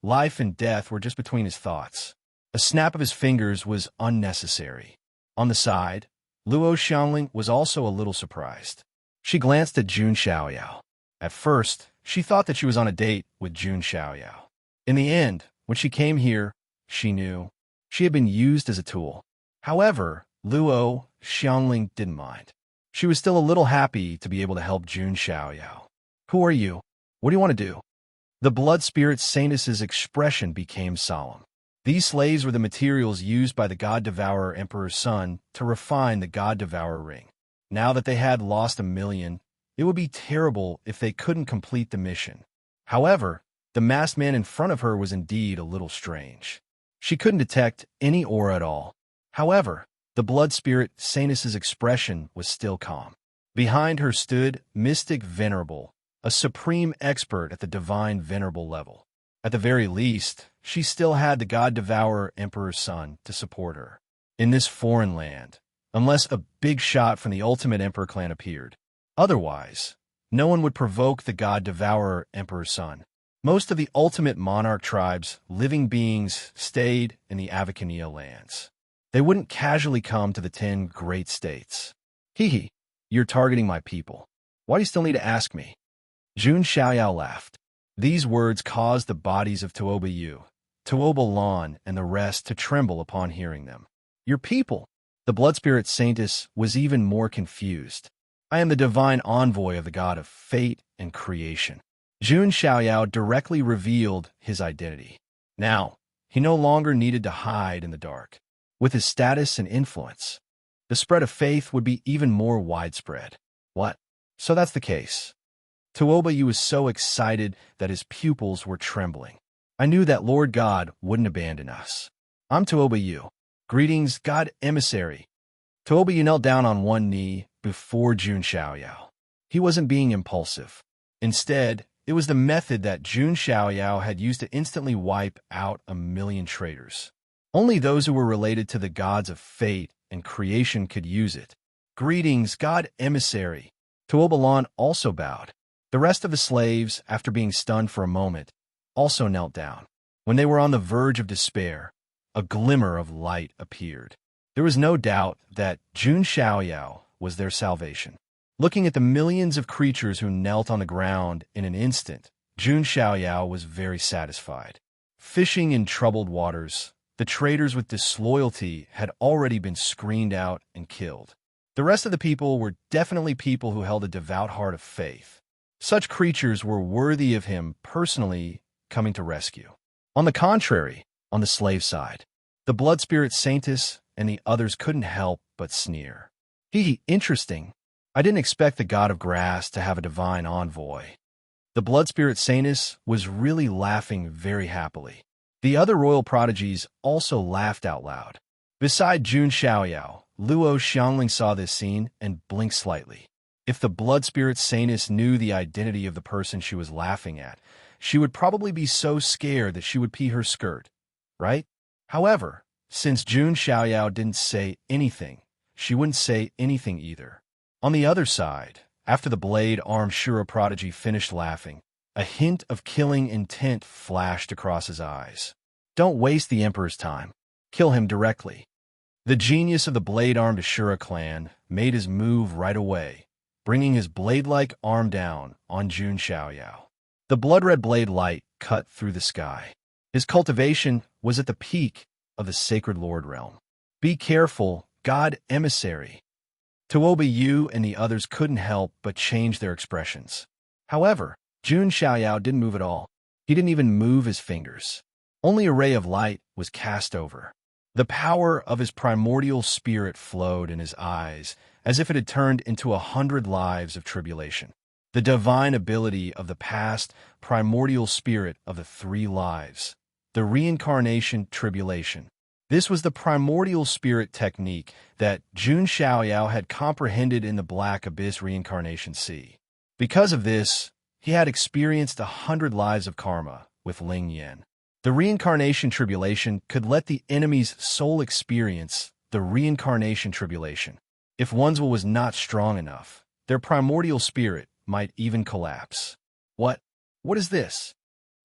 life and death were just between his thoughts. A snap of his fingers was unnecessary. On the side, Luo Xiangling was also a little surprised. She glanced at Jun Xiaoyao. At first, she thought that she was on a date with Jun Xiaoyao. In the end, when she came here, she knew she had been used as a tool. However, Luo Xiangling didn't mind. She was still a little happy to be able to help Jun Xiaoyao. "Who are you? What do you want to do?" The blood spirit Saintus's expression became solemn. These slaves were the materials used by the God-Devourer Emperor's son to refine the God-Devourer ring. Now that they had lost 1,000,000, it would be terrible if they couldn't complete the mission. However, the masked man in front of her was indeed a little strange. She couldn't detect any aura at all. However, the blood spirit Saintus's expression was still calm. Behind her stood Mystic Venerable, a supreme expert at the divine venerable level. At the very least, she still had the God-Devourer Emperor's son to support her. In this foreign land, unless a big shot from the ultimate Emperor clan appeared. Otherwise, no one would provoke the God-Devourer Emperor's son. Most of the ultimate monarch tribes, living beings, stayed in the Avicania lands. They wouldn't casually come to the 10 great states. Hee, you're targeting my people. Why do you still need to ask me? Jun Xiaoyao laughed. These words caused the bodies of Tuoba Yu, Tuoba Lan, and the rest to tremble upon hearing them. Your people? The blood spirit Saintus was even more confused. I am the divine envoy of the god of fate and creation. Jun Xiaoyao directly revealed his identity. Now, he no longer needed to hide in the dark. With his status and influence, the spread of faith would be even more widespread. What? So that's the case. Tuoba Yu was so excited that his pupils were trembling. I knew that Lord God wouldn't abandon us. I'm Tuoba Yu. Greetings, God Emissary. Tuoba Yu knelt down on one knee before Jun Xiaoyao. He wasn't being impulsive. Instead, it was the method that Jun Xiaoyao had used to instantly wipe out 1,000,000 traitors. Only those who were related to the gods of fate and creation could use it. Greetings, God Emissary. Tuoba Lan also bowed. The rest of the slaves, after being stunned for a moment, also knelt down. When they were on the verge of despair, a glimmer of light appeared. There was no doubt that Jun Xiaoyao was their salvation. Looking at the millions of creatures who knelt on the ground in an instant, Jun Xiaoyao was very satisfied. Fishing in troubled waters, the traitors with disloyalty had already been screened out and killed. The rest of the people were definitely people who held a devout heart of faith. Such creatures were worthy of him personally coming to rescue. On the contrary, on the slave side, the blood spirit Saintus and the others couldn't help but sneer. Interesting. I didn't expect the god of grass to have a divine envoy. The blood spirit Saintus was really laughing very happily. The other royal prodigies also laughed out loud. Beside Jun Xiaoyao, Luo Xiangling saw this scene and blinked slightly. If the blood spirit Saintus knew the identity of the person she was laughing at, she would probably be so scared that she would pee her skirt, right? However, since Jun Xiaoyao didn't say anything, she wouldn't say anything either. On the other side, after the blade-armed Shura prodigy finished laughing, a hint of killing intent flashed across his eyes. Don't waste the Emperor's time. Kill him directly. The genius of the blade-armed Ashura clan made his move right away, bringing his blade-like arm down on Jun Xiaoyao. The blood-red blade light cut through the sky. His cultivation was at the peak of the Sacred Lord realm. Be careful, God Emissary. Tuoba Yu and the others couldn't help but change their expressions. However, Jun Xiaoyao didn't move at all. He didn't even move his fingers. Only a ray of light was cast over. The power of his primordial spirit flowed in his eyes, as if it had turned into 100 lives of tribulation. The divine ability of the past primordial spirit of the 3 lives. The reincarnation tribulation. This was the primordial spirit technique that Jun Xiaoyao had comprehended in the Black Abyss Reincarnation Sea. Because of this, he had experienced 100 lives of karma with Ling Yan. The reincarnation tribulation could let the enemy's soul experience the reincarnation tribulation. If one's will was not strong enough, their primordial spirit might even collapse. What is this?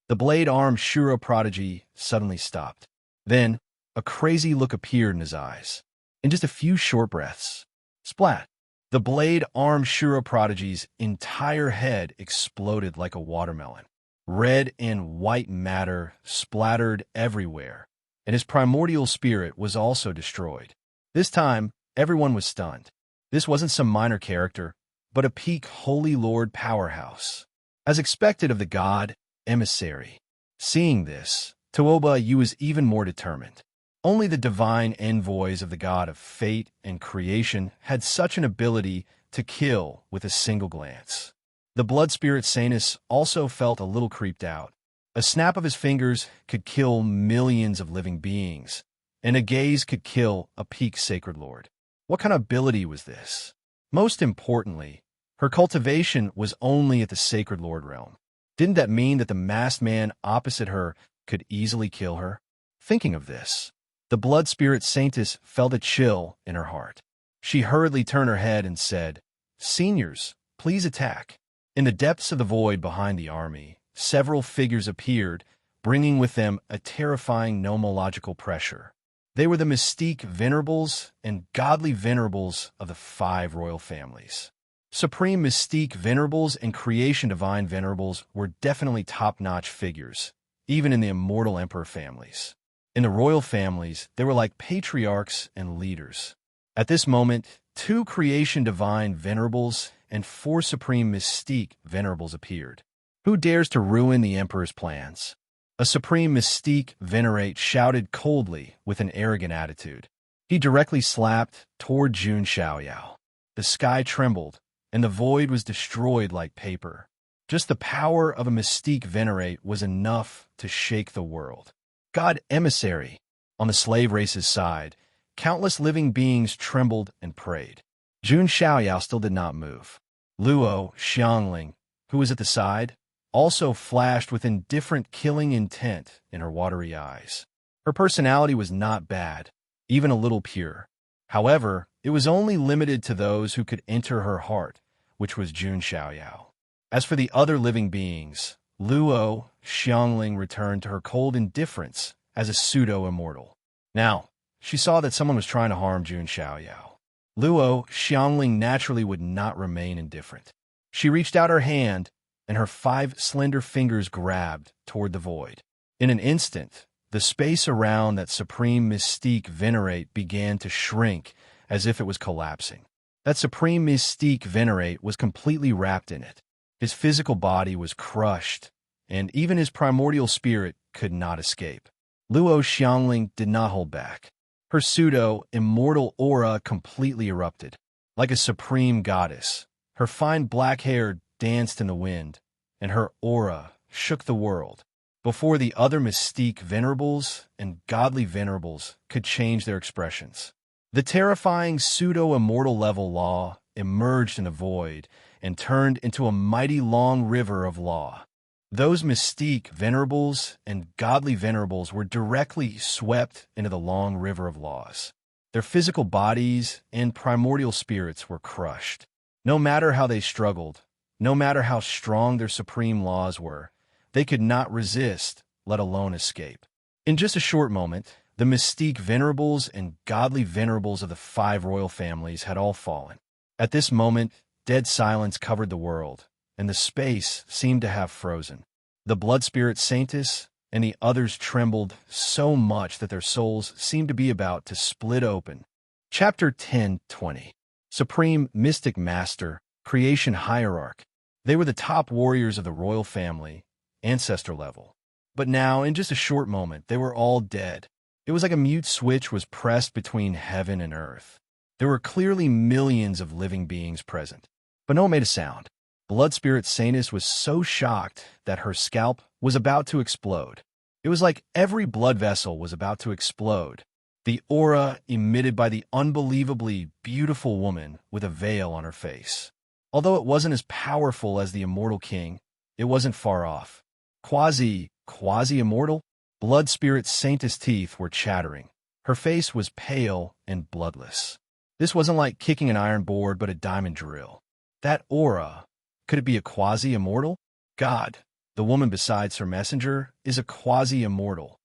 The blade-armed Shura prodigy suddenly stopped. Then, a crazy look appeared in his eyes. In just a few short breaths, splat! The blade-armed Shura prodigy's entire head exploded like a watermelon. Red and white matter splattered everywhere, and his primordial spirit was also destroyed. This time, everyone was stunned. This wasn't some minor character, but a peak Holy Lord powerhouse. As expected of the god, emissary. Seeing this, Tuoba Yu was even more determined. Only the divine envoys of the god of fate and creation had such an ability to kill with a single glance. The blood spirit Sanus also felt a little creeped out. A snap of his fingers could kill millions of living beings, and a gaze could kill a peak sacred lord. What kind of ability was this? Most importantly, her cultivation was only at the sacred lord realm. Didn't that mean that the masked man opposite her could easily kill her? Thinking of this, the blood spirit Saintess felt a chill in her heart. She hurriedly turned her head and said, "Seniors, please attack." In the depths of the void behind the army, several figures appeared, bringing with them a terrifying nomological pressure. They were the mystique venerables and godly venerables of the 5 royal families. Supreme mystique venerables and creation divine venerables were definitely top-notch figures, even in the immortal emperor families. In the royal families, they were like patriarchs and leaders. At this moment, 2 creation divine venerables and 4 supreme mystique venerables appeared. Who dares to ruin the emperor's plans? A supreme mystique venerate shouted coldly with an arrogant attitude. He directly slapped toward Jun Xiaoyao. The sky trembled, and the void was destroyed like paper. Just the power of a mystique venerate was enough to shake the world. God emissary! On the slave race's side, countless living beings trembled and prayed. Jun Xiaoyao still did not move. Luo Xiangling, who was at the side, also flashed with indifferent killing intent in her watery eyes. Her personality was not bad, even a little pure. However, it was only limited to those who could enter her heart, which was Jun Xiaoyao. As for the other living beings, Luo Xiangling returned to her cold indifference as a pseudo-immortal. Now, she saw that someone was trying to harm Jun Xiaoyao. Luo Xiangling naturally would not remain indifferent. She reached out her hand, and her 5 slender fingers grabbed toward the void. In an instant, the space around that supreme mystique venerate began to shrink as if it was collapsing. That supreme mystique venerate was completely wrapped in it. His physical body was crushed, and even his primordial spirit could not escape. Luo Xiangling did not hold back. Her pseudo-immortal aura completely erupted. Like a supreme goddess, her fine black hair danced in the wind, and her aura shook the world. Before the other mystique venerables and godly venerables could change their expressions, the terrifying pseudo-immortal level law emerged in the void and turned into a mighty long river of law. Those mystique venerables and godly venerables were directly swept into the long river of laws. Their physical bodies and primordial spirits were crushed. No matter how they struggled, no matter how strong their supreme laws were, they could not resist, let alone escape. In just a short moment, the mystique venerables and godly venerables of the 5 royal families had all fallen. At this moment, dead silence covered the world, and the space seemed to have frozen. The blood spirit Saintess and the others trembled so much that their souls seemed to be about to split open. Chapter 10:20. Supreme Mystic Master, Creation Hierarch. They were the top warriors of the royal family, ancestor level. But now, in just a short moment, they were all dead. It was like a mute switch was pressed between heaven and earth. There were clearly millions of living beings present, but no one made a sound. Blood Spirit Saintis was so shocked that her scalp was about to explode. It was like every blood vessel was about to explode. The aura emitted by the unbelievably beautiful woman with a veil on her face. Although it wasn't as powerful as the Immortal King, it wasn't far off. Quasi-immortal? Blood Spirit Saintis' teeth were chattering. Her face was pale and bloodless. This wasn't like kicking an iron board, but a diamond drill. That aura, could it be a quasi-immortal? God, the woman besides her messenger, is a quasi-immortal.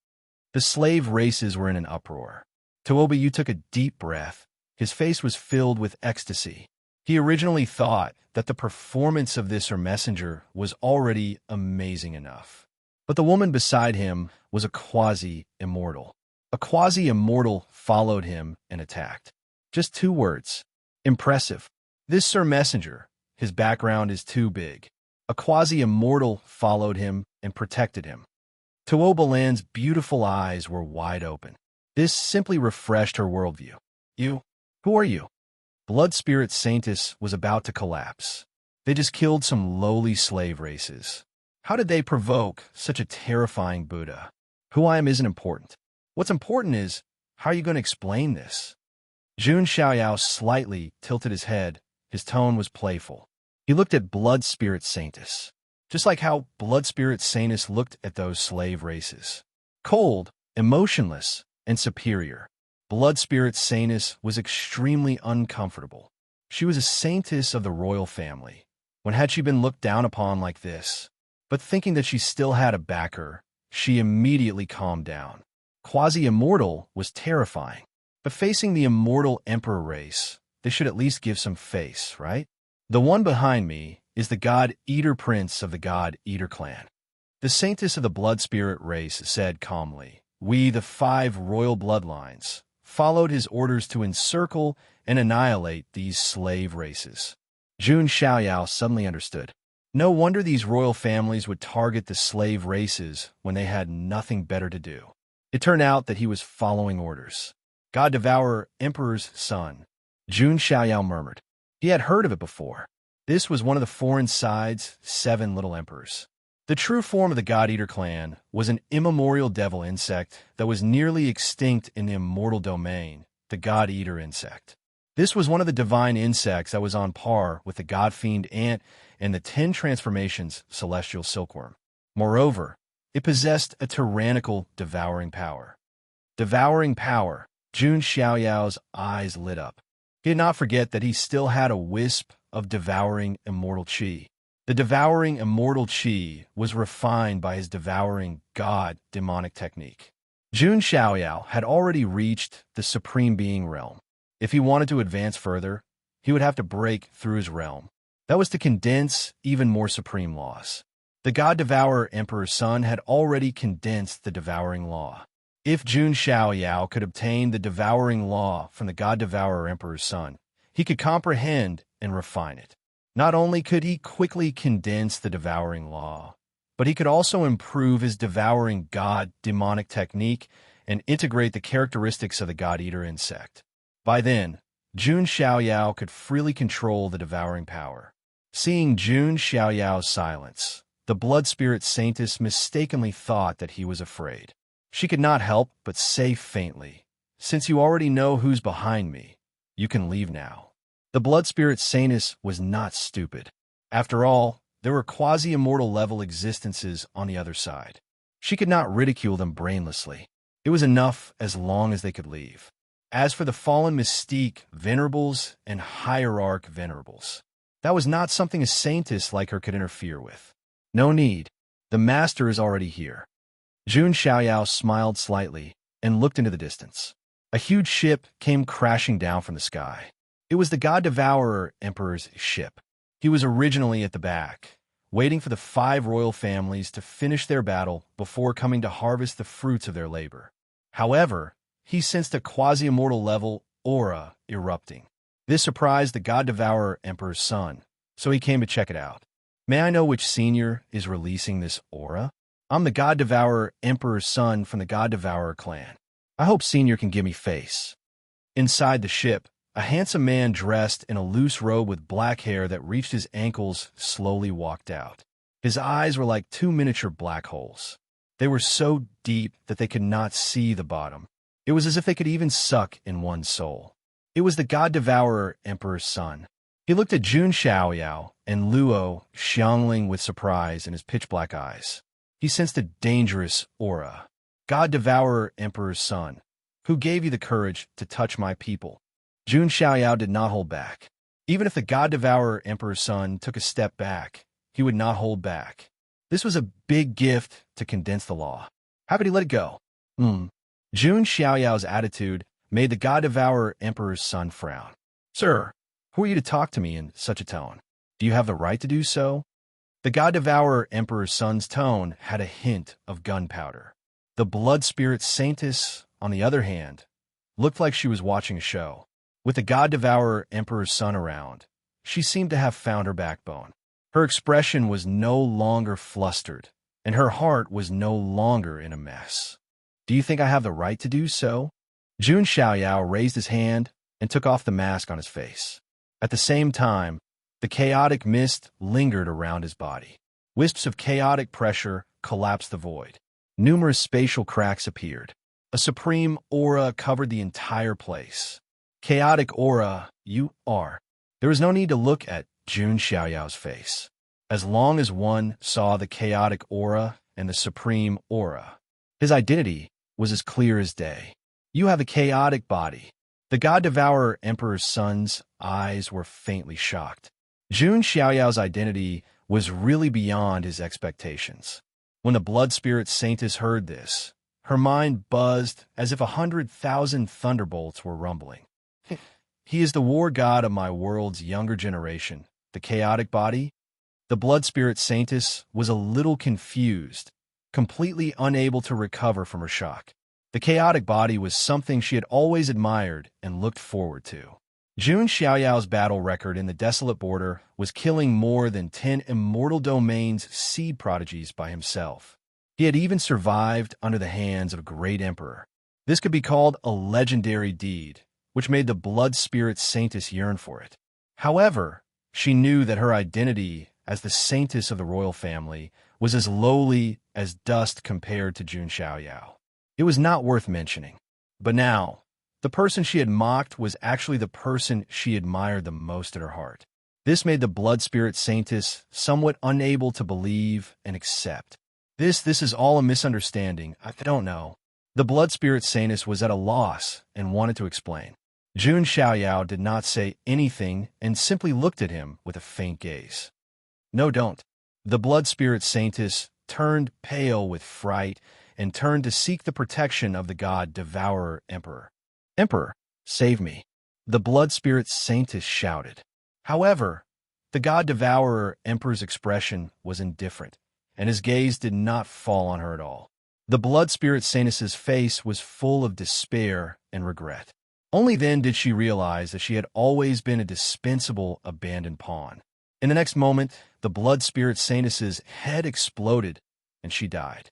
The slave races were in an uproar. Tuobiyu took a deep breath. His face was filled with ecstasy. He originally thought that the performance of this her messenger was already amazing enough. But the woman beside him was a quasi-immortal. A quasi-immortal followed him and attacked. Just 2 words. Impressive. This Sir Messenger, his background is too big. A quasi-immortal followed him and protected him. Tuobalan's beautiful eyes were wide open. This simply refreshed her worldview. You? Who are you? Blood Spirit Saintis was about to collapse. They just killed some lowly slave races. How did they provoke such a terrifying Buddha? Who I am isn't important. What's important is, how are you going to explain this? Jun Xiaoyao slightly tilted his head. His tone was playful. He looked at Blood Spirit Saintis, just like how Blood Spirit Saintis looked at those slave races. Cold, emotionless, and superior. Blood Spirit Saintis was extremely uncomfortable. She was a saintess of the royal family. When had she been looked down upon like this? But thinking that she still had a backer, she immediately calmed down. Quasi-immortal was terrifying. But facing the immortal emperor race, they should at least give some face, right? The one behind me is the God Eater Prince of the God Eater clan. The saintess of the blood spirit race said calmly, "We, the 5 royal bloodlines, followed his orders to encircle and annihilate these slave races." Jun Xiaoyao suddenly understood. No wonder these royal families would target the slave races when they had nothing better to do. It turned out that he was following orders. God Devourer, Emperor's son. Jun Xiaoyao murmured. He had heard of it before. This was one of the foreign side's 7 little emperors. The true form of the God Eater clan was an immemorial devil insect that was nearly extinct in the immortal domain, the God Eater insect. This was one of the divine insects that was on par with the God Fiend ant and the 10 transformations celestial silkworm. Moreover, it possessed a tyrannical devouring power. Devouring power. Jun Xiaoyao's eyes lit up. He did not forget that he still had a wisp of devouring immortal qi. The devouring immortal qi was refined by his devouring god demonic technique. Jun Xiaoyao had already reached the supreme being realm. If he wanted to advance further, he would have to break through his realm. That was to condense even more supreme laws. The God Devourer Emperor's son had already condensed the devouring law. If Jun Xiaoyao could obtain the devouring law from the God Devourer Emperor's son, he could comprehend and refine it. Not only could he quickly condense the devouring law, but he could also improve his devouring god demonic technique and integrate the characteristics of the God Eater insect. By then, Jun Xiaoyao could freely control the devouring power. Seeing Jun Xiaoyao's silence, the blood spirit saintess mistakenly thought that he was afraid. She could not help but say faintly, "Since you already know who's behind me, you can leave now." The blood spirit saintess was not stupid. After all, there were quasi-immortal level existences on the other side. She could not ridicule them brainlessly. It was enough as long as they could leave. As for the fallen mystique venerables and hierarch venerables, that was not something a saintess like her could interfere with. No need. The master is already here. Jun Xiaoyao smiled slightly and looked into the distance. A huge ship came crashing down from the sky. It was the God Devourer Emperor's ship. He was originally at the back, waiting for the 5 royal families to finish their battle before coming to harvest the fruits of their labor. However, he sensed a quasi-immortal level aura erupting. This surprised the God Devourer Emperor's son, so he came to check it out. May I know which senior is releasing this aura? I'm the God Devourer Emperor's son from the God Devourer clan. I hope senior can give me face. Inside the ship, a handsome man dressed in a loose robe with black hair that reached his ankles slowly walked out. His eyes were like two miniature black holes. They were so deep that they could not see the bottom. It was as if they could even suck in one's soul. It was the God Devourer Emperor's son. He looked at Jun Xiaoyao and Luo Xiangling with surprise in his pitch-black eyes. He sensed a dangerous aura. God Devourer Emperor's son, who gave you the courage to touch my people? Jun Xiaoyao did not hold back. Even if the God Devourer Emperor's son took a step back, he would not hold back. This was a big gift to condense the law. How could he let it go? Jun Xiaoyao's attitude made the God Devourer Emperor's son frown. Sir, who are you to talk to me in such a tone? Do you have the right to do so? The God Devourer Emperor's son's tone had a hint of gunpowder. The blood spirit Saintess, on the other hand, looked like she was watching a show. With the God Devourer Emperor's son around, she seemed to have found her backbone. Her expression was no longer flustered, and her heart was no longer in a mess. Do you think I have the right to do so? Jun Xiaoyao raised his hand and took off the mask on his face. At the same time, the chaotic mist lingered around his body. Wisps of chaotic pressure collapsed the void. Numerous spatial cracks appeared. A supreme aura covered the entire place. Chaotic aura, you are. There was no need to look at Jun Xiaoyao's face. As long as one saw the chaotic aura and the supreme aura, his identity was as clear as day. You have a chaotic body. The God Devourer Emperor's son's eyes were faintly shocked. Jun Xiaoyao's identity was really beyond his expectations. When the blood spirit Saintess heard this, her mind buzzed as if 100,000 thunderbolts were rumbling. He is the war god of my world's younger generation, the chaotic body. The blood spirit Saintess was a little confused, completely unable to recover from her shock. The chaotic body was something she had always admired and looked forward to. Jun Xiaoyao's battle record in the desolate border was killing more than 10 immortal domains seed prodigies by himself. He had even survived under the hands of a great emperor. This could be called a legendary deed, which made the blood spirit Saintess yearn for it. However, she knew that her identity as the Saintess of the royal family was as lowly as dust compared to Jun Xiaoyao. It was not worth mentioning. But now, the person she had mocked was actually the person she admired the most at her heart. This made the blood spirit Saintess somewhat unable to believe and accept. This is all a misunderstanding. I don't know. The blood spirit Saintess was at a loss and wanted to explain. Jun Xiaoyao did not say anything and simply looked at him with a faint gaze. No, don't. The blood spirit Saintess turned pale with fright and turned to seek the protection of the God Devourer Emperor. Emperor, save me. The blood spirit Saintess shouted. However, the God Devourer Emperor's expression was indifferent, and his gaze did not fall on her at all. The blood spirit Saintess's face was full of despair and regret. Only then did she realize that she had always been a dispensable abandoned pawn. In the next moment, the blood spirit Saintess's head exploded, and she died.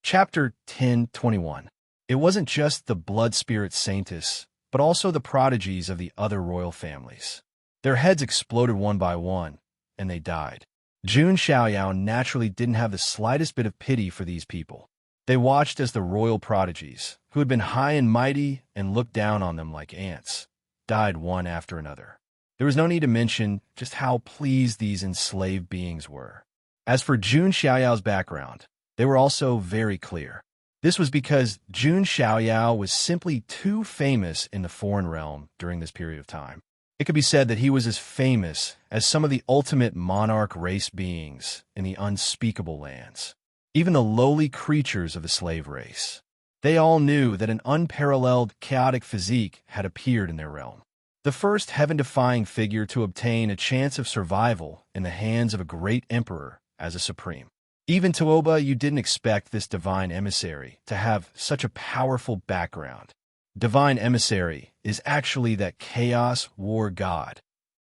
Chapter 10:21. It wasn't just the blood spirit Saintess, but also the prodigies of the other royal families. Their heads exploded one by one, and they died. Jun Xiaoyao naturally didn't have the slightest bit of pity for these people. They watched as the royal prodigies, who had been high and mighty and looked down on them like ants, died one after another. There was no need to mention just how pleased these enslaved beings were. As for Jun Xiaoyao's background, they were also very clear. This was because Jun Xiaoyao was simply too famous in the foreign realm during this period of time. It could be said that he was as famous as some of the ultimate monarch race beings in the unspeakable lands. Even the lowly creatures of the slave race. They all knew that an unparalleled chaotic physique had appeared in their realm. The first heaven-defying figure to obtain a chance of survival in the hands of a great emperor as a supreme. Even Tuoba, you didn't expect this divine emissary to have such a powerful background. Divine emissary is actually that chaos war god.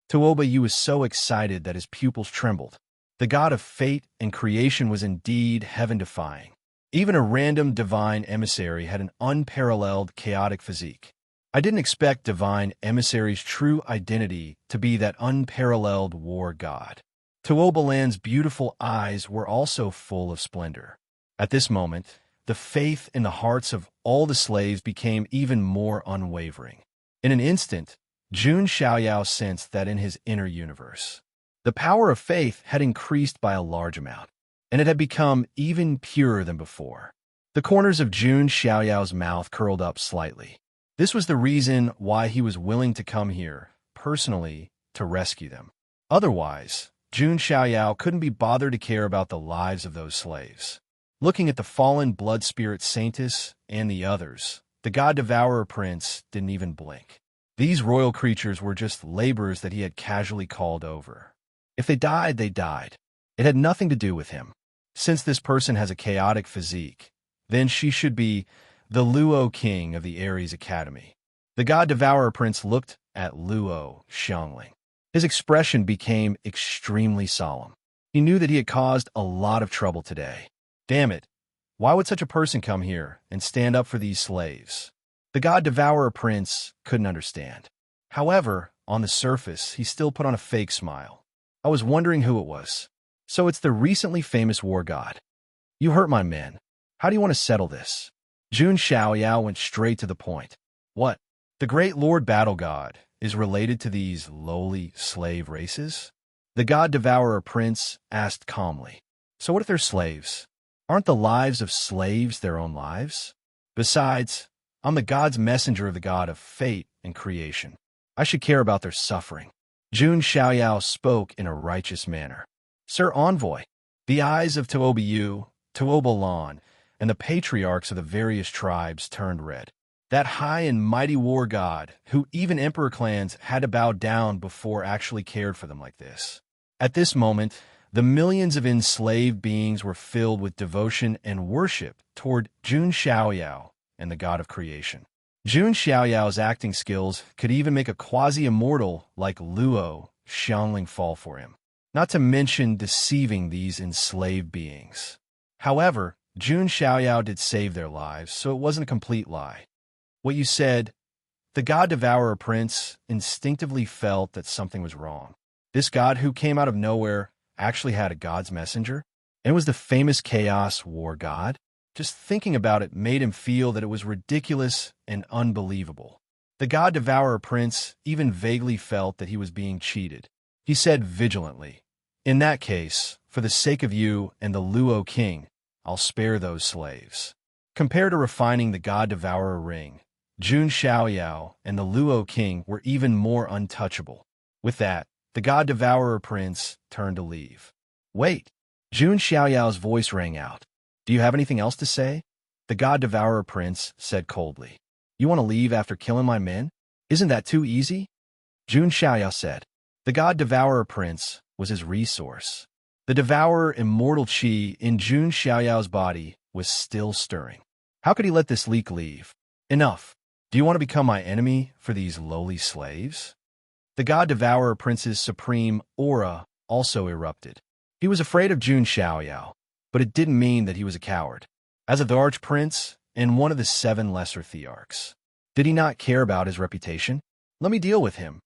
Tuoba, you was so excited that his pupils trembled. The god of fate and creation was indeed heaven-defying. Even a random divine emissary had an unparalleled chaotic physique. I didn't expect divine emissary's true identity to be that unparalleled war god. Tuobalan's beautiful eyes were also full of splendor. At this moment, the faith in the hearts of all the slaves became even more unwavering. In an instant, Jun Xiaoyao sensed that in his inner universe, the power of faith had increased by a large amount, and it had become even purer than before. The corners of Jun Xiaoyao's mouth curled up slightly. This was the reason why he was willing to come here, personally, to rescue them. Otherwise, Jun Xiaoyao couldn't be bothered to care about the lives of those slaves. Looking at the fallen blood spirit Saintess and the others, the god devourer prince didn't even blink. These royal creatures were just laborers that he had casually called over. If they died, they died. It had nothing to do with him. Since this person has a chaotic physique, then she should be the Luo King of the Ares Academy. The god devourer prince looked at Luo Xiangling. His expression became extremely solemn. He knew that he had caused a lot of trouble today. Damn it, why would such a person come here and stand up for these slaves? The god devourer prince couldn't understand. However, on the surface, he still put on a fake smile. I was wondering who it was. So it's the recently famous war god. You hurt my men. How do you want to settle this? Jun Xiaoyao went straight to the point. What? The great Lord Battle God is related to these lowly slave races? The god devourer prince asked calmly. So what if they're slaves? Aren't the lives of slaves their own lives? Besides, I'm the god's messenger of the god of fate and creation. I should care about their suffering. Jun Xiaoyao spoke in a righteous manner. Sir Envoy, the eyes of Tuobiyu, Tuobalan, and the patriarchs of the various tribes turned red. That high and mighty war god, who even emperor clans had to bow down before actually cared for them like this. At this moment, the millions of enslaved beings were filled with devotion and worship toward Jun Xiaoyao and the god of creation. Jun Xiaoyao's acting skills could even make a quasi-immortal like Luo Xiangling fall for him, not to mention deceiving these enslaved beings. However, Jun Xiaoyao did save their lives, so it wasn't a complete lie. What you said, the god devourer prince instinctively felt that something was wrong. This god who came out of nowhere actually had a god's messenger, and was the famous chaos war god. Just thinking about it made him feel that it was ridiculous and unbelievable. The god devourer prince even vaguely felt that he was being cheated. He said vigilantly, in that case, for the sake of you and the Luo king, I'll spare those slaves. Compared to refining the god devourer ring, Jun Xiaoyao and the Luo king were even more untouchable. With that, the god devourer prince turned to leave. Wait! Jun Xiaoyao's voice rang out. Do you have anything else to say? The god devourer prince said coldly. You want to leave after killing my men? Isn't that too easy? Jun Xiaoyao said. The god devourer prince was his resource. The devourer immortal chi in Jun Xiaoyao's body was still stirring. How could he let this leak leave? Enough. Do you want to become my enemy for these lowly slaves? The god devourer prince's supreme aura also erupted. He was afraid of Jun Xiaoyao, but it didn't mean that he was a coward. As the archprince and one of the 7 lesser thearchs, did he not care about his reputation? Let me deal with him.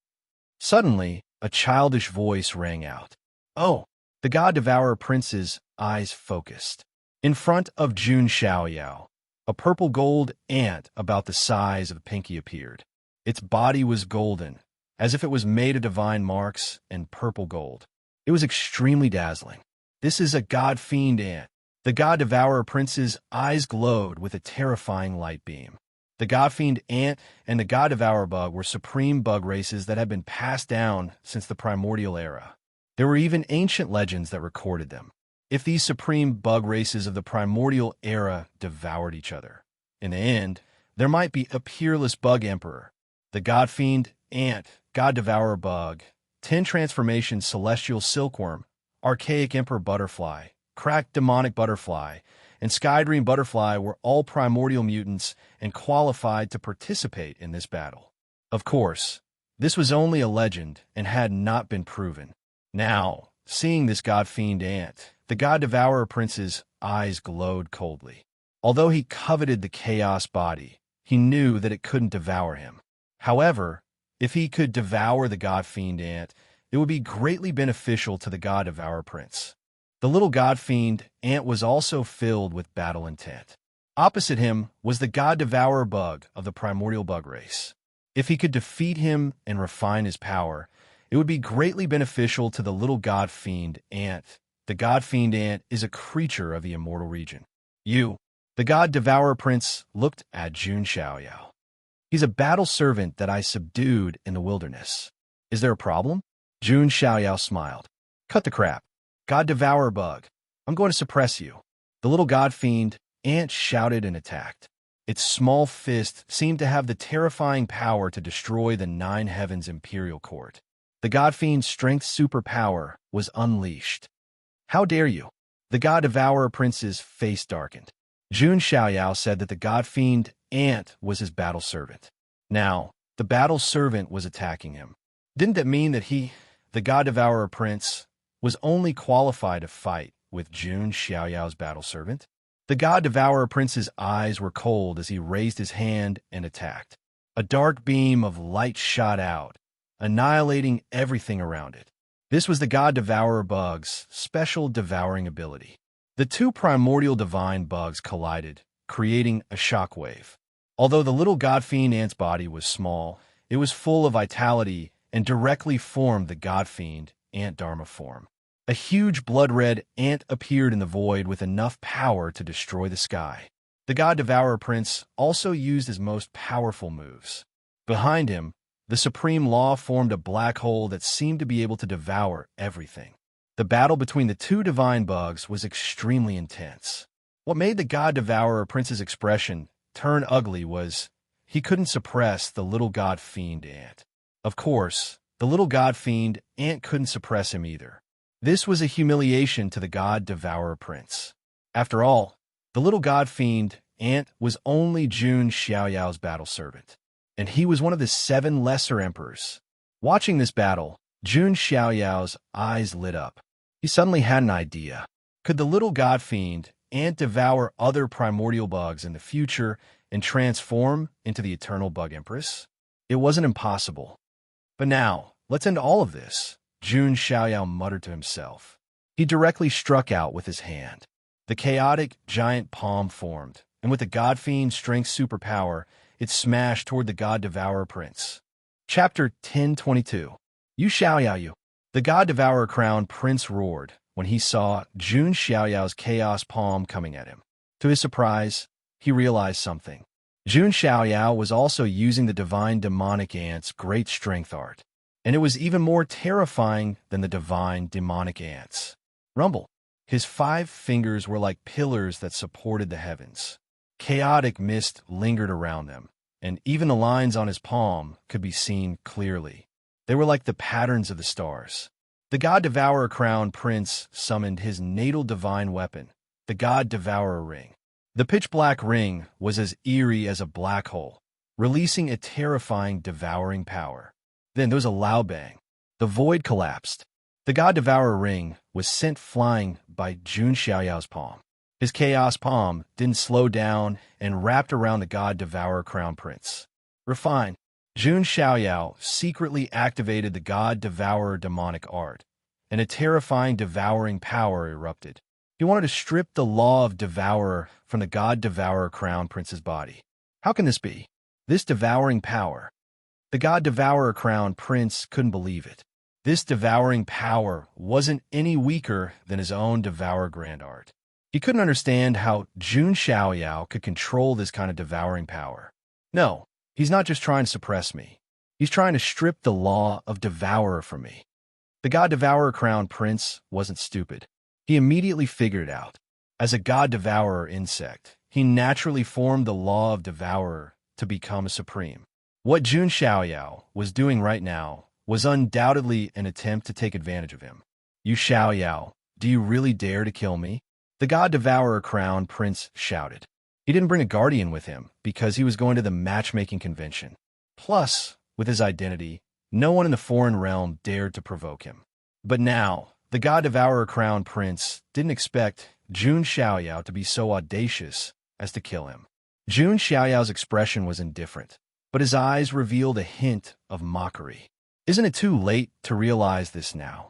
Suddenly, a childish voice rang out. Oh! The god devourer prince's eyes focused. In front of Jun Xiaoyao, a purple gold ant about the size of a pinky appeared. Its body was golden, as if it was made of divine marks and purple gold. It was extremely dazzling. This is a god-fiend ant. The god devourer prince's eyes glowed with a terrifying light beam. The god-fiend ant and the god devourer bug were supreme bug races that had been passed down since the Primordial era. There were even ancient legends that recorded them. If these supreme bug races of the Primordial era devoured each other, in the end, there might be a peerless bug emperor. The god-fiend ant, god devourer bug, 10 transformations celestial silkworm, archaic emperor butterfly, cracked demonic butterfly, and skydream butterfly were all primordial mutants and qualified to participate in this battle. Of course, this was only a legend and had not been proven. Now, seeing this god-fiend ant, the god-devourer prince's eyes glowed coldly. Although he coveted the chaos body, he knew that it couldn't devour him. However, if he could devour the god-fiend ant, it would be greatly beneficial to the god-devourer prince. The little god-fiend ant was also filled with battle intent. Opposite him was the god-devourer bug of the primordial bug race. If he could defeat him and refine his power, it would be greatly beneficial to the little god-fiend ant. The god-fiend ant is a creature of the immortal region. The god-devourer prince looked at Jun Xiaoyao. He's a battle servant that I subdued in the wilderness. Is there a problem? Jun Xiaoyao smiled. Cut the crap. God-devourer bug, I'm going to suppress you. The little god-fiend ant shouted and attacked. Its small fist seemed to have the terrifying power to destroy the Nine Heavens Imperial Court. The god-fiend's strength superpower was unleashed. How dare you? The god-devourer prince's face darkened. Jun Xiaoyao said that the god-fiend ant was his battle servant. Now, the battle servant was attacking him. Didn't that mean that he, the god-devourer prince, was only qualified to fight with Jun Xiaoyao's battle servant? The god-devourer prince's eyes were cold as he raised his hand and attacked. A dark beam of light shot out, annihilating everything around it. This was the god-devourer bug's special devouring ability. The two primordial divine bugs collided, creating a shockwave. Although the little god-fiend ant's body was small, it was full of vitality and directly formed the god-fiend ant Dharma form. A huge blood-red ant appeared in the void with enough power to destroy the sky. The god-devourer prince also used his most powerful moves. Behind him, the supreme law formed a black hole that seemed to be able to devour everything. The battle between the two divine bugs was extremely intense. What made the god-devourer prince's expression turn ugly was he couldn't suppress the little god-fiend ant. Of course, the little god-fiend ant couldn't suppress him either. This was a humiliation to the god-devourer prince. After all, the little god-fiend ant was only Jun Xiaoyao's battle servant, and he was one of the 7 lesser emperors. Watching this battle, Jun Xiaoyao's eyes lit up. He suddenly had an idea. Could the little god-fiend ant devour other primordial bugs in the future and transform into the eternal bug empress? It wasn't impossible. But now, let's end all of this, Jun Xiaoyao muttered to himself. He directly struck out with his hand. The chaotic giant palm formed, and with the god-fiend strength superpower, it smashed toward the god-devourer prince. Chapter 1022. You Xiaoyao you. The god-devourer crown prince roared when he saw Jun Xiaoyao's chaos palm coming at him. To his surprise, he realized something. Jun Xiaoyao was also using the divine demonic ant's great strength art, and it was even more terrifying than the divine demonic ant's. Rumble. His 5 fingers were like pillars that supported the heavens. Chaotic mist lingered around them, and even the lines on his palm could be seen clearly. They were like the patterns of the stars. The god-devourer crown prince summoned his natal divine weapon, the god-devourer ring. The pitch-black ring was as eerie as a black hole, releasing a terrifying devouring power. Then there was a loud bang. The void collapsed. The god-devourer ring was sent flying by Jun Xiaoyao's palm. His chaos palm didn't slow down and wrapped around the god-devourer crown prince. Refined. Jun Xiaoyao secretly activated the god-devourer demonic art, and a terrifying devouring power erupted. He wanted to strip the law of devourer from the god-devourer crown prince's body. How can this be? This devouring power. The god-devourer crown prince couldn't believe it. This devouring power wasn't any weaker than his own devourer grand art. He couldn't understand how Jun Xiaoyao could control this kind of devouring power. No, he's not just trying to suppress me. He's trying to strip the law of devourer from me. The god-devourer crown prince wasn't stupid. He immediately figured it out. As a god-devourer insect, he naturally formed the law of devourer to become supreme. What Jun Xiaoyao was doing right now was undoubtedly an attempt to take advantage of him. You Xiaoyao, do you really dare to kill me? The god-devourer crown prince shouted. He didn't bring a guardian with him because he was going to the matchmaking convention. Plus, with his identity, no one in the foreign realm dared to provoke him. But now, The God Devourer Crown Prince didn't expect Jun Xiaoyao to be so audacious as to kill him. Jun Xiaoyao's expression was indifferent, but his eyes revealed a hint of mockery. Isn't it too late to realize this now?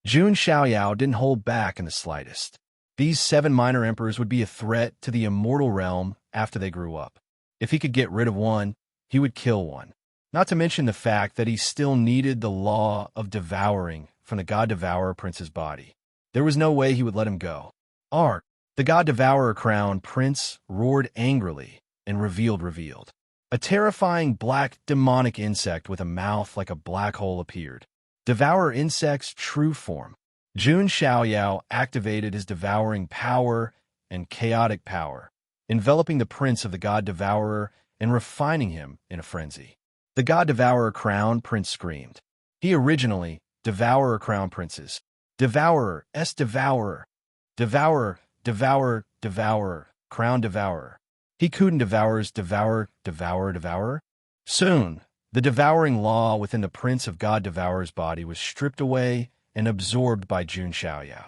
Jun Xiaoyao didn't hold back in the slightest. These 7 minor emperors would be a threat to the immortal realm after they grew up. If he could get rid of one, he would kill one. Not to mention the fact that he still needed the law of devouring from the God Devourer Prince's body. There was no way he would let him go. Ark, the God Devourer Crown Prince roared angrily and revealed. A terrifying black demonic insect with a mouth like a black hole appeared. Devour insect's true form. Jun Xiaoyao activated his devouring power and chaotic power, enveloping the prince of the God Devourer and refining him in a frenzy. The God Devourer Crown Prince screamed. He originally, Devourer Crown Princes. Devourer, Devourer. Devourer, Crown Devourer. He couldn't devour. Soon, the devouring law within the Prince of God Devourer's body was stripped away and absorbed by Jun Xiaoyao.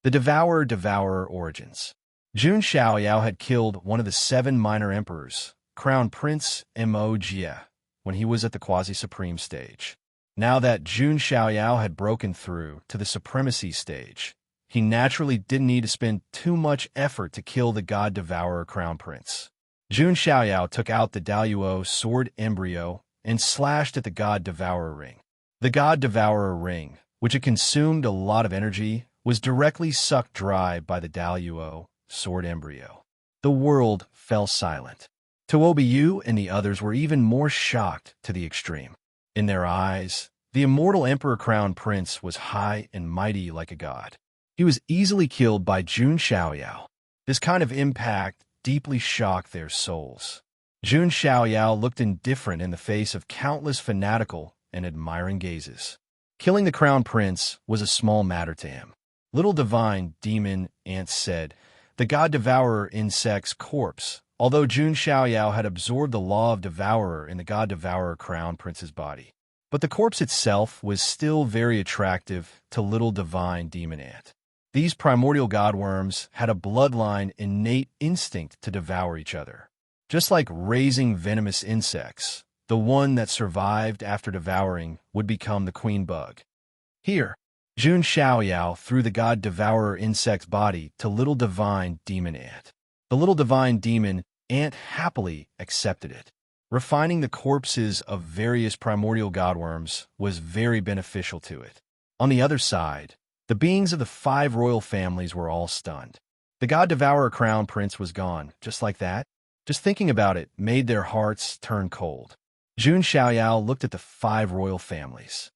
The Devourer origins. Jun Xiaoyao had killed one of the 7 minor emperors, Crown Prince Mo Jie, when he was at the quasi-supreme stage. Now that Jun Xiaoyao had broken through to the supremacy stage, he naturally didn't need to spend too much effort to kill the God Devourer Crown Prince. Jun Xiaoyao took out the Daluo sword embryo and slashed at the God Devourer ring. The God Devourer ring, which had consumed a lot of energy, was directly sucked dry by the Daluo sword embryo. The world fell silent. Tuobiyu and the others were even more shocked to the extreme. In their eyes, the immortal Emperor Crown Prince was high and mighty like a god. He was easily killed by Jun Xiaoyao. This kind of impact deeply shocked their souls. Jun Xiaoyao looked indifferent in the face of countless fanatical and admiring gazes. Killing the Crown Prince was a small matter to him. Little divine demon ants said, the God Devourer insect's corpse, although Jun Xiaoyao had absorbed the law of Devourer in the God Devourer Crown Prince's body. But the corpse itself was still very attractive to little divine demon ant. These primordial godworms had a bloodline innate instinct to devour each other. Just like raising venomous insects, the one that survived after devouring would become the queen bug. Here, Jun Xiaoyao threw the God Devourer insect's body to little divine demon ant. The little divine demon ant happily accepted it. Refining the corpses of various primordial godworms was very beneficial to it. On the other side, the beings of the 5 royal families were all stunned. The God Devourer Crown Prince was gone, just like that. Just thinking about it made their hearts turn cold. Jun Xiaoyao looked at the 5 royal families.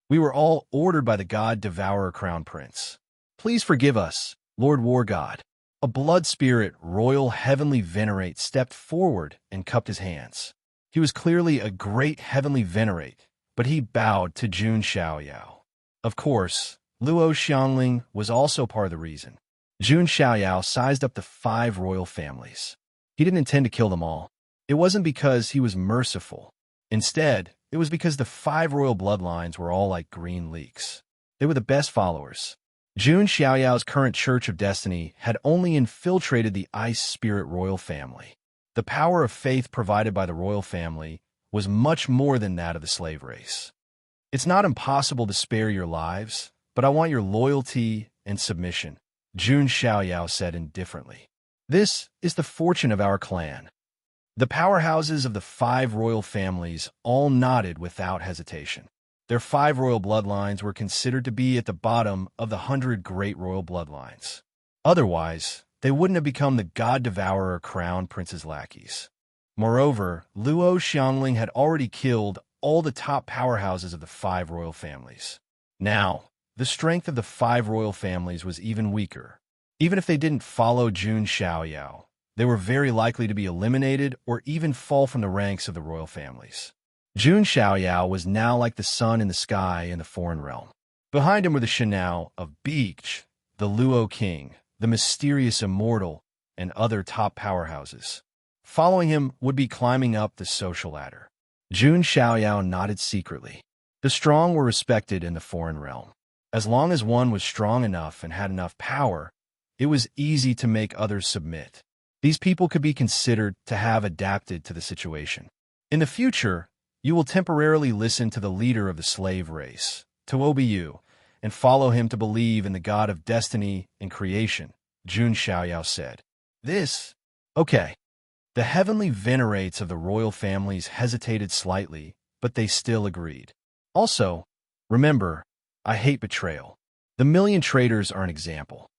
We were all ordered by the God Devourer Crown Prince. Please forgive us, Lord War God. A blood spirit, royal heavenly venerate, stepped forward and cupped his hands. He was clearly a great heavenly venerate, but he bowed to Jun Xiaoyao. Of course, Luo Xiangling was also part of the reason. Jun Xiaoyao sized up the 5 royal families. He didn't intend to kill them all. It wasn't because he was merciful. Instead, it was because the 5 royal bloodlines were all like green leeks. They were the best followers. Jun Xiaoyao's current Church of Destiny had only infiltrated the Ice Spirit royal family. The power of faith provided by the royal family was much more than that of the slave race. It's not impossible to spare your lives, but I want your loyalty and submission, Jun Xiaoyao said indifferently. This is the fortune of our clan. The powerhouses of the 5 royal families all nodded without hesitation. Their 5 royal bloodlines were considered to be at the bottom of the 100 great royal bloodlines. Otherwise, they wouldn't have become the God Devourer Crown Prince's lackeys. Moreover, Luo Xiangling had already killed all the top powerhouses of the 5 royal families. Now, the strength of the 5 royal families was even weaker. Even if they didn't follow Jun Xiaoyao, they were very likely to be eliminated or even fall from the ranks of the royal families. Jun Xiaoyao was now like the sun in the sky in the foreign realm. Behind him were the Shanao of Beach, the Luo King, the mysterious immortal, and other top powerhouses. Following him would be climbing up the social ladder. Jun Xiaoyao nodded secretly. The strong were respected in the foreign realm. As long as one was strong enough and had enough power, it was easy to make others submit. These people could be considered to have adapted to the situation. In the future, you will temporarily listen to the leader of the slave race, Tuobiyu, and follow him to believe in the God of destiny and creation, Jun Xiaoyao said. Okay. The heavenly venerates of the royal families hesitated slightly, but they still agreed. Also, remember, I hate betrayal. The million traitors are an example.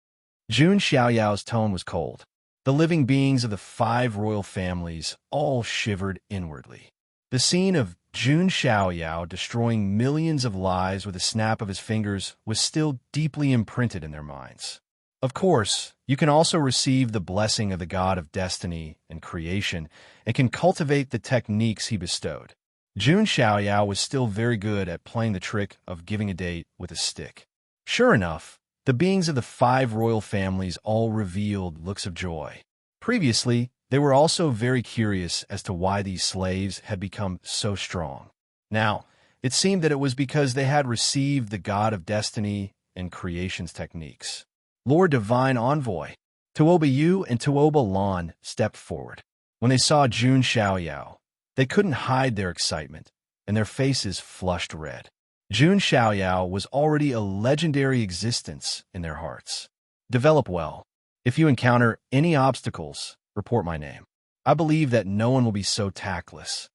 Jun Xiaoyao's tone was cold. The living beings of the 5 royal families all shivered inwardly. The scene of Jun Xiaoyao destroying millions of lives with a snap of his fingers was still deeply imprinted in their minds. Of course, you can also receive the blessing of the God of destiny and creation and can cultivate the techniques he bestowed. Jun Xiaoyao was still very good at playing the trick of giving a date with a stick. Sure enough, the beings of the 5 royal families all revealed looks of joy. Previously, they were also very curious as to why these slaves had become so strong. Now, it seemed that it was because they had received the God of destiny and creation's techniques. Lord Divine Envoy, Tuoba Yu and Tuoba Lan stepped forward. When they saw Jun Xiaoyao, they couldn't hide their excitement, and their faces flushed red. Jun Xiaoyao was already a legendary existence in their hearts. Develop well. If you encounter any obstacles, report my name. I believe that no one will be so tactless.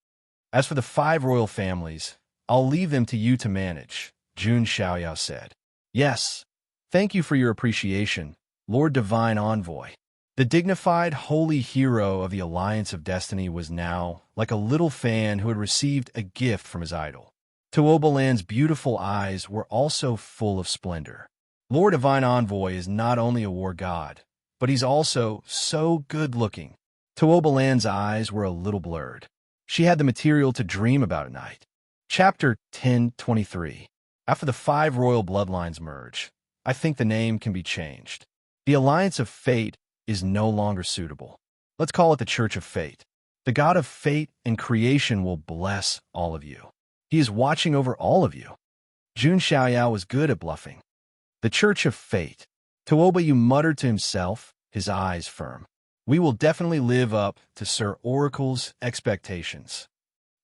As for the 5 royal families, I'll leave them to you to manage, Jun Xiaoyao said. Yes. Thank you for your appreciation, Lord Divine Envoy. The dignified, holy hero of the Alliance of Destiny was now like a little fan who had received a gift from his idol. Tuobalan's beautiful eyes were also full of splendor. Lord Divine Envoy is not only a war god, but he's also so good-looking. Tuobalan's eyes were a little blurred. She had the material to dream about at night. Chapter 10:23. After the 5 royal bloodlines merge, I think the name can be changed. The Alliance of Fate is no longer suitable. Let's call it the Church of Fate. The God of Fate and creation will bless all of you. He is watching over all of you. Jun Xiaoyao was good at bluffing. The Church of Fate. Tuobayu muttered to himself, his eyes firm. We will definitely live up to Sir Oracle's expectations.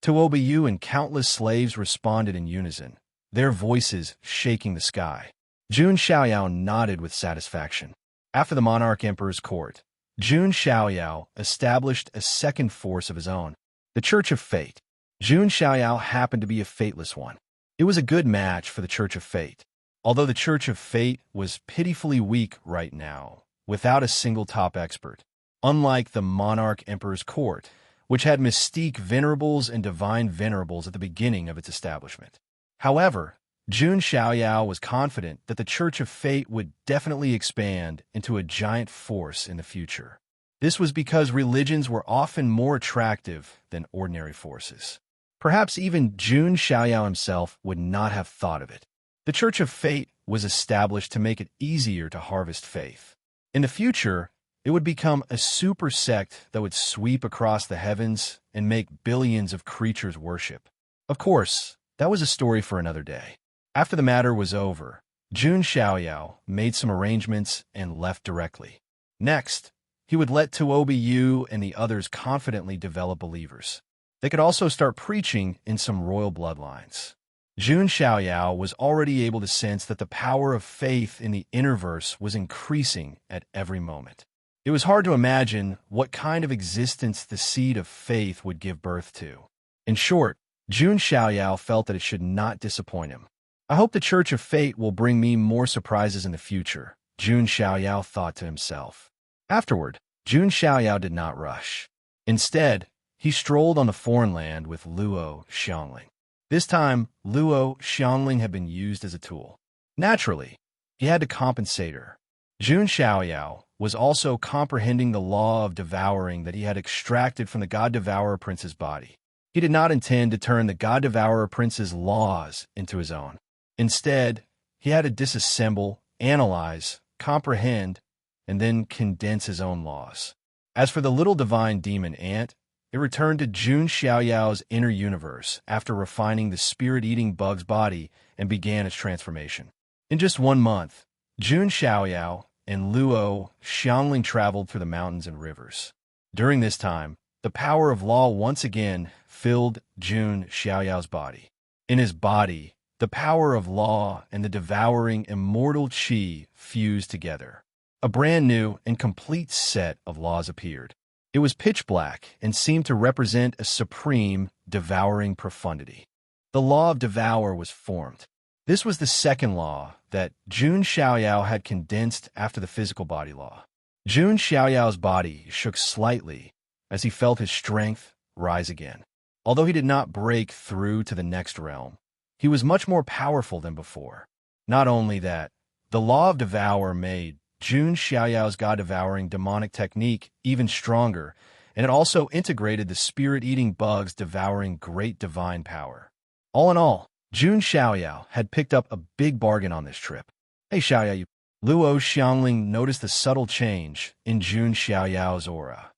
Tuobayu and countless slaves responded in unison, their voices shaking the sky. Jun Xiaoyao nodded with satisfaction. After the monarch emperor's court, Jun Xiaoyao established a second force of his own, the Church of Fate. Jun Xiaoyao happened to be a fateless one. It was a good match for the Church of Fate, although the Church of Fate was pitifully weak right now, without a single top expert. Unlike the monarch emperor's court, which had mystique venerables and divine venerables at the beginning of its establishment. However, Jun Xiaoyao was confident that the Church of Fate would definitely expand into a giant force in the future. This was because religions were often more attractive than ordinary forces. Perhaps even Jun Xiaoyao himself would not have thought of it. The Church of Fate was established to make it easier to harvest faith. In the future, it would become a super sect that would sweep across the heavens and make billions of creatures worship. Of course, that was a story for another day. After the matter was over, Jun Xiaoyao made some arrangements and left directly. Next, he would let Tuobiyu and the others confidently develop believers. They could also start preaching in some royal bloodlines. Jun Xiaoyao was already able to sense that the power of faith in the innerverse was increasing at every moment. It was hard to imagine what kind of existence the seed of faith would give birth to. In short, Jun Xiaoyao felt that it should not disappoint him. I hope the Church of Fate will bring me more surprises in the future, Jun Xiaoyao thought to himself. Afterward, Jun Xiaoyao did not rush. Instead, he strolled on the foreign land with Luo Xiangling. This time, Luo Xiangling had been used as a tool. Naturally, he had to compensate her. Jun Xiaoyao was also comprehending the law of devouring that he had extracted from the God Devourer Prince's body. He did not intend to turn the God Devourer Prince's laws into his own. Instead, he had to disassemble, analyze, comprehend, and then condense his own laws. As for the little divine demon ant, it returned to Jun Xiaoyao's inner universe after refining the spirit-eating bug's body and began its transformation. In just 1 month, Jun Xiaoyao and Luo Xiangling traveled through the mountains and rivers. During this time, the power of law once again filled Jun Xiaoyao's body. In his body, the power of law and the devouring immortal qi fused together. A brand new and complete set of laws appeared. It was pitch black and seemed to represent a supreme, devouring profundity. The law of devour was formed. This was the second law that Jun Xiaoyao had condensed after the physical body law. Jun Xiaoyao's body shook slightly as he felt his strength rise again. Although he did not break through to the next realm, he was much more powerful than before. Not only that, the law of devour made Jun Xiaoyao's god-devouring demonic technique even stronger, and it also integrated the spirit-eating bugs devouring great divine power. All in all, Jun Xiaoyao had picked up a big bargain on this trip. Hey Xiaoyao, Luo Xiangling noticed the subtle change in Jun Xiaoyao's aura.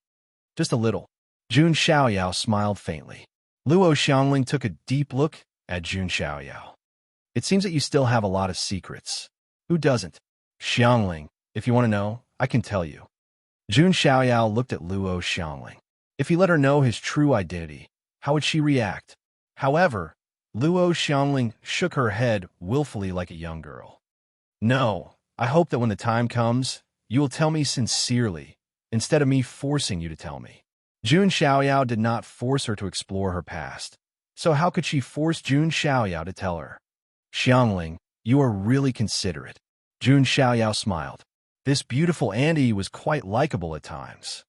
Just a little. Jun Xiaoyao smiled faintly. Luo Xiangling took a deep look at Jun Xiaoyao. It seems that you still have a lot of secrets. Who doesn't? Xiangling, if you want to know, I can tell you. Jun Xiaoyao looked at Luo Xiangling. If he let her know his true identity, how would she react? However, Luo Xiangling shook her head willfully like a young girl. No, I hope that when the time comes, you will tell me sincerely, instead of me forcing you to tell me. Jun Xiaoyao did not force her to explore her past. So how could she force Jun Xiaoyao to tell her? Xiangling, you are really considerate. Jun Xiaoyao smiled. This beautiful Andy was quite likable at times.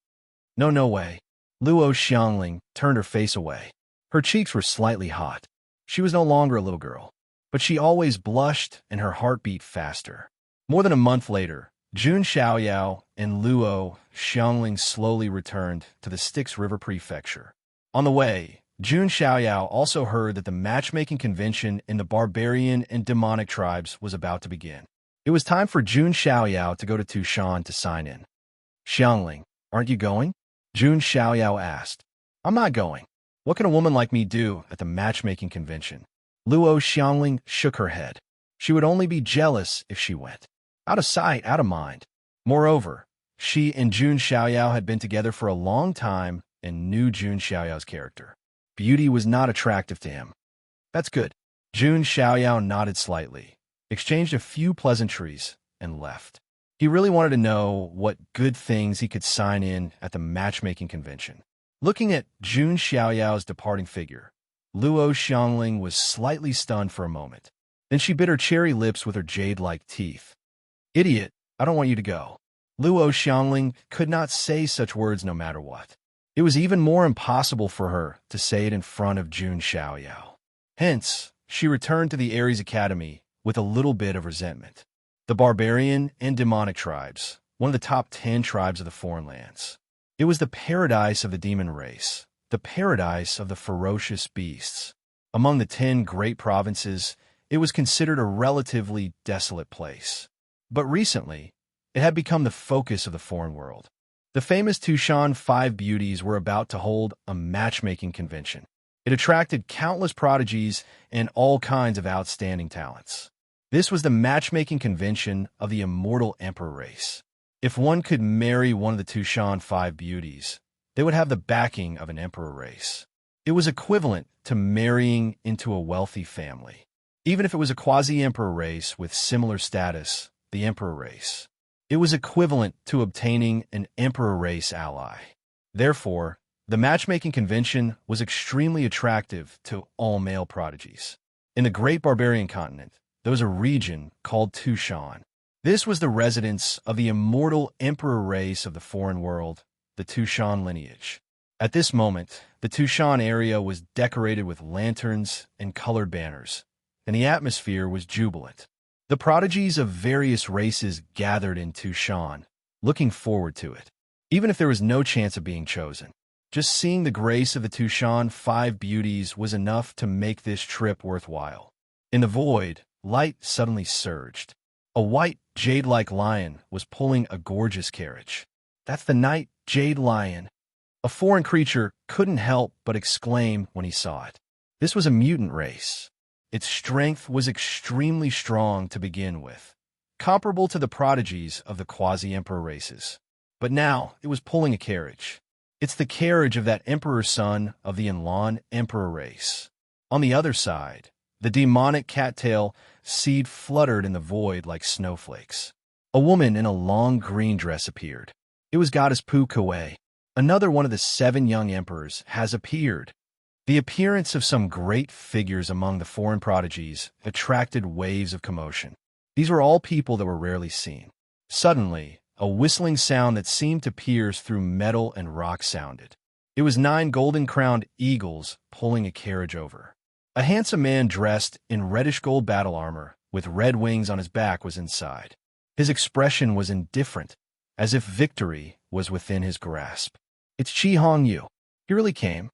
No way. Luo Xiangling turned her face away. Her cheeks were slightly hot. She was no longer a little girl, but she always blushed and her heart beat faster. More than a month later, Jun Xiaoyao and Luo Xiangling slowly returned to the Styx River Prefecture. On the way, Jun Xiaoyao also heard that the matchmaking convention in the barbarian and demonic tribes was about to begin. It was time for Jun Xiaoyao to go to Tushan to sign in. Xiangling, aren't you going? Jun Xiaoyao asked. I'm not going. What can a woman like me do at the matchmaking convention? Luo Xiangling shook her head. She would only be jealous if she went. Out of sight, out of mind. Moreover, she and Jun Xiaoyao had been together for a long time and knew Jun Xiaoyao's character. Beauty was not attractive to him. That's good. Jun Xiaoyao nodded slightly, exchanged a few pleasantries, and left. He really wanted to know what good things he could sign in at the matchmaking convention. Looking at Jun Xiaoyao's departing figure, Luo Xiangling was slightly stunned for a moment. Then she bit her cherry lips with her jade-like teeth. Idiot, I don't want you to go. Luo Xiangling could not say such words no matter what. It was even more impossible for her to say it in front of Jun Xiaoyao. Hence, she returned to the Ares Academy with a little bit of resentment. The barbarian and demonic tribes, one of the top 10 tribes of the foreign lands. It was the paradise of the demon race, the paradise of the ferocious beasts. Among the 10 great provinces, it was considered a relatively desolate place. But recently, it had become the focus of the foreign world. The famous Tushan 5 beauties were about to hold a matchmaking convention. It attracted countless prodigies and all kinds of outstanding talents. This was the matchmaking convention of the immortal emperor race. If one could marry one of the Tushan 5 beauties, they would have the backing of an emperor race. It was equivalent to marrying into a wealthy family. Even if it was a quasi-emperor race with similar status, the emperor race. It was equivalent to obtaining an emperor race ally. Therefore, the matchmaking convention was extremely attractive to all male prodigies. In the great barbarian continent, there was a region called Tushan. This was the residence of the immortal emperor race of the foreign world, the Tushan lineage. At this moment, the Tushan area was decorated with lanterns and colored banners, and the atmosphere was jubilant. The prodigies of various races gathered in Tushan, looking forward to it. Even if there was no chance of being chosen, just seeing the grace of the Tushan 5 beauties was enough to make this trip worthwhile. In the void, light suddenly surged. A white, jade-like lion was pulling a gorgeous carriage. That's the night jade lion. A foreign creature couldn't help but exclaim when he saw it. This was a mutant race. Its strength was extremely strong to begin with, comparable to the prodigies of the quasi-emperor races. But now it was pulling a carriage. It's the carriage of that emperor son of the Enlon emperor race. On the other side, the demonic cattail seed fluttered in the void like snowflakes. A woman in a long green dress appeared. It was goddess Pu Kuei. Another one of the 7 young emperors has appeared. The appearance of some great figures among the foreign prodigies attracted waves of commotion. These were all people that were rarely seen. Suddenly, a whistling sound that seemed to pierce through metal and rock sounded. It was 9 golden-crowned eagles pulling a carriage over. A handsome man dressed in reddish-gold battle armor with red wings on his back was inside. His expression was indifferent, as if victory was within his grasp. It's Chi Hong Yu. He really came.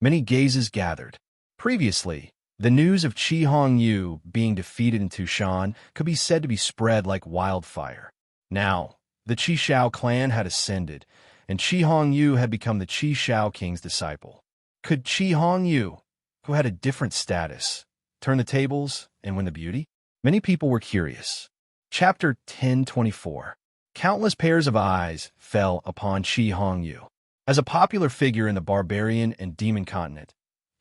Many gazes gathered. Previously, the news of Chi Hong Yu being defeated in Tushan could be said to be spread like wildfire. Now, the Qi Shao clan had ascended, and Chi Hong Yu had become the Qi Shao king's disciple. Could Chi Hong Yu, who had a different status, turn the tables and win the beauty? Many people were curious. Chapter 1024. Countless pairs of eyes fell upon Chi Hong Yu. As a popular figure in the barbarian and demon continent,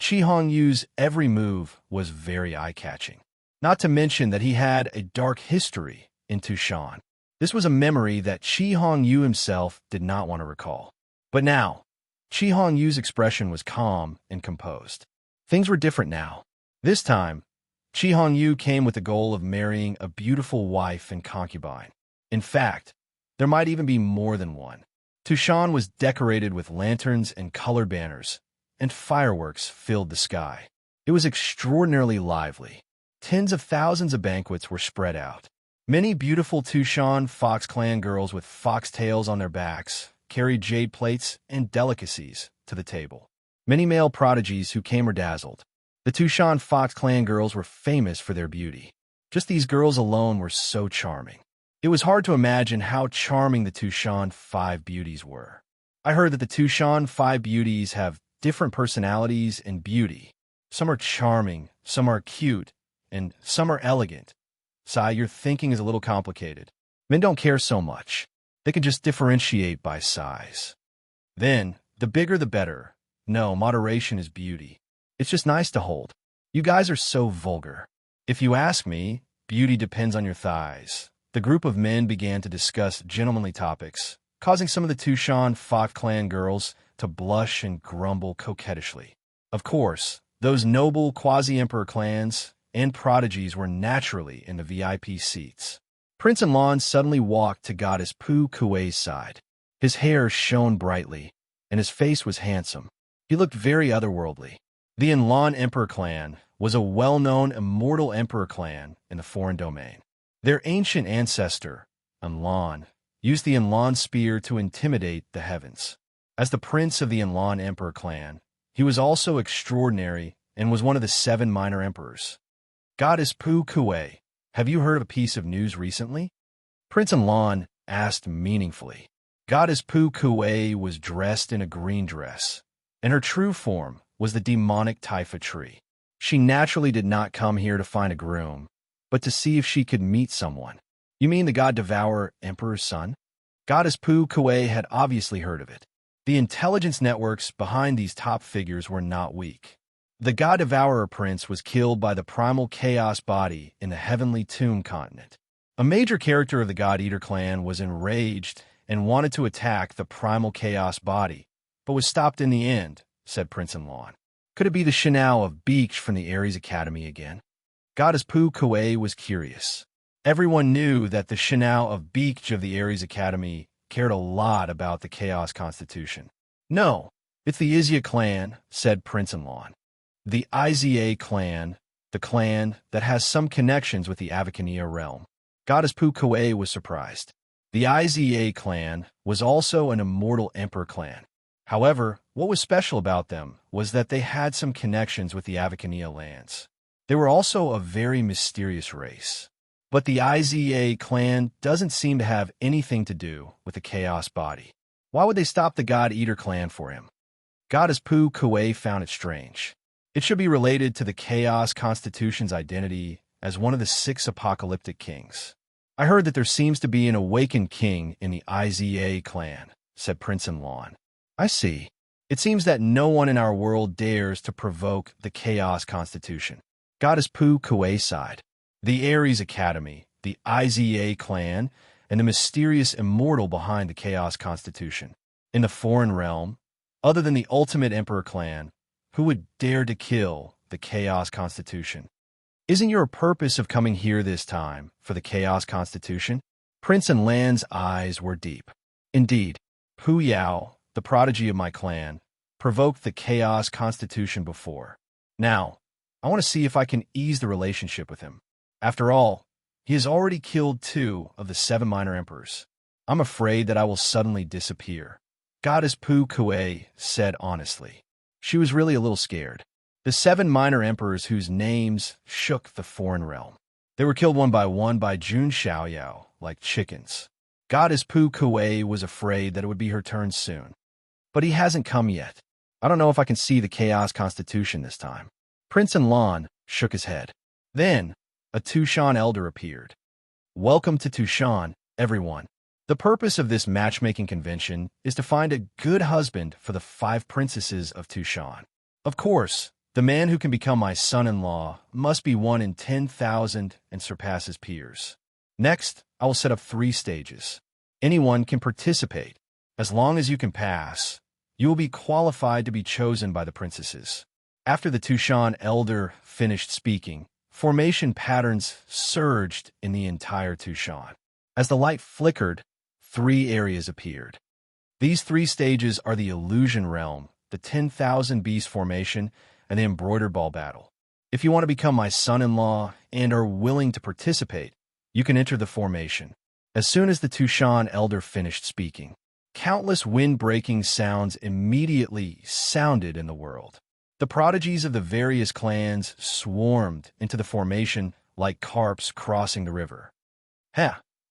Chi Hong Yu's every move was very eye-catching. Not to mention that he had a dark history in Tushan. This was a memory that Chi Hong Yu himself did not want to recall. But now, Chi Hong Yu's expression was calm and composed. Things were different now. This time, Chi Hong Yu came with the goal of marrying a beautiful wife and concubine. In fact, there might even be more than one. Tushan was decorated with lanterns and colored banners, and fireworks filled the sky. It was extraordinarily lively. Tens of thousands of banquets were spread out. Many beautiful Tushan Fox clan girls with foxtails on their backs carried jade plates and delicacies to the table. Many male prodigies who came were dazzled. The Tushan Fox clan girls were famous for their beauty. Just these girls alone were so charming. It was hard to imagine how charming the Tushan 5 beauties were. I heard that the Tushan 5 beauties have different personalities and beauty. Some are charming, some are cute, and some are elegant. Sai, your thinking is a little complicated. Men don't care so much. They can just differentiate by size. Then, the bigger the better. No, moderation is beauty. It's just nice to hold. You guys are so vulgar. If you ask me, beauty depends on your thighs. The group of men began to discuss gentlemanly topics, causing some of the Tushan Fox clan girls to blush and grumble coquettishly. Of course, those noble quasi-emperor clans and prodigies were naturally in the VIP seats. Prince Enlon suddenly walked to goddess Pu Kuei's side. His hair shone brightly, and his face was handsome. He looked very otherworldly. The Enlon Emperor clan was a well-known immortal emperor clan in the foreign domain. Their ancient ancestor, Enlon, used the Enlon spear to intimidate the heavens. As the prince of the Enlon Emperor clan, he was also extraordinary and was one of the 7 minor emperors. Goddess Pu Kuei, have you heard of a piece of news recently? Prince Enlon asked meaningfully. Goddess Pu Kuei was dressed in a green dress, and her true form was the demonic Taifa tree. She naturally did not come here to find a groom, but to see if she could meet someone. You mean the God-Devourer Emperor's son? Goddess Pu Kuei had obviously heard of it. The intelligence networks behind these top figures were not weak. The God-Devourer Prince was killed by the primal chaos body in the Heavenly Tomb continent. A major character of the God-Eater clan was enraged and wanted to attack the primal chaos body, but was stopped in the end, said Prince Enlon. Could it be the Shinao of Beach from the Ares Academy again? Goddess Pu Kuei was curious. Everyone knew that the Shinao of Beach of the Ares Academy cared a lot about the Chaos Constitution. No, it's the Izia clan, said Prince Enlon. The Izia clan, the clan that has some connections with the Avacania realm. Goddess Pu Kuei was surprised. The Izia clan was also an immortal emperor clan. However, what was special about them was that they had some connections with the Avacania lands. They were also a very mysterious race. But the Izia clan doesn't seem to have anything to do with the Chaos body. Why would they stop the God-Eater clan for him? Goddess Pu Kuei found it strange. It should be related to the Chaos Constitution's identity as one of the 6 apocalyptic kings. I heard that there seems to be an awakened king in the Iza clan, said Prince in Lawn. I see. It seems that no one in our world dares to provoke the Chaos Constitution. Goddess Pu Kuei sighed. The Ares Academy, the Iza clan, and the mysterious immortal behind the Chaos Constitution. In the foreign realm, other than the Ultimate Emperor clan, who would dare to kill the Chaos Constitution? Isn't your purpose of coming here this time for the Chaos Constitution? Prince and Lan's eyes were deep. Indeed, Pu Yao, the prodigy of my clan, provoked the Chaos Constitution before. Now, I want to see if I can ease the relationship with him. After all, he has already killed 2 of the 7 minor emperors. I'm afraid that I will suddenly disappear. Goddess Pu Kuei said honestly. She was really a little scared. The 7 minor emperors whose names shook the foreign realm. They were killed one by Jun Xiaoyao, like chickens. Goddess Pu Kuei was afraid that it would be her turn soon. But he hasn't come yet. I don't know if I can see the Chaos Constitution this time. Prince in Lawn shook his head. Then, a Tushan elder appeared. Welcome to Tushan, everyone. The purpose of this matchmaking convention is to find a good husband for the 5 princesses of Tushan. Of course, the man who can become my son-in-law must be 1 in 10,000 and surpass his peers. Next, I will set up 3 stages. Anyone can participate. As long as you can pass, you will be qualified to be chosen by the princesses. After the Tushan elder finished speaking, formation patterns surged in the entire Tushan. As the light flickered, 3 areas appeared. These 3 stages are the Illusion Realm, the 10,000 Beast Formation, and the Embroidered Ball Battle. If you want to become my son-in-law and are willing to participate, you can enter the formation. As soon as the Tushan elder finished speaking, countless wind-breaking sounds immediately sounded in the world. The prodigies of the various clans swarmed into the formation like carps crossing the river.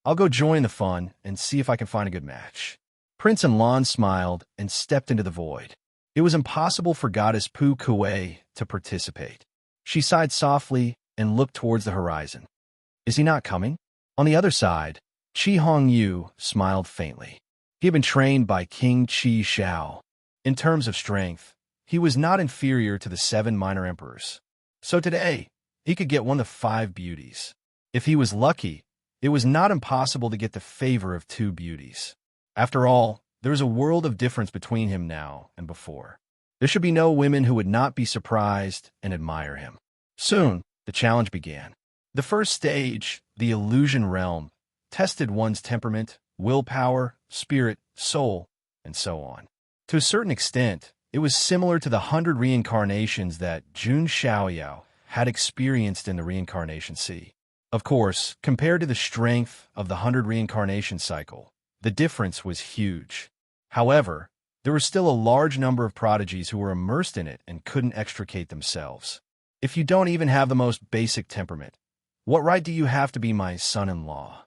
I'll go join the fun and see if I can find a good match. Prince and Lan smiled and stepped into the void. It was impossible for Goddess Pu Kuei to participate. She sighed softly and looked towards the horizon. Is he not coming? On the other side, Qi Hongyu smiled faintly. He had been trained by King Qi Shao. In terms of strength, he was not inferior to the 7 minor emperors. So today, he could get one of the 5 beauties. If he was lucky, it was not impossible to get the favor of 2 beauties. After all, there is a world of difference between him now and before. There should be no women who would not be surprised and admire him. Soon, the challenge began. The first stage, the Illusion Realm, tested one's temperament, willpower, spirit, soul, and so on. To a certain extent, it was similar to the 100 reincarnations that Jun Xiaoyao had experienced in the Reincarnation Sea. Of course, compared to the strength of the 100 reincarnation cycle, the difference was huge. However, there were still a large number of prodigies who were immersed in it and couldn't extricate themselves. If you don't even have the most basic temperament, what right do you have to be my son-in-law?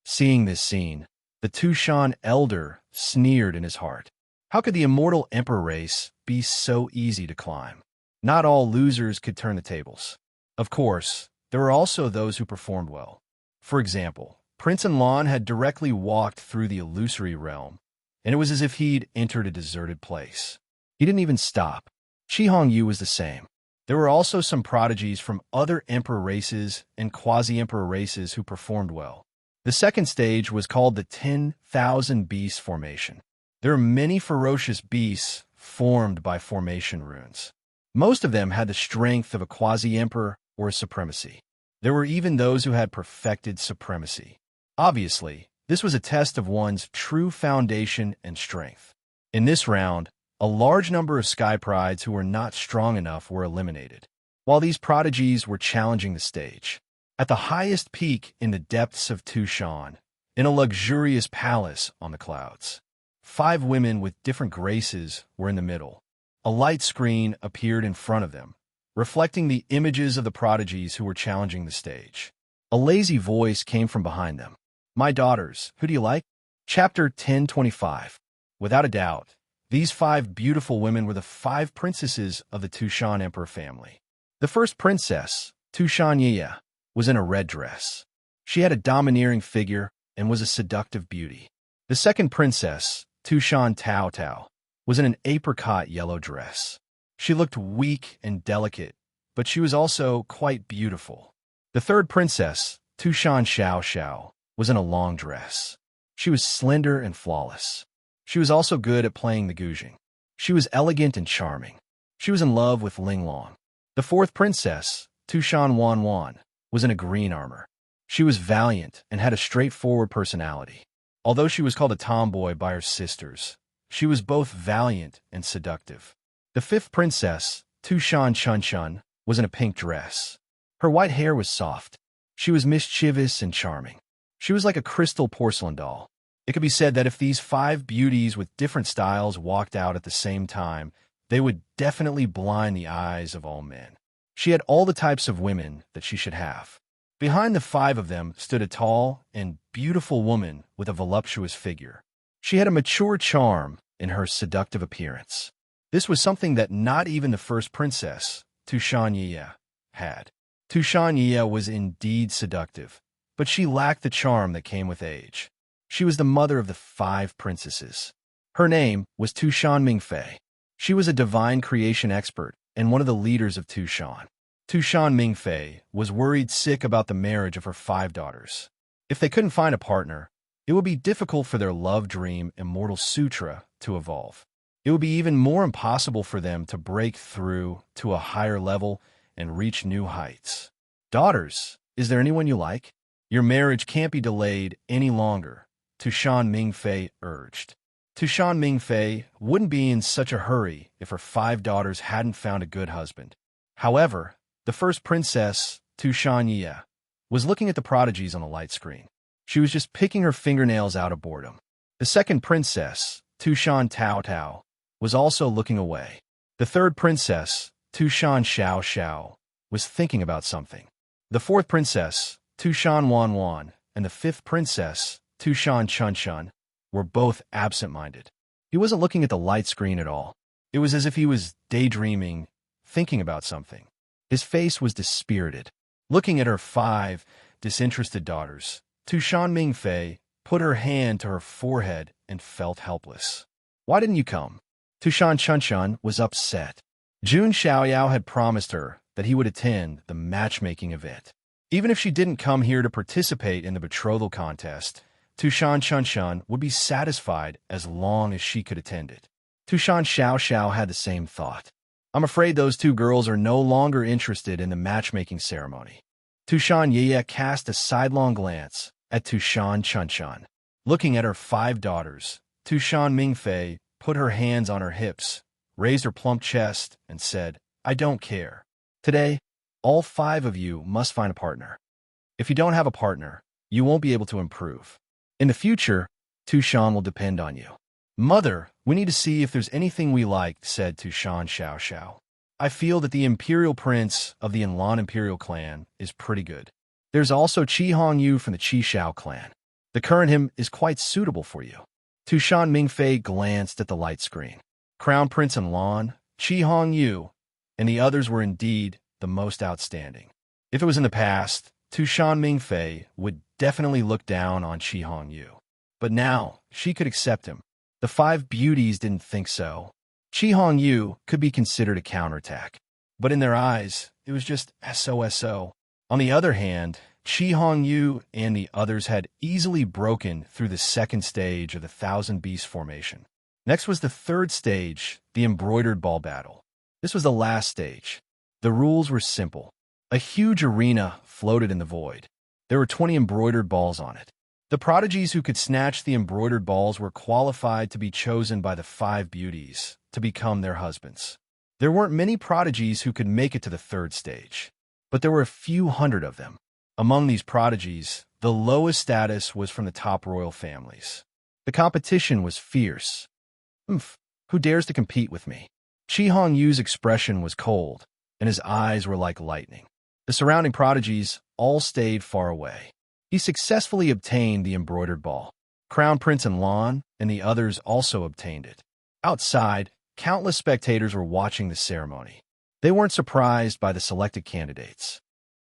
Seeing this scene, the Tushan elder sneered in his heart. How could the immortal emperor race be so easy to climb? Not all losers could turn the tables. Of course, there were also those who performed well. For example, Prince and Lan had directly walked through the illusory realm, and it was as if he'd entered a deserted place. He didn't even stop. Qi Hongyu was the same. There were also some prodigies from other emperor races and quasi-emperor races who performed well. The second stage was called the 10,000 Beast Formation. There are many ferocious beasts formed by formation runes. Most of them had the strength of a quasi-emperor or a supremacy. There were even those who had perfected supremacy. Obviously, this was a test of one's true foundation and strength. In this round, a large number of Sky Prides who were not strong enough were eliminated, while these prodigies were challenging the stage. At the highest peak in the depths of Tushan, in a luxurious palace on the clouds, 5 women with different graces were in the middle. A light screen appeared in front of them, reflecting the images of the prodigies who were challenging the stage. A lazy voice came from behind them. My daughters, who do you like? Chapter 1025. Without a doubt, These 5 beautiful women were the 5 princesses of the Tushan Emperor family. The first princess, Tushan Yiya, was in a red dress. She had a domineering figure and was a seductive beauty. The second princess, Tushan Tao Tao, was in an apricot yellow dress. She looked weak and delicate, but she was also quite beautiful. The third princess, Tushan Xiao Xiao, was in a long dress. She was slender and flawless. She was also good at playing the guzheng. She was elegant and charming. She was in love with Ling Long. The fourth princess, Tushan Wan Wan, was in a green armor. She was valiant and had a straightforward personality. Although she was called a tomboy by her sisters, she was both valiant and seductive. The fifth princess, Tushan Chun Chun, was in a pink dress. Her white hair was soft. She was mischievous and charming. She was like a crystal porcelain doll. It could be said that if these 5 beauties with different styles walked out at the same time, they would definitely blind the eyes of all men. She had all the types of women that she should have. Behind the 5 of them stood a tall and beautiful woman with a voluptuous figure. She had a mature charm in her seductive appearance. This was something that not even the first princess, Tushan Yiya, had. Tushan Yiya was indeed seductive, but she lacked the charm that came with age. She was the mother of the 5 princesses. Her name was Tushan Mingfei. She was a divine creation expert and one of the leaders of Tushan. Tushan Mingfei was worried sick about the marriage of her 5 daughters. If they couldn't find a partner, it would be difficult for their love dream Immortal Sutra to evolve. It would be even more impossible for them to break through to a higher level and reach new heights. Daughters, is there anyone you like? Your marriage can't be delayed any longer, Tushan Mingfei urged. Tushan Mingfei wouldn't be in such a hurry if her 5 daughters hadn't found a good husband. However, the first princess, Tushan Yiya, was looking at the prodigies on the light screen. She was just picking her fingernails out of boredom. The second princess, Tushan Tao Tao, was also looking away. The third princess, Tushan Xiao Xiao, was thinking about something. The fourth princess, Tushan Wan Wan, and the fifth princess, Tushan Chun Chun, were both absent-minded. He wasn't looking at the light screen at all. It was as if he was daydreaming, thinking about something. His face was dispirited. Looking at her 5 disinterested daughters, Tushan Mingfei put her hand to her forehead and felt helpless. Why didn't you come? Tushan Chun Chun was upset. Jun Xiaoyao had promised her that he would attend the matchmaking event. Even if she didn't come here to participate in the betrothal contest, Tushan Chun Chun would be satisfied as long as she could attend it. Tushan Xiao Xiao had the same thought. I'm afraid those 2 girls are no longer interested in the matchmaking ceremony. Tushan Yiya cast a sidelong glance at Tushan Chun Chun. Looking at her 5 daughters, Tushan Mingfei put her hands on her hips, raised her plump chest, and said, I don't care. Today, all 5 of you must find a partner. If you don't have a partner, you won't be able to improve. In the future, Tushan will depend on you. Mother, we need to see if there's anything we like, said Tushan Xiao Xiao. I feel that the imperial prince of the Yanlan imperial clan is pretty good. There's also Qi Hongyu from the Qi Shao clan. The current him is quite suitable for you. Tushan Mingfei glanced at the light screen. Crown Prince Yanlan, Qi Hongyu, and the others were indeed the most outstanding. If it was in the past, Tushan Mingfei would definitely look down on Qi Hongyu. But now, she could accept him. The 5 beauties didn't think so. Qi Hongyu could be considered a counterattack. But in their eyes, it was just SOSO. On the other hand, Qi Hongyu and the others had easily broken through the second stage of the Thousand Beast formation. Next was the third stage, the embroidered ball battle. This was the last stage. The rules were simple. A huge arena floated in the void. There were 20 embroidered balls on it. The prodigies who could snatch the embroidered balls were qualified to be chosen by the 5 beauties to become their husbands. There weren't many prodigies who could make it to the third stage, but there were a few hundred of them. Among these prodigies, the lowest status was from the top royal families. The competition was fierce. Who dares to compete with me? Qi Hongyu's expression was cold, and his eyes were like lightning. The surrounding prodigies all stayed far away. He successfully obtained the embroidered ball. Crown Prince Yanlan and the others also obtained it. Outside, countless spectators were watching the ceremony. They weren't surprised by the selected candidates.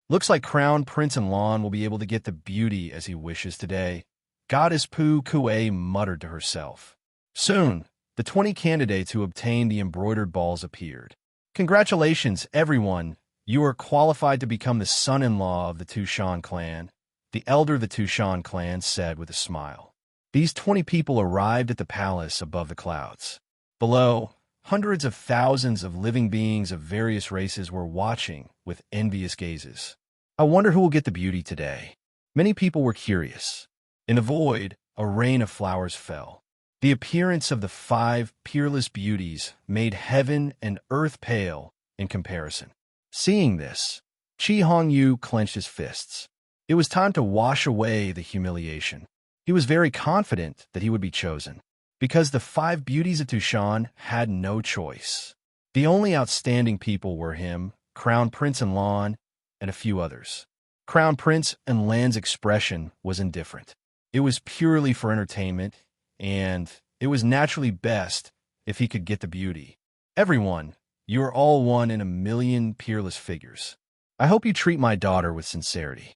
Looks like Crown Prince and Lawn will be able to get the beauty as he wishes today, Goddess Pu Kue muttered to herself. Soon, the 20 candidates who obtained the embroidered balls appeared. Congratulations, everyone! You are qualified to become the son-in-law of the Tushan clan, the elder of the Tushan clan said with a smile. These 20 people arrived at the palace above the clouds. Below, hundreds of thousands of living beings of various races were watching with envious gazes. I wonder who will get the beauty today. Many people were curious. In the void, a rain of flowers fell. The appearance of the 5 peerless beauties made heaven and earth pale in comparison. Seeing this, Chi Hongyu clenched his fists. It was time to wash away the humiliation. He was very confident that he would be chosen, because the 5 beauties of Tushan had no choice. The only outstanding people were him, Crown Prince and Lan, and a few others. Crown Prince and Lan's expression was indifferent. It was purely for entertainment, and it was naturally best if he could get the beauty. Everyone, you are all one in a million peerless figures. I hope you treat my daughter with sincerity.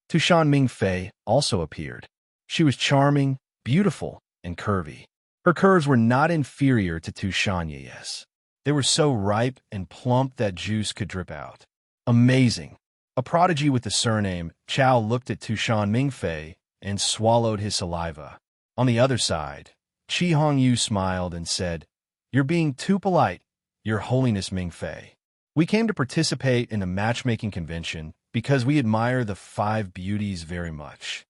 Tushan Mingfei also appeared. She was charming, beautiful, and curvy. Her curves were not inferior to Tushan Ye's. They were so ripe and plump that juice could drip out. Amazing. A prodigy with the surname, Chao looked at Tushan Mingfei and swallowed his saliva. On the other side, Chi Hongyu smiled and said, "You're being too polite, Your Holiness Mingfei. We came to participate in a matchmaking convention because we admire the 5 beauties very much."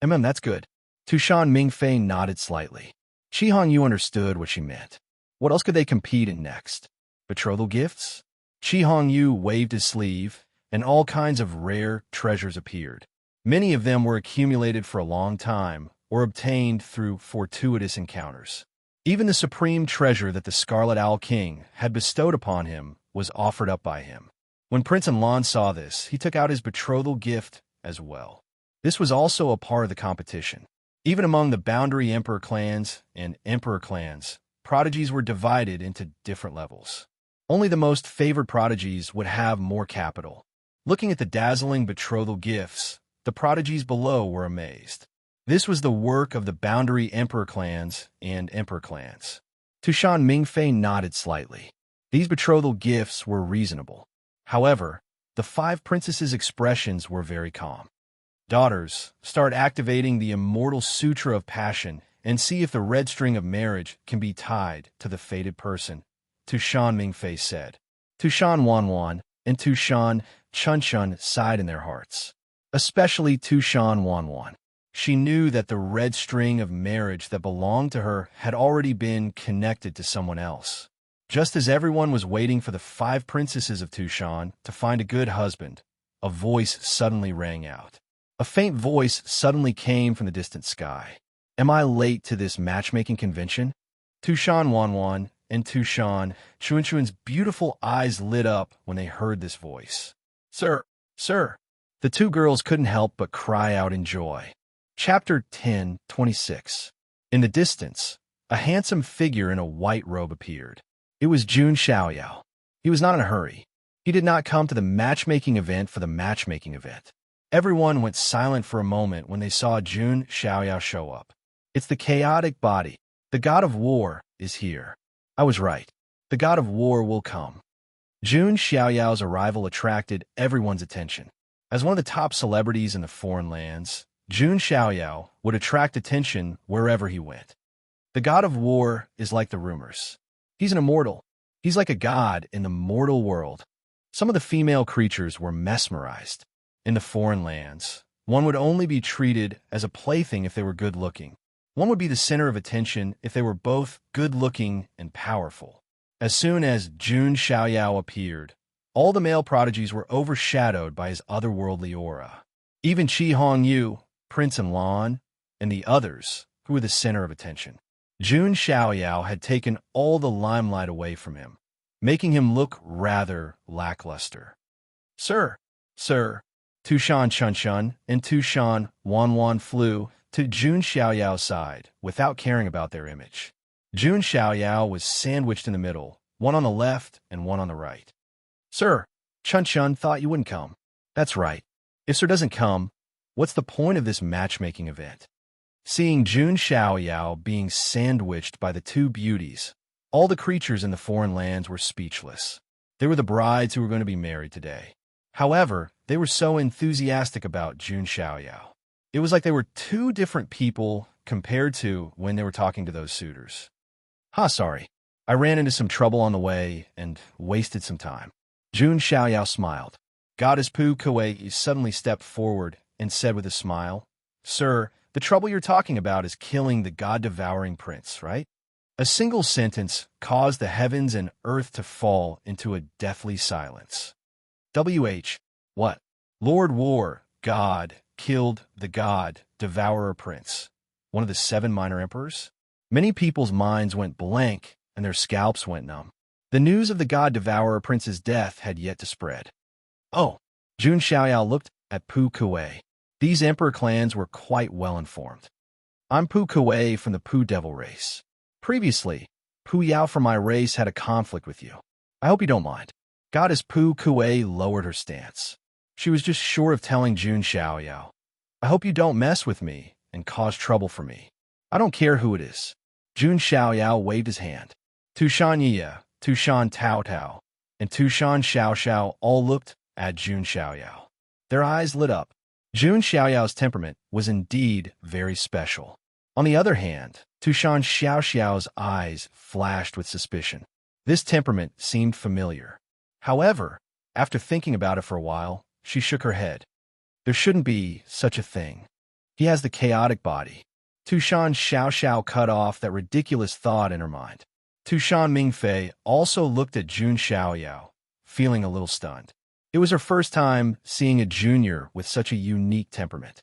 That's good. Tushan Mingfei nodded slightly. Chi Hongyu understood what she meant. What else could they compete in next? Betrothal gifts? Chi Hongyu waved his sleeve, and all kinds of rare treasures appeared. Many of them were accumulated for a long time, or obtained through fortuitous encounters. Even the supreme treasure that the Scarlet Owl King had bestowed upon him was offered up by him. When Prince Lan saw this, he took out his betrothal gift as well. This was also a part of the competition. Even among the Boundary Emperor clans and Emperor clans, prodigies were divided into different levels. Only the most favored prodigies would have more capital. Looking at the dazzling betrothal gifts, the prodigies below were amazed. This was the work of the Boundary Emperor clans and Emperor clans. Tushan Mingfei nodded slightly. These betrothal gifts were reasonable. However, the 5 princesses' expressions were very calm. Daughters, start activating the immortal sutra of passion and see if the red string of marriage can be tied to the fated person, Tushan Mingfei said. Tushan Wanwan and Tushan Chunchun sighed in their hearts. Especially Tushan Wanwan. She knew that the red string of marriage that belonged to her had already been connected to someone else. Just as everyone was waiting for the 5 princesses of Tushan to find a good husband, a voice suddenly rang out. A faint voice suddenly came from the distant sky. Am I late to this matchmaking convention? Tushan Wanwan and Tushan Chunchun's beautiful eyes lit up when they heard this voice. Sir, sir! The 2 girls couldn't help but cry out in joy. Chapter 10:26. In the distance, a handsome figure in a white robe appeared. It was Jun Xiaoyao. He was not in a hurry. He did not come to the matchmaking event for the matchmaking event. Everyone went silent for a moment when they saw Jun Xiaoyao show up. It's the chaotic body. The god of war is here. I was right. The god of war will come. Jun Xiaoyao's arrival attracted everyone's attention. As one of the top celebrities in the foreign lands, Jun Xiaoyao would attract attention wherever he went. The god of war is like the rumors. He's an immortal. He's like a god in the mortal world. Some of the female creatures were mesmerized. In the foreign lands, one would only be treated as a plaything if they were good-looking. One would be the center of attention if they were both good-looking and powerful. As soon as Jun Xiaoyao appeared, all the male prodigies were overshadowed by his otherworldly aura. Even Chi Hongyu, Prince Lan, and the others, who were the center of attention. Jun Xiaoyao had taken all the limelight away from him, making him look rather lackluster. Sir, Tushan Chunchun and Tushan Wanwan flew to Jun Xiaoyao's side without caring about their image. Jun Xiaoyao was sandwiched in the middle, one on the left and one on the right. Sir, Chun Chun thought you wouldn't come. That's right. If Sir doesn't come, what's the point of this matchmaking event? Seeing Jun Xiaoyao being sandwiched by the two beauties, all the creatures in the foreign lands were speechless. They were the brides who were going to be married today. However, they were so enthusiastic about Jun Xiaoyao. It was like they were two different people compared to when they were talking to those suitors. Sorry. I ran into some trouble on the way and wasted some time. Jun Xiaoyao smiled. Goddess Pu Kuei suddenly stepped forward and said with a smile, Sir, the trouble you're talking about is killing the god-devouring prince, right? A single sentence caused the heavens and earth to fall into a deathly silence. What? Lord War, God, killed the god-devourer prince, one of the 7 minor emperors? Many people's minds went blank and their scalps went numb. The news of the god-devourer prince's death had yet to spread. Oh, Jun Xiaoyao looked at Pu Kuei. These emperor clans were quite well informed. I'm Pu Kuei from the Pu Devil race. Previously, Pu Yao from my race had a conflict with you. I hope you don't mind. Goddess Pu Kuei lowered her stance. She was just short of telling Jun Xiaoyao, I hope you don't mess with me and cause trouble for me. I don't care who it is. Jun Xiaoyao waved his hand. Tushan Yi, Tushan Tao Tao, and Tushan Xiao Xiao all looked at Jun Xiaoyao. Their eyes lit up. Jun Xiaoyao's temperament was indeed very special. On the other hand, Tushan Xiao Xiao's eyes flashed with suspicion. This temperament seemed familiar. However, after thinking about it for a while, she shook her head. There shouldn't be such a thing. He has the chaotic body. Tushan Xiao Xiao cut off that ridiculous thought in her mind. Tushan Mingfei also looked at Jun Xiaoyao, feeling a little stunned. It was her first time seeing a junior with such a unique temperament.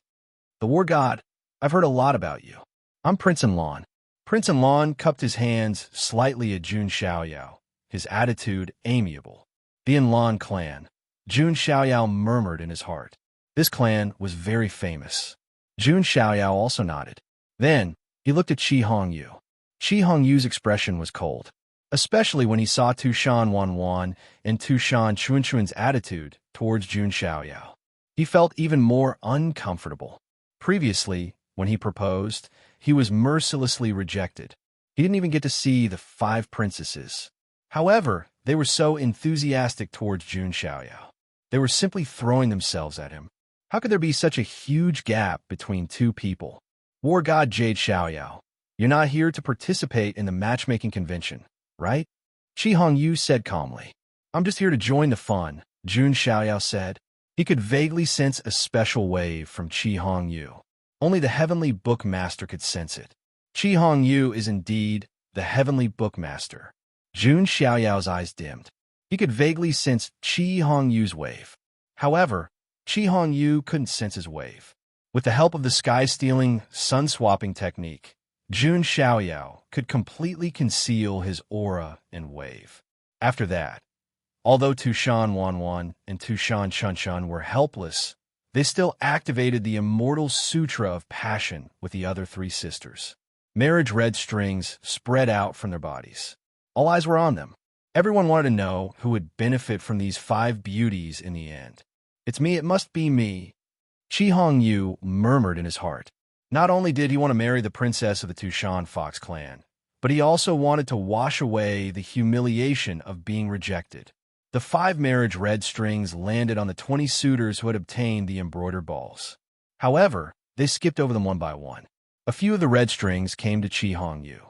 The war god, I've heard a lot about you. I'm Prince Enlon. Prince Enlon cupped his hands slightly at Jun Xiaoyao, his attitude amiable. The Enlon clan. Jun Xiaoyao murmured in his heart. This clan was very famous. Jun Xiaoyao also nodded. Then, he looked at Qi Hongyu. Qi Hongyu's expression was cold, especially when he saw Tushan Wanwan and Tushan Chunchun's attitude towards Jun Xiaoyao. He felt even more uncomfortable. Previously, when he proposed, he was mercilessly rejected. He didn't even get to see the 5 princesses. However, they were so enthusiastic towards Jun Xiaoyao. They were simply throwing themselves at him. How could there be such a huge gap between two people? War god Jade Xiaoyao, you're not here to participate in the matchmaking convention, right? Qi Hongyu said calmly. I'm just here to join the fun, Jun Xiaoyao said. He could vaguely sense a special wave from Qi Hongyu. Only the heavenly bookmaster could sense it. Qi Hongyu is indeed the heavenly bookmaster. Jun Xiaoyao's eyes dimmed. He could vaguely sense Qi Hongyu's wave. However, Qi Hongyu couldn't sense his wave. With the help of the sky-stealing, sun-swapping technique, Jun Xiaoyao could completely conceal his aura and wave. After that, although Tushan Wanwan and Tushan Chunchun were helpless, they still activated the immortal sutra of passion with the other 3 sisters. Marriage red strings spread out from their bodies. All eyes were on them. Everyone wanted to know who would benefit from these 5 beauties in the end. It's me, it must be me, Qi Hongyu murmured in his heart. Not only did he want to marry the princess of the Tushan Fox clan, but he also wanted to wash away the humiliation of being rejected. The 5 marriage red strings landed on the 20 suitors who had obtained the embroidered balls. However, they skipped over them one by one. A few of the red strings came to Qi Hongyu.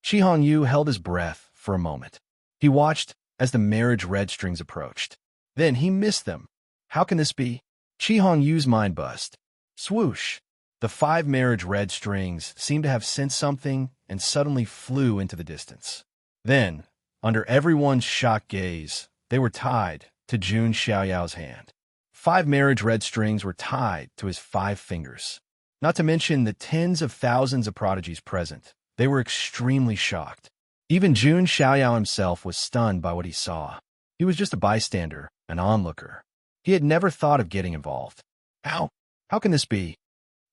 Qi Hongyu held his breath for a moment. He watched as the marriage red strings approached. Then he missed them. How can this be? Qi Hongyu's mind buzzed. Swoosh! The 5 marriage red strings seemed to have sensed something and suddenly flew into the distance. Then, under everyone's shocked gaze, they were tied to Jun Xiaoyao's hand. 5 marriage red strings were tied to his 5 fingers. Not to mention the tens of thousands of prodigies present. They were extremely shocked. Even Jun Xiaoyao himself was stunned by what he saw. He was just a bystander, an onlooker. He had never thought of getting involved. How can this be?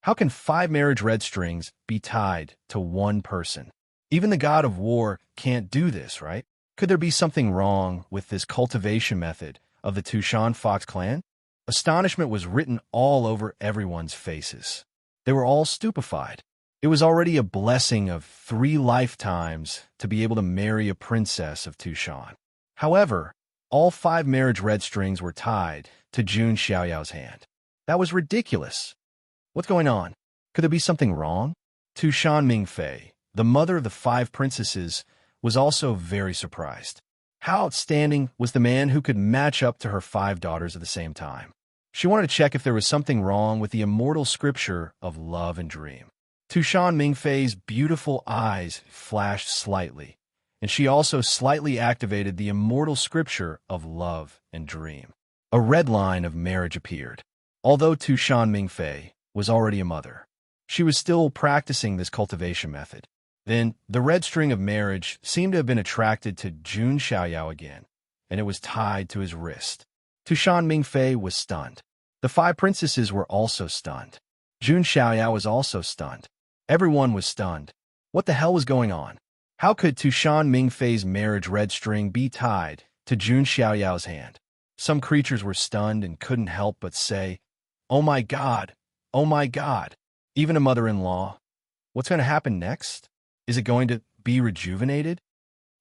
How can 5 marriage red strings be tied to one person? Even the god of war can't do this, right? Could there be something wrong with this cultivation method of the Tushan Fox clan? Astonishment was written all over everyone's faces. They were all stupefied. It was already a blessing of 3 lifetimes to be able to marry a princess of Tushan. However, all 5 marriage red strings were tied to Jun Xiaoyao's hand. That was ridiculous. What's going on? Could there be something wrong? Tushan Mingfei, the mother of the 5 princesses, was also very surprised. How outstanding was the man who could match up to her 5 daughters at the same time? She wanted to check if there was something wrong with the immortal scripture of love and dream. Tushan Mingfei's beautiful eyes flashed slightly, and she also slightly activated the immortal scripture of love and dream. A red line of marriage appeared. Although Tushan Mingfei was already a mother, she was still practicing this cultivation method. Then, the red string of marriage seemed to have been attracted to Jun Xiaoyao again, and it was tied to his wrist. Tushan Mingfei was stunned. The 5 princesses were also stunned. Jun Xiaoyao was also stunned. Everyone was stunned. What the hell was going on? How could Tushan Mingfei's marriage red string be tied to Jun Xiaoyao's hand? Some creatures were stunned and couldn't help but say, "Oh my God! Oh my God!" Even a mother-in-law. What's going to happen next? Is it going to be rejuvenated?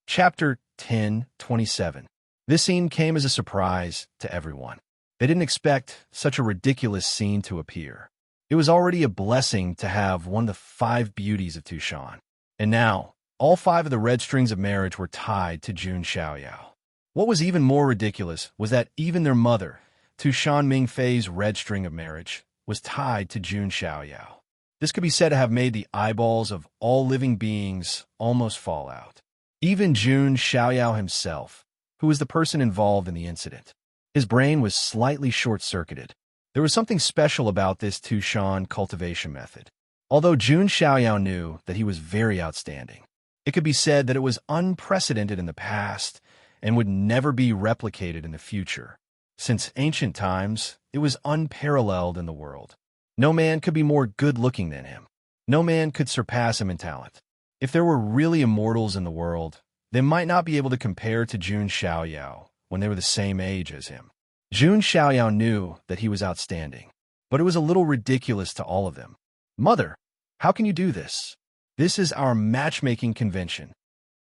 Chapter 10:27. This scene came as a surprise to everyone. They didn't expect such a ridiculous scene to appear. It was already a blessing to have one of the 5 beauties of Tushan. And now, all 5 of the red strings of marriage were tied to Jun Xiaoyao. What was even more ridiculous was that even their mother, Tushan Mingfei's red string of marriage, was tied to Jun Xiaoyao. This could be said to have made the eyeballs of all living beings almost fall out. Even Jun Xiaoyao himself, who was the person involved in the incident. His brain was slightly short-circuited. There was something special about this Tushan cultivation method. Although Jun Xiaoyao knew that he was very outstanding, it could be said that it was unprecedented in the past and would never be replicated in the future. Since ancient times, it was unparalleled in the world. No man could be more good-looking than him. No man could surpass him in talent. If there were really immortals in the world, they might not be able to compare to Jun Xiaoyao when they were the same age as him. Jun Xiaoyao knew that he was outstanding, but it was a little ridiculous to all of them. "Mother, how can you do this? This is our matchmaking convention."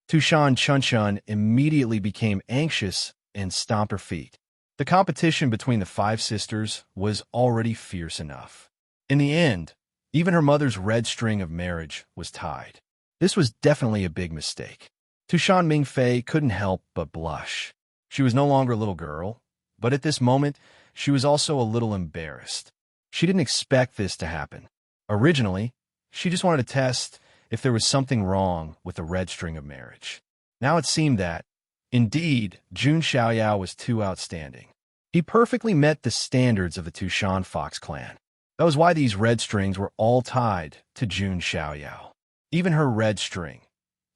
Tushan Chunchun immediately became anxious and stomped her feet. The competition between the 5 sisters was already fierce enough. In the end, even her mother's red string of marriage was tied. This was definitely a big mistake. Tushan Mingfei couldn't help but blush. She was no longer a little girl, but at this moment, she was also a little embarrassed. She didn't expect this to happen. Originally, she just wanted to test if there was something wrong with the red string of marriage. Now it seemed that, indeed, Jun Xiaoyao was too outstanding. He perfectly met the standards of the Tushan Fox clan. That was why these red strings were all tied to Jun Xiaoyao. Even her red string.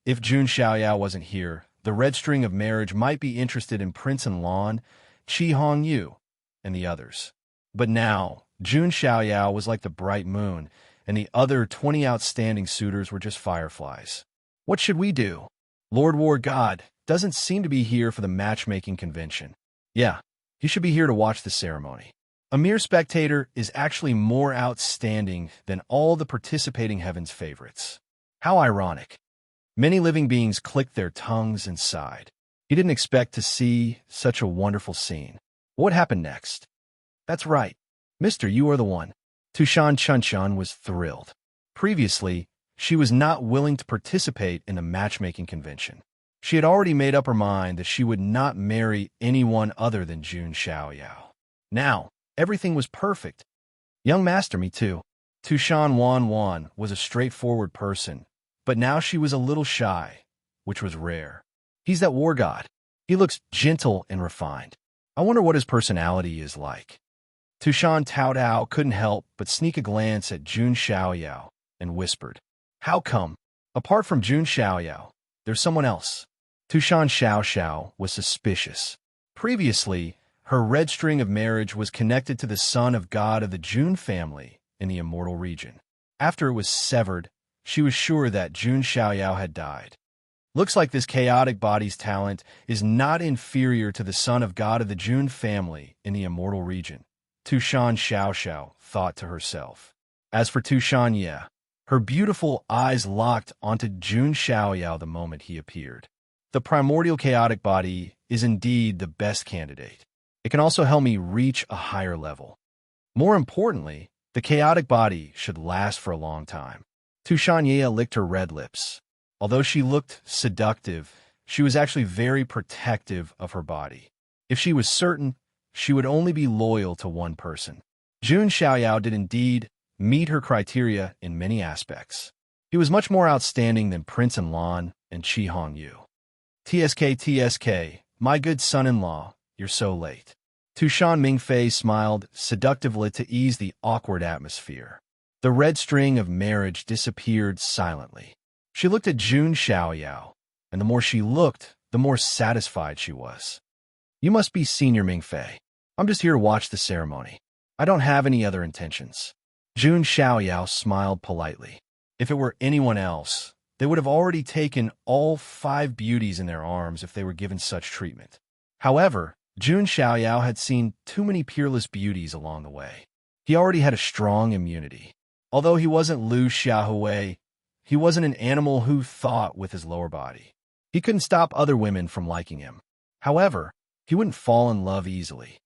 If Jun Xiaoyao wasn't here, the red string of marriage might be interested in Prince and Lan, Qi Hongyu, and the others. But now, Jun Xiaoyao was like the bright moon, and the other 20 outstanding suitors were just fireflies. What should we do? Lord War God doesn't seem to be here for the matchmaking convention. Yeah, he should be here to watch the ceremony. A mere spectator is actually more outstanding than all the participating heaven's favorites. How ironic. Many living beings clicked their tongues and sighed. He didn't expect to see such a wonderful scene. What happened next? That's right. Mister, you are the one. Tushan Chunchun was thrilled. Previously, she was not willing to participate in the matchmaking convention. She had already made up her mind that she would not marry anyone other than Jun Xiaoyao. Now, everything was perfect. Young master, me too. Tushan Wan was a straightforward person, but now she was a little shy, which was rare. He's that war god. He looks gentle and refined. I wonder what his personality is like. Tushan Taodao couldn't help but sneak a glance at Jun Xiaoyao and whispered, "How come? Apart from Jun Xiaoyao, there's someone else." Tushan Xiaoxiao was suspicious. Previously, her red string of marriage was connected to the son of god of the Jun family in the immortal region. After it was severed, she was sure that Jun Xiaoyao had died. Looks like this chaotic body's talent is not inferior to the son of God of the Jun family in the immortal region, Tushan Xiaoxiao thought to herself. As for Tushan Ye, her beautiful eyes locked onto Jun Xiaoyao the moment he appeared. The primordial chaotic body is indeed the best candidate. It can also help me reach a higher level. More importantly, the chaotic body should last for a long time. Tushan Ye licked her red lips. Although she looked seductive, she was actually very protective of her body. If she was certain, she would only be loyal to one person. Jun Xiaoyao did indeed meet her criteria in many aspects. He was much more outstanding than Prince Lan and Qi Hongyu. TSK, my good son-in-law, you're so late. Tushan Mingfei smiled seductively to ease the awkward atmosphere. The red string of marriage disappeared silently. She looked at Jun Xiaoyao, and the more she looked, the more satisfied she was. You must be Senior Mingfei. I'm just here to watch the ceremony. I don't have any other intentions. Jun Xiaoyao smiled politely. If it were anyone else, they would have already taken all 5 beauties in their arms if they were given such treatment. However, Jun Xiaoyao had seen too many peerless beauties along the way. He already had a strong immunity. Although he wasn't Lu Xiaohui, he wasn't an animal who thought with his lower body. He couldn't stop other women from liking him. However, he wouldn't fall in love easily.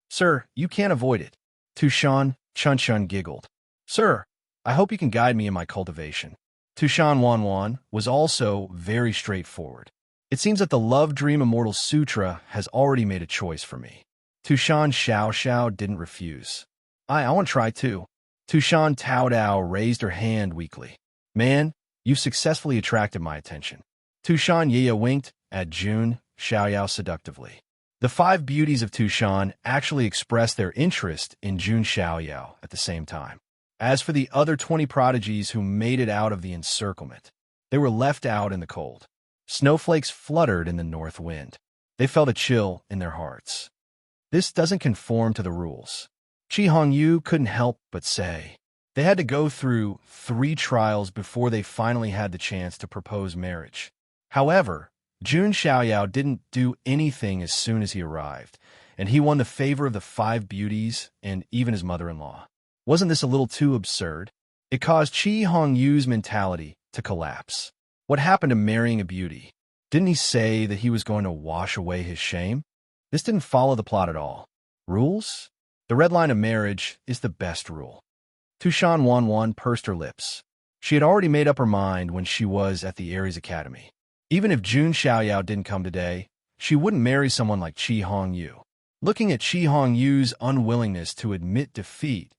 Sir, you can't avoid it. Tushan Chunchun giggled. Sir, I hope you can guide me in my cultivation. Tushan Wanwan was also very straightforward. It seems that the Love Dream Immortal Sutra has already made a choice for me. Tushan Xiaoxiao didn't refuse. I want to try too. Tushan Taodao raised her hand weakly. Man, you've successfully attracted my attention. Tushan Ye winked at Jun Xiaoyao seductively. The 5 beauties of Tushan actually expressed their interest in Jun Xiaoyao at the same time. As for the other 20 prodigies who made it out of the encirclement, they were left out in the cold. Snowflakes fluttered in the north wind. They felt a chill in their hearts. This doesn't conform to the rules. Qi Hongyu couldn't help but say. They had to go through 3 trials before they finally had the chance to propose marriage. However, Jun Xiaoyao didn't do anything as soon as he arrived, and he won the favor of the 5 beauties and even his mother-in-law. Wasn't this a little too absurd? It caused Qi Hongyu's mentality to collapse. What happened to marrying a beauty? Didn't he say that he was going to wash away his shame? This didn't follow the plot at all. Rules? The red line of marriage is the best rule. Tushan Wanwan pursed her lips. She had already made up her mind when she was at the Aries Academy. Even if Jun Xiaoyao didn't come today, she wouldn't marry someone like Qi Hongyu. Looking at Qi Hongyu's unwillingness to admit defeat,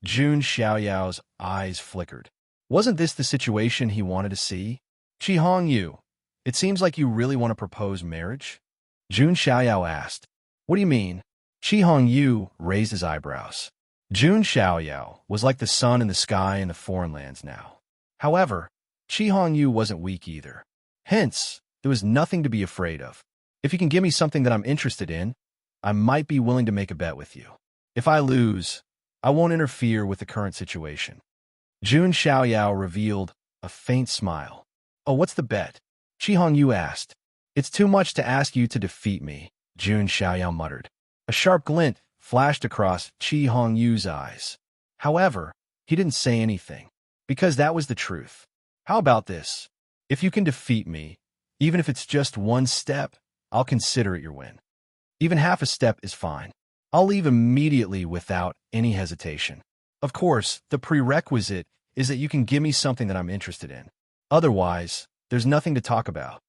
Jun Xiaoyao's eyes flickered. Wasn't this the situation he wanted to see? Qi Hongyu, it seems like you really want to propose marriage? Jun Xiaoyao asked. What do you mean? Qi Hongyu raised his eyebrows. Jun Xiaoyao was like the sun in the sky in the foreign lands now. However, Qi Hongyu wasn't weak either. Hence, there was nothing to be afraid of. If you can give me something that I'm interested in, I might be willing to make a bet with you. If I lose, I won't interfere with the current situation. Jun Xiaoyao revealed a faint smile. Oh, what's the bet? Qi Hongyu asked. It's too much to ask you to defeat me, Jun Xiaoyao muttered. A sharp glint flashed across Qi Hongyu's eyes. However, he didn't say anything, because that was the truth. How about this? If you can defeat me, even if it's just 1 step, I'll consider it your win. Even half a step is fine. I'll leave immediately without any hesitation. Of course, the prerequisite is that you can give me something that I'm interested in. Otherwise, there's nothing to talk about.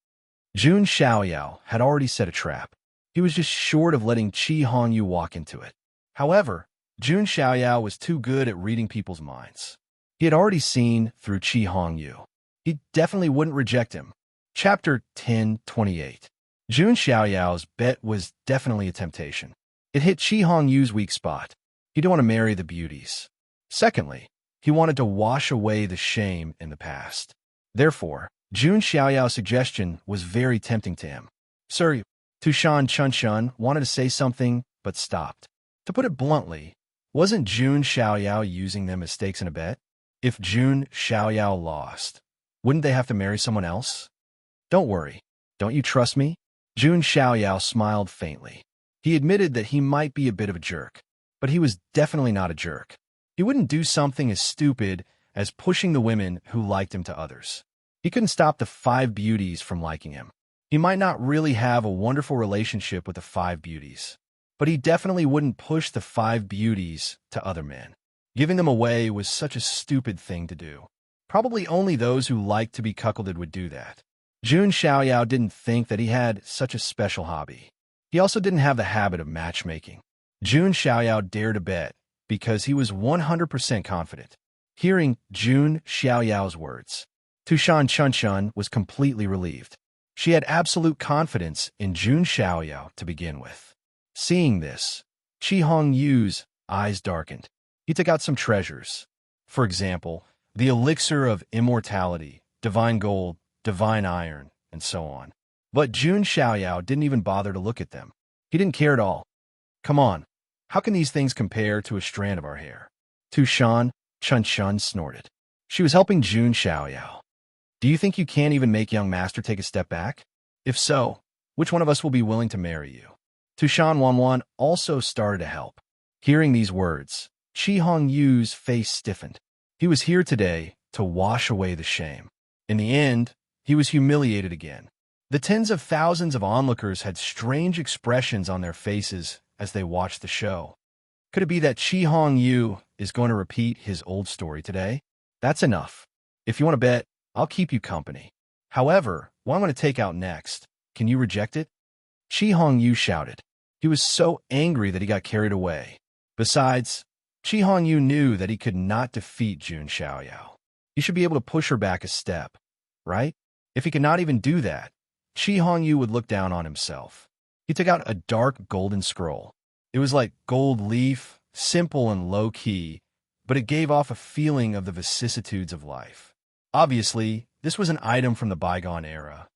Jun Xiaoyao had already set a trap. He was just short of letting Qi Hongyu walk into it. However, Jun Xiaoyao was too good at reading people's minds. He had already seen through Qi Hongyu. He definitely wouldn't reject him. Chapter 10:28. Jun Xiaoyao's bet was definitely a temptation. It hit Qi Hongyu's weak spot. He didn't want to marry the beauties. Secondly, he wanted to wash away the shame in the past. Therefore, Jun Xiaoyao's suggestion was very tempting to him. Sir, Tushan Chunchun wanted to say something, but stopped. To put it bluntly, wasn't Jun Xiaoyao using them as stakes in a bet? If Jun Xiaoyao lost, wouldn't they have to marry someone else? Don't worry. Don't you trust me? Jun Xiaoyao smiled faintly. He admitted that he might be a bit of a jerk, but he was definitely not a jerk. He wouldn't do something as stupid as pushing the women who liked him to others. He couldn't stop the 5 beauties from liking him. He might not really have a wonderful relationship with the 5 beauties, but he definitely wouldn't push the 5 beauties to other men. Giving them away was such a stupid thing to do. Probably only those who liked to be cuckolded would do that. Jun Xiaoyao didn't think that he had such a special hobby. He also didn't have the habit of matchmaking. Jun Xiaoyao dared to bet because he was 100% confident. Hearing Jun Xiaoyao's words, Tushan Chunchun was completely relieved. She had absolute confidence in Jun Xiaoyao to begin with. Seeing this, Qi Hongyu's eyes darkened. He took out some treasures. For example, the elixir of immortality, divine gold, divine iron, and so on. But Jun Xiaoyao didn't even bother to look at them. He didn't care at all. Come on, how can these things compare to a strand of our hair? Tushan Chunchun snorted. She was helping Jun Xiaoyao. Do you think you can't even make young master take a step back? If so, which one of us will be willing to marry you? Tushan Wanwan also started to help. Hearing these words, Qi Hongyu's face stiffened. He was here today to wash away the shame. In the end, he was humiliated again. The tens of thousands of onlookers had strange expressions on their faces as they watched the show. Could it be that Qi Hongyu is going to repeat his old story today? That's enough. If you want to bet, I'll keep you company. However, what I'm going to take out next, can you reject it? Qi Hongyu shouted. He was so angry that he got carried away. Besides, Qi Hongyu knew that he could not defeat Jun Xiaoyao. He should be able to push her back a step, right? If he could not even do that, Qi Hongyu would look down on himself. He took out a dark golden scroll. It was like gold leaf, simple and low-key, but it gave off a feeling of the vicissitudes of life. Obviously, this was an item from the bygone era.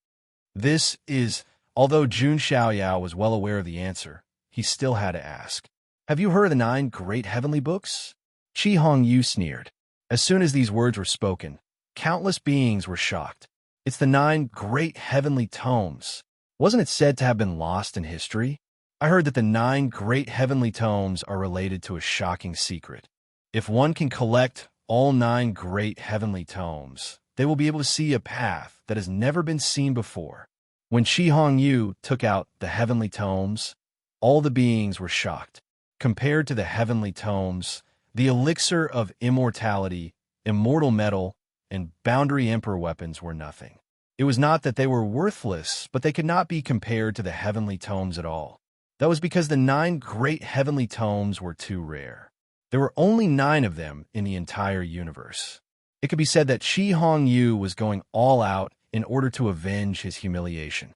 Although Jun Xiaoyao was well aware of the answer, he still had to ask. Have you heard of the 9 great heavenly books? Qi Hongyu sneered. As soon as these words were spoken, countless beings were shocked. It's the 9 great heavenly tomes. Wasn't it said to have been lost in history? I heard that the 9 great heavenly tomes are related to a shocking secret. If one can collect all 9 great heavenly tomes, they will be able to see a path that has never been seen before. When Qi Hongyu took out the heavenly tomes, all the beings were shocked. Compared to the heavenly tomes, the elixir of immortality, immortal metal, and boundary emperor weapons were nothing. It was not that they were worthless, but they could not be compared to the heavenly tomes at all. That was because the 9 great heavenly tomes were too rare. There were only 9 of them in the entire universe. It could be said that Qi Hongyu was going all out in order to avenge his humiliation.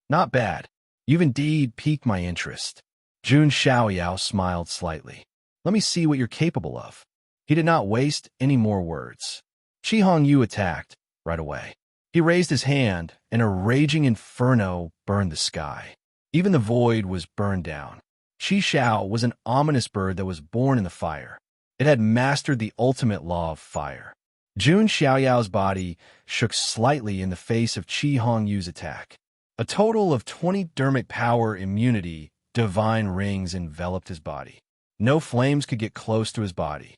Not bad. You've indeed piqued my interest. Jun Xiaoyao smiled slightly. Let me see what you're capable of. He did not waste any more words. Qi Hongyu attacked right away. He raised his hand, and a raging inferno burned the sky. Even the void was burned down. Qi Xiao was an ominous bird that was born in the fire. It had mastered the ultimate law of fire. Jun Xiaoyao's body shook slightly in the face of Qi Hongyu's attack. A total of 20 dermic power immunity divine rings enveloped his body. No flames could get close to his body.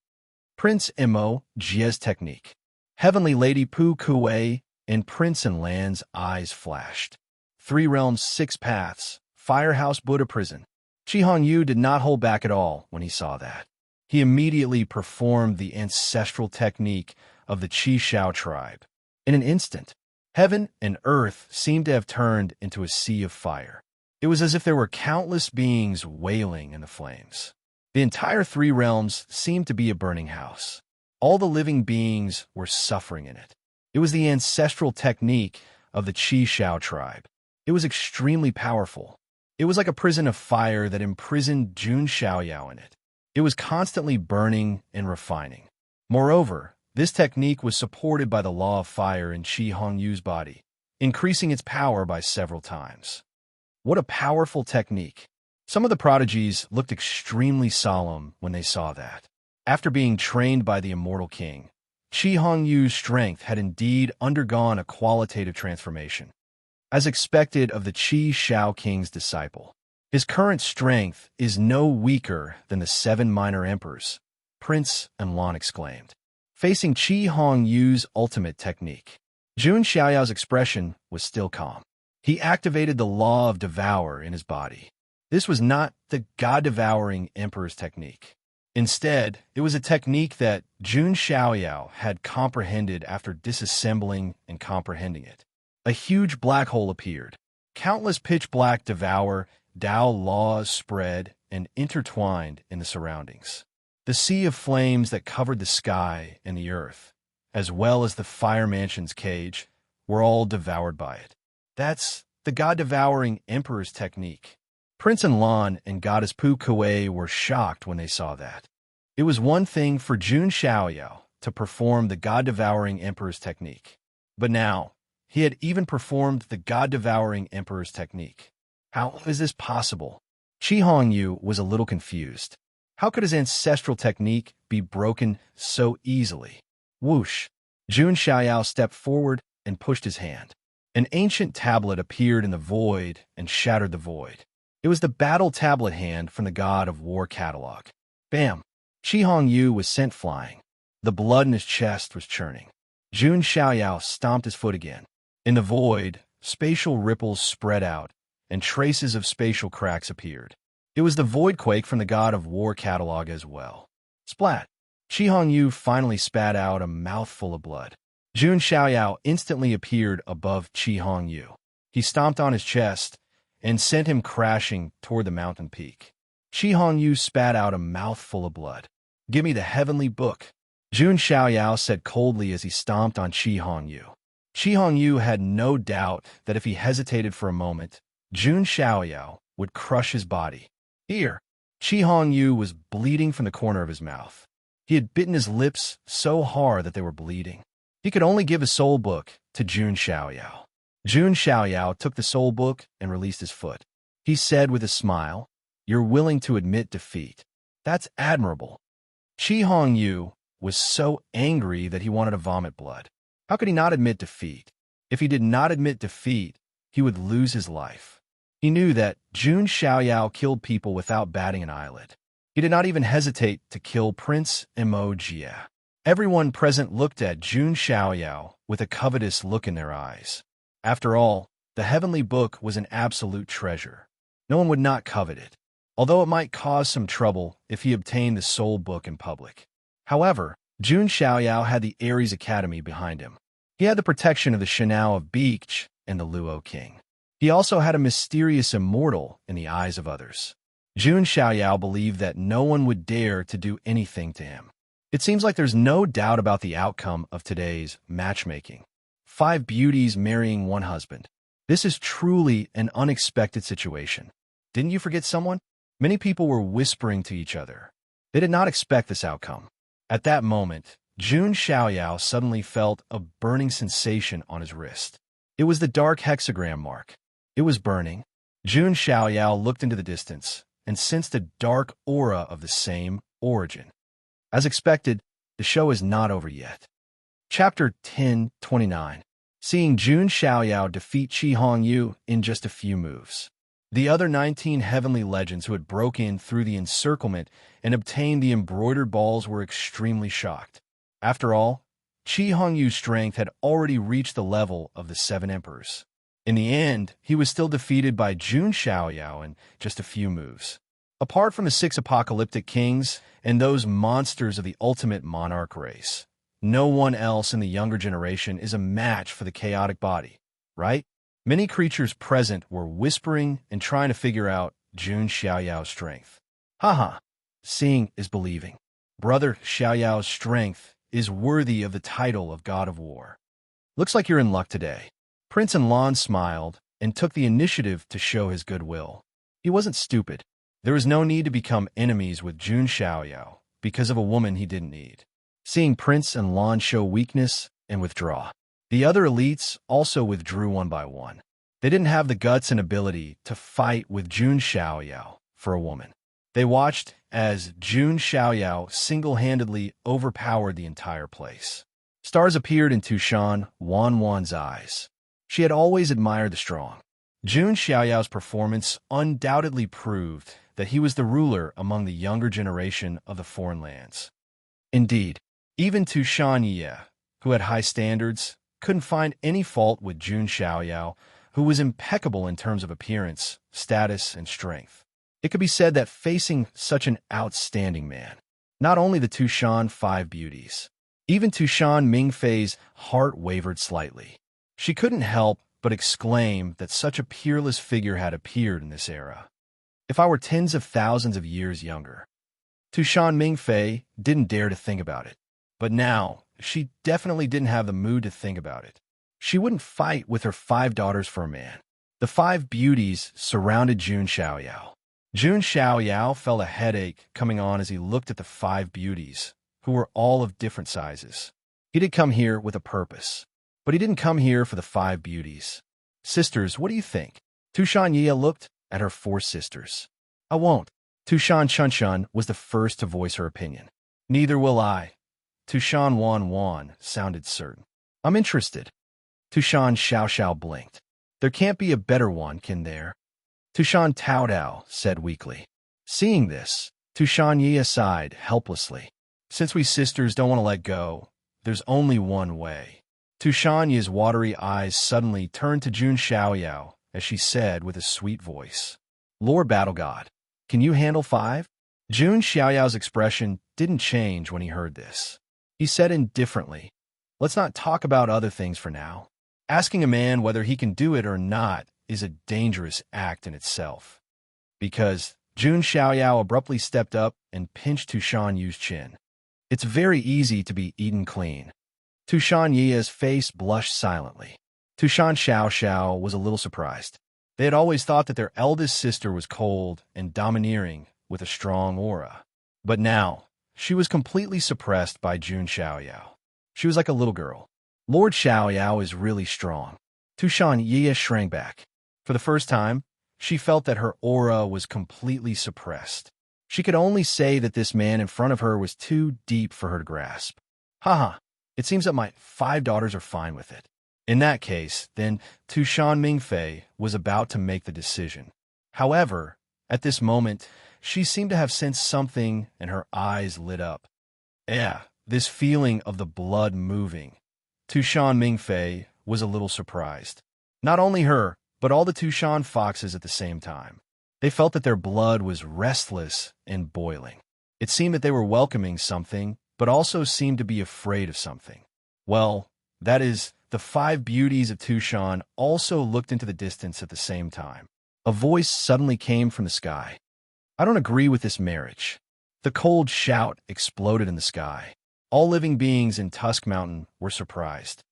Prince Imo Jie's technique. Heavenly Lady Pu Kuei and Prince and Lan's eyes flashed. 3 realms, 6 paths, Firehouse Buddha prison. Qi Hongyu did not hold back at all when he saw that. He immediately performed the ancestral technique of the Qi Shao tribe. In an instant, heaven and earth seemed to have turned into a sea of fire. It was as if there were countless beings wailing in the flames. The entire 3 realms seemed to be a burning house. All the living beings were suffering in it. It was the ancestral technique of the Qi Shao tribe. It was extremely powerful. It was like a prison of fire that imprisoned Jun Xiaoyao in it. It was constantly burning and refining. Moreover, this technique was supported by the law of fire in Qi Hongyu's body, increasing its power by several times. What a powerful technique. Some of the prodigies looked extremely solemn when they saw that. After being trained by the immortal king, Qi Hongyu's strength had indeed undergone a qualitative transformation. As expected of the Qi Shao King's disciple, his current strength is no weaker than the 7 minor emperors, Prince Enlon exclaimed. Facing Qi Hongyu's ultimate technique, Jun Xiaoyao's expression was still calm. He activated the law of devour in his body. This was not the god-devouring emperor's technique. Instead, it was a technique that Jun Xiaoyao had comprehended after disassembling and comprehending it. A huge black hole appeared. Countless pitch-black devour Dao laws spread and intertwined in the surroundings. The sea of flames that covered the sky and the earth, as well as the fire mansion's cage, were all devoured by it. That's the god-devouring emperor's technique. Prince Enlon and Goddess Pu Kuei were shocked when they saw that. It was one thing for Jun Xiaoyao to perform the god-devouring emperor's technique. But now, he had even performed the god-devouring emperor's technique. How is this possible? Qi Hongyu was a little confused. How could his ancestral technique be broken so easily? Whoosh! Jun Xiaoyao stepped forward and pushed his hand. An ancient tablet appeared in the void and shattered the void. It was the battle tablet hand from the God of War catalog. Bam! Qi Hongyu was sent flying. The blood in his chest was churning. Jun Xiaoyao stomped his foot again. In the void, spatial ripples spread out, and traces of spatial cracks appeared. It was the voidquake from the God of War catalog as well. Splat! Qi Hongyu finally spat out a mouthful of blood. Jun Xiaoyao instantly appeared above Qi Hongyu. He stomped on his chest and sent him crashing toward the mountain peak. Qi Hongyu spat out a mouthful of blood. "Give me the heavenly book," Jun Xiaoyao said coldly as he stomped on Qi Hongyu. Qi Hongyu had no doubt that if he hesitated for a moment, Jun Xiaoyao would crush his body. Here, Qi Hongyu was bleeding from the corner of his mouth. He had bitten his lips so hard that they were bleeding. He could only give his soul book to Jun Xiaoyao. Jun Xiaoyao took the soul book and released his foot. He said with a smile, "You're willing to admit defeat. That's admirable." Qi Hongyu was so angry that he wanted to vomit blood. How could he not admit defeat? If he did not admit defeat, he would lose his life. He knew that Jun Xiaoyao killed people without batting an eyelid. He did not even hesitate to kill Prince Mo Jie. Everyone present looked at Jun Xiaoyao with a covetous look in their eyes. After all, the heavenly book was an absolute treasure. No one would not covet it, although it might cause some trouble if he obtained the soul book in public. However, Jun Xiaoyao had the Ares Academy behind him. He had the protection of the Shanao of Beach and the Luo King. He also had a mysterious immortal in the eyes of others. Jun Xiaoyao believed that no one would dare to do anything to him. It seems like there's no doubt about the outcome of today's matchmaking. 5 beauties marrying one husband. This is truly an unexpected situation. Didn't you forget someone? Many people were whispering to each other. They did not expect this outcome. At that moment, Jun Xiaoyao suddenly felt a burning sensation on his wrist. It was the dark hexagram mark. It was burning. Jun Xiaoyao looked into the distance and sensed a dark aura of the same origin. As expected, the show is not over yet. Chapter 10:29. Seeing Jun Xiaoyao defeat Qi Hongyu in just a few moves. The other 19 heavenly legends who had broken in through the encirclement and obtained the embroidered balls were extremely shocked. After all, Qi Hongyu's strength had already reached the level of the 7 emperors. In the end, he was still defeated by Jun Xiaoyao in just a few moves. Apart from the 6 apocalyptic kings and those monsters of the ultimate monarch race, no one else in the younger generation is a match for the chaotic body, right? Many creatures present were whispering and trying to figure out Jun Xiaoyao's strength. Haha, seeing is believing. Brother Xiaoyao's strength is worthy of the title of God of War. Looks like you're in luck today. Prince Enlon smiled and took the initiative to show his goodwill. He wasn't stupid. There was no need to become enemies with Jun Xiaoyao because of a woman he didn't need. Seeing Prince Enlon show weakness and withdraw, the other elites also withdrew one by one. They didn't have the guts and ability to fight with Jun Xiaoyao for a woman. They watched as Jun Xiaoyao single-handedly overpowered the entire place. Stars appeared in Tushan Wanwan's eyes. She had always admired the strong. Jun Xiaoyao's performance undoubtedly proved that he was the ruler among the younger generation of the foreign lands. Indeed, even Tushan Ye, who had high standards, couldn't find any fault with Jun Xiaoyao, who was impeccable in terms of appearance, status, and strength. It could be said that facing such an outstanding man, not only the Tushan Five Beauties, even Tushan Mingfei's heart wavered slightly. She couldn't help but exclaim that such a peerless figure had appeared in this era. If I were tens of thousands of years younger. Tushan Mingfei didn't dare to think about it. But now, she definitely didn't have the mood to think about it. She wouldn't fight with her 5 daughters for a man. The 5 beauties surrounded Jun Xiaoyao. Jun Xiaoyao felt a headache coming on as he looked at the 5 beauties, who were all of different sizes. He did come here with a purpose. But he didn't come here for the 5 beauties. Sisters, what do you think? Tushan Ye looked at her 4 sisters. I won't. Tushan Chunchun was the first to voice her opinion. Neither will I. Tushan Wan sounded certain. I'm interested. Tushan Xiao blinked. There can't be a better one, can there? Tushan Taodao said weakly. Seeing this, Tushan Ye sighed helplessly. Since we sisters don't want to let go, there's only one way. Tushan Ye's watery eyes suddenly turned to Jun Xiaoyao as she said with a sweet voice, Lord Battle God, can you handle 5? Jun Xiaoyao's expression didn't change when he heard this. He said indifferently, let's not talk about other things for now. Asking a man whether he can do it or not is a dangerous act in itself. Because Jun Xiaoyao abruptly stepped up and pinched Tushan Yu's chin. It's very easy to be eaten clean. Tushan Ye's face blushed silently. Tushan Xiao was a little surprised. They had always thought that their eldest sister was cold and domineering with a strong aura. But now, she was completely suppressed by Jun Xiaoyao. She was like a little girl. Lord Xiaoyao is really strong. Tushan Ye shrank back. For the first time, she felt that her aura was completely suppressed. She could only say that this man in front of her was too deep for her to grasp. Haha, it seems that my 5 daughters are fine with it. In that case, then Tushan Mingfei was about to make the decision. However, at this moment, she seemed to have sensed something and her eyes lit up. Yeah, this feeling of the blood moving. Tushan Mingfei was a little surprised. Not only her, but all the Tushan foxes at the same time. They felt that their blood was restless and boiling. It seemed that they were welcoming something, but also seemed to be afraid of something. Well, that is, the 5 beauties of Tushan also looked into the distance at the same time. A voice suddenly came from the sky. I don't agree with this marriage. The cold shout exploded in the sky. All living beings in Tusk Mountain were surprised.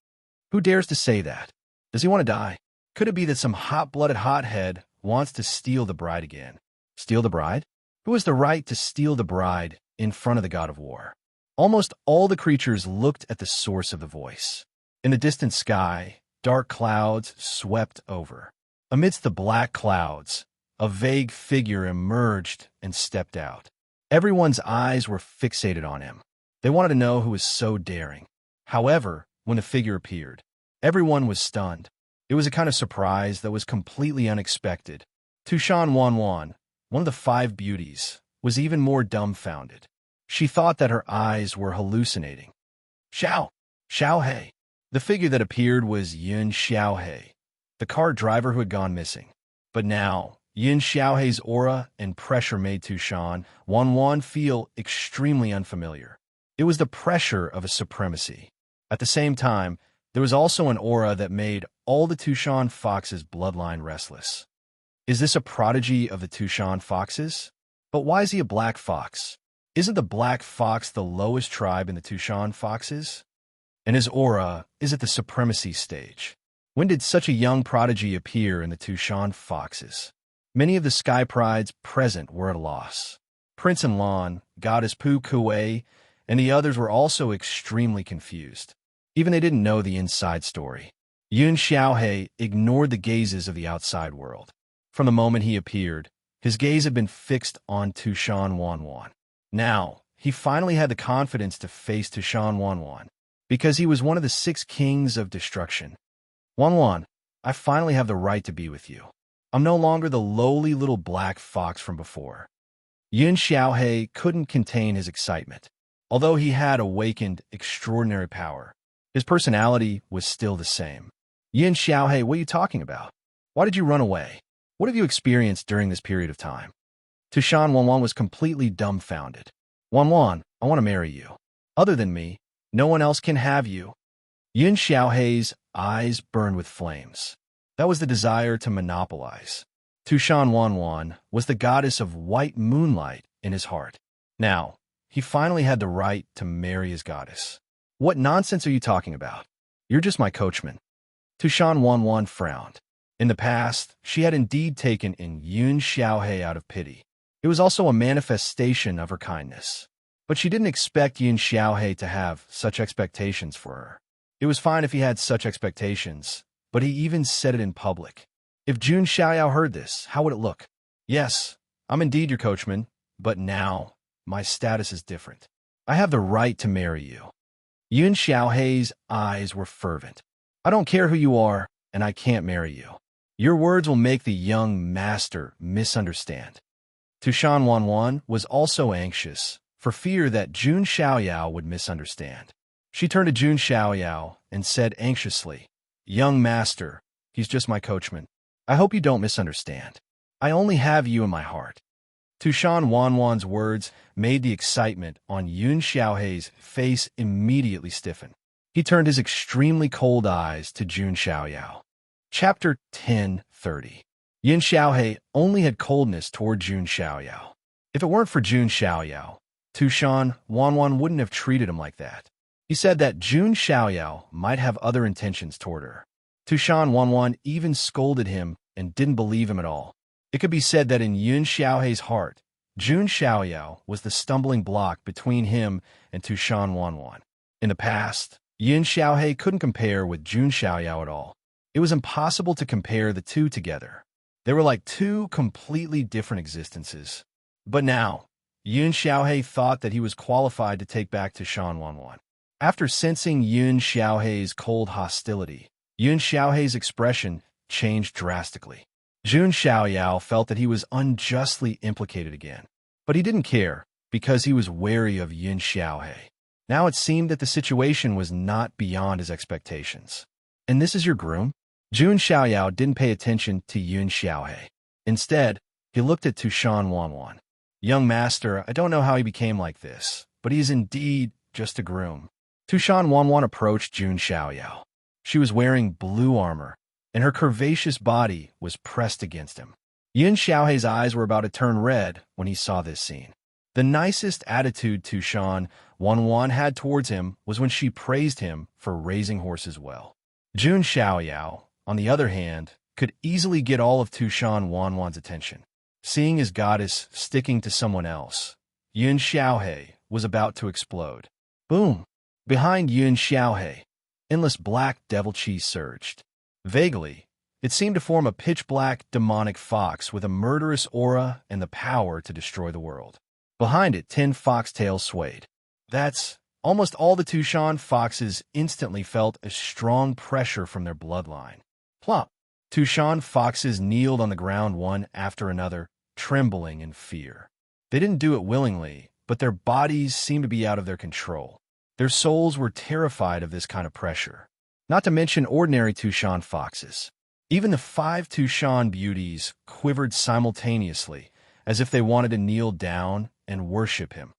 Who dares to say that? Does he want to die? Could it be that some hot-blooded hothead wants to steal the bride again? Steal the bride? Who has the right to steal the bride in front of the god of war? Almost all the creatures looked at the source of the voice. In the distant sky, dark clouds swept over. Amidst the black clouds, a vague figure emerged and stepped out. Everyone's eyes were fixated on him. They wanted to know who was so daring. However, when the figure appeared, everyone was stunned. It was a kind of surprise that was completely unexpected. Tushan Wan, one of the 5 beauties, was even more dumbfounded. She thought that her eyes were hallucinating. Xiao He. The figure that appeared was Yun Xiaohe, the cart driver who had gone missing. But now, Yun Xiaohe's aura and pressure made Tushan Wan feel extremely unfamiliar. It was the pressure of a supremacy. At the same time, there was also an aura that made all the Tushan foxes' bloodline restless. Is this a prodigy of the Tushan foxes? But why is he a black fox? Isn't the black fox the lowest tribe in the Tushan foxes? And his aura is at the supremacy stage. When did such a young prodigy appear in the Tushan foxes? Many of the sky prides present were at a loss. Prince and Lan, Goddess Pu Kuei, and the others were also extremely confused. Even they didn't know the inside story. Yun Xiaohe ignored the gazes of the outside world. From the moment he appeared, his gaze had been fixed on Tushan Wan. Now, he finally had the confidence to face Tushan Wan. because he was one of the 6 kings of destruction. Wan, I finally have the right to be with you. I'm no longer the lowly little black fox from before. Yun Xiaohe couldn't contain his excitement. Although he had awakened extraordinary power, his personality was still the same. Yun Xiaohe, what are you talking about? Why did you run away? What have you experienced during this period of time? Tushan Wanwan was completely dumbfounded. Wanwan, I want to marry you. Other than me, no one else can have you. Yun Xiaohe's eyes burned with flames. That was the desire to monopolize. Tushan Wanwan was the goddess of white moonlight in his heart. Now, he finally had the right to marry his goddess. What nonsense are you talking about? You're just my coachman. Tushan Wanwan frowned. In the past, she had indeed taken in Yun Xiaohe out of pity. It was also a manifestation of her kindness. But she didn't expect Yun Xiaohe to have such expectations for her. It was fine if he had such expectations, but he even said it in public. If Jun Xiaoyao heard this, how would it look? Yes, I'm indeed your coachman, but now my status is different. I have the right to marry you. Yun Xiaohe's eyes were fervent. I don't care who you are, and I can't marry you. Your words will make the young master misunderstand. Tushan Wanwan was also anxious, for fear that Jun Xiaoyao would misunderstand. She turned to Jun Xiaoyao and said anxiously, Young master, he's just my coachman. I hope you don't misunderstand. I only have you in my heart. Tushan Wanwan's words made the excitement on Yun Xiaohe's face immediately stiffen. He turned his extremely cold eyes to Jun Xiaoyao. Chapter 10:30. Yun Xiaohe only had coldness toward Jun Xiaoyao. If it weren't for Jun Xiaoyao, Tushan Wanwan wouldn't have treated him like that. He said that Jun Xiaoyao might have other intentions toward her. Tushan Wanwan even scolded him and didn't believe him at all. It could be said that in Yun Xiaohe's heart, Jun Xiaoyao was the stumbling block between him and Tushan Wanwan. In the past, Yun Xiaohe couldn't compare with Jun Xiaoyao at all. It was impossible to compare the two together. They were like 2 completely different existences. But now, Yun Xiaohe thought that he was qualified to take back Tushan Wanwan. After sensing Yun Xiaohe's cold hostility, Yun Xiaohe's expression changed drastically. Jun Xiaoyao felt that he was unjustly implicated again. But he didn't care, because he was wary of Yun Xiaohe. Now it seemed that the situation was not beyond his expectations. And this is your groom? Jun Xiaoyao didn't pay attention to Yun Xiaohe. Instead, he looked at Tushan Wanwan. Young master, I don't know how he became like this, but he is indeed just a groom. Tushan Wanwan approached Jun Xiaoyao. She was wearing blue armor, and her curvaceous body was pressed against him. Yun Xiaohe's eyes were about to turn red when he saw this scene. The nicest attitude Tushan Wanwan had towards him was when she praised him for raising horses well. Jun Xiaoyao, on the other hand, could easily get all of Tushan Wanwan's attention. Seeing his goddess sticking to someone else, Yun Xiaohe was about to explode. Boom! Behind Yun Xiaohe, endless black devil chi surged. Vaguely, it seemed to form a pitch-black demonic fox with a murderous aura and the power to destroy the world. Behind it, 10 foxtails swayed. That's almost all the Tushan foxes instantly felt a strong pressure from their bloodline. Plop! Tushan foxes kneeled on the ground one after another, trembling in fear. They didn't do it willingly, but their bodies seemed to be out of their control. Their souls were terrified of this kind of pressure. Not to mention ordinary Tushan foxes. Even the 5 Tushan beauties quivered simultaneously, as if they wanted to kneel down and worship him.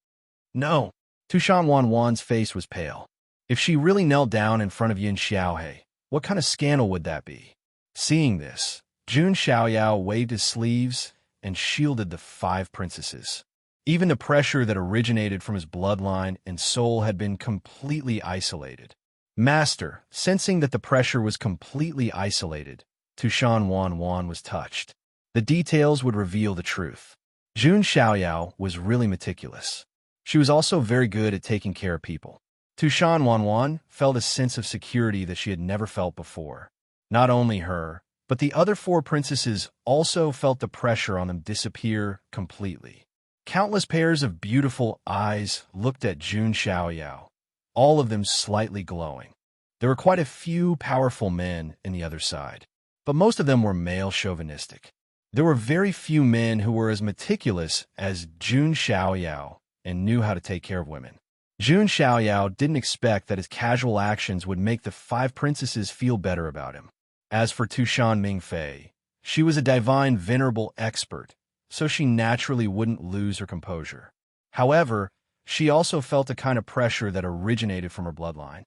No! Tushan Wanwan's face was pale. If she really knelt down in front of Yun Xiaohe, what kind of scandal would that be? Seeing this, Jun Xiaoyao waved his sleeves and shielded the 5 princesses. Even the pressure that originated from his bloodline and soul had been completely isolated. Master, sensing that the pressure was completely isolated, Tushan Wanwan was touched. The details would reveal the truth. Jun Xiaoyao was really meticulous. She was also very good at taking care of people. Tushan Wanwan felt a sense of security that she had never felt before. Not only her, but the other 4 princesses also felt the pressure on them disappear completely. Countless pairs of beautiful eyes looked at Jun Xiaoyao. all of them slightly glowing. There were quite a few powerful men in the other side, but most of them were male chauvinistic. There were very few men who were as meticulous as Jun Xiaoyao and knew how to take care of women. Jun Xiaoyao didn't expect that his casual actions would make the five princesses feel better about him. As for Tushan Mingfei, she was a divine venerable expert, so she naturally wouldn't lose her composure. However, she also felt a kind of pressure that originated from her bloodline.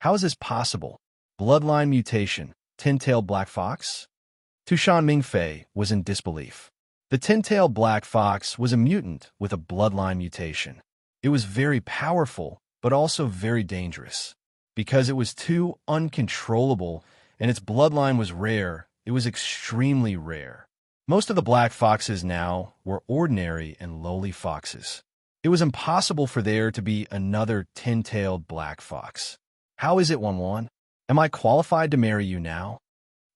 How is this possible? Bloodline mutation, tin-tailed black fox? Tushan Mingfei was in disbelief. The tin-tailed black fox was a mutant with a bloodline mutation. It was very powerful, but also very dangerous. Because it was too uncontrollable and its bloodline was rare, it was extremely rare. Most of the black foxes now were ordinary and lowly foxes. It was impossible for there to be another tin-tailed black fox. How is it, Wanwan? Am I qualified to marry you now?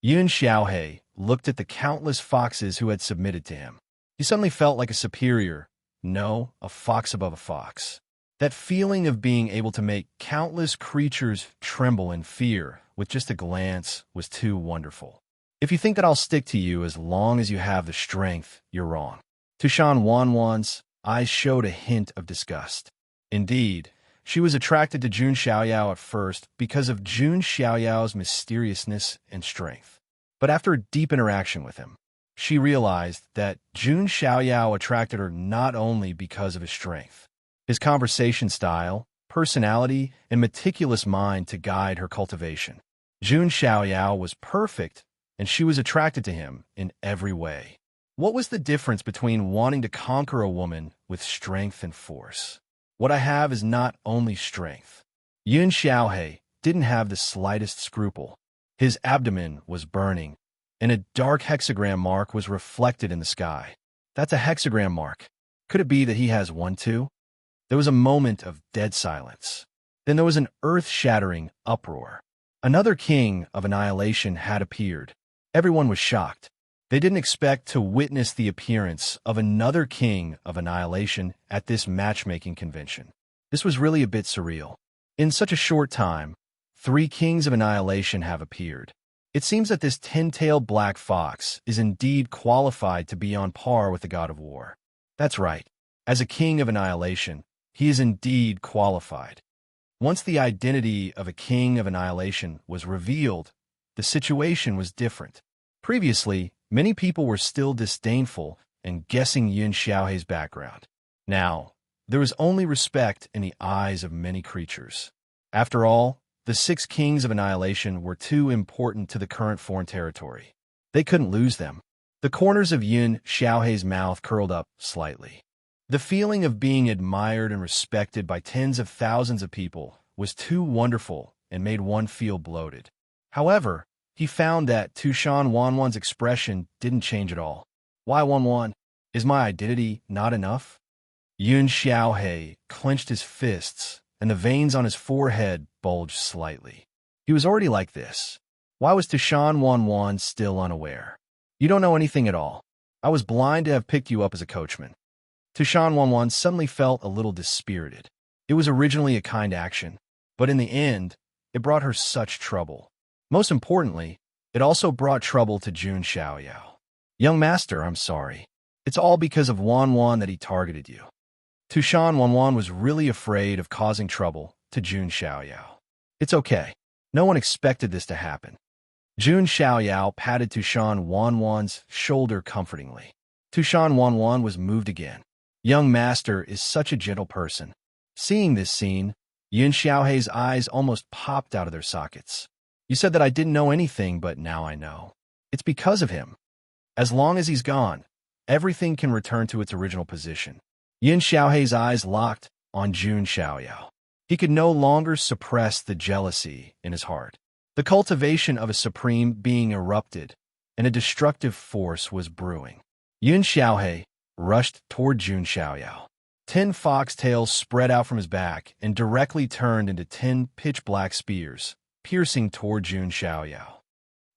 Yun Xiaohei looked at the countless foxes who had submitted to him. He suddenly felt like a superior, no, a fox above a fox. That feeling of being able to make countless creatures tremble in fear with just a glance was too wonderful. If you think that I'll stick to you as long as you have the strength, you're wrong. Tushan Wanwan's eyes showed a hint of disgust. Indeed, she was attracted to Jun Xiaoyao at first because of Jun Xiaoyao's mysteriousness and strength. But after a deep interaction with him, she realized that Jun Xiaoyao attracted her not only because of his strength, his conversation style, personality, and meticulous mind to guide her cultivation. Jun Xiaoyao was perfect, and she was attracted to him in every way. What was the difference between wanting to conquer a woman with strength and force? What I have is not only strength. Yun Xiaohei didn't have the slightest scruple. His abdomen was burning, and a dark hexagram mark was reflected in the sky. That's a hexagram mark. Could it be that he has one too? There was a moment of dead silence. Then there was an earth-shattering uproar. Another king of annihilation had appeared. Everyone was shocked. They didn't expect to witness the appearance of another king of annihilation at this matchmaking convention. This was really a bit surreal. In such a short time, 3 kings of annihilation have appeared. It seems that this tin-tailed black fox is indeed qualified to be on par with the god of war. That's right. As a king of annihilation, he is indeed qualified. Once the identity of a king of annihilation was revealed, the situation was different. Previously, many people were still disdainful and guessing Yun Xiaohei's background. Now, there was only respect in the eyes of many creatures. After all, the 6 kings of annihilation were too important to the current foreign territory. They couldn't lose them. The corners of Yun Xiaohei's mouth curled up slightly. The feeling of being admired and respected by tens of thousands of people was too wonderful and made one feel bloated. However, he found that Tushan Wanwan's expression didn't change at all. Why, Wanwan? Is my identity not enough? Yun Xiaohei clenched his fists, and the veins on his forehead bulged slightly. He was already like this. Why was Tushan Wanwan still unaware? You don't know anything at all. I was blind to have picked you up as a coachman. Tushan Wanwan suddenly felt a little dispirited. It was originally a kind action, but in the end, it brought her such trouble. Most importantly, it also brought trouble to Jun Xiaoyao. Young master, I'm sorry. It's all because of Wanwan that he targeted you. Tushan Wanwan was really afraid of causing trouble to Jun Xiaoyao. It's okay. No one expected this to happen. Jun Xiaoyao patted Tushan Wanwan's shoulder comfortingly. Tushan Wanwan was moved again. Young master is such a gentle person. Seeing this scene, Yun Xiaohei's eyes almost popped out of their sockets. You said that I didn't know anything, but now I know. It's because of him. As long as he's gone, everything can return to its original position. Yun Xiaohei's eyes locked on Jun Xiaoyao. He could no longer suppress the jealousy in his heart. The cultivation of a supreme being erupted, and a destructive force was brewing. Yun Xiaohei rushed toward Jun Xiaoyao. 10 foxtails spread out from his back and directly turned into 10 pitch-black spears, piercing toward Jun Xiaoyao.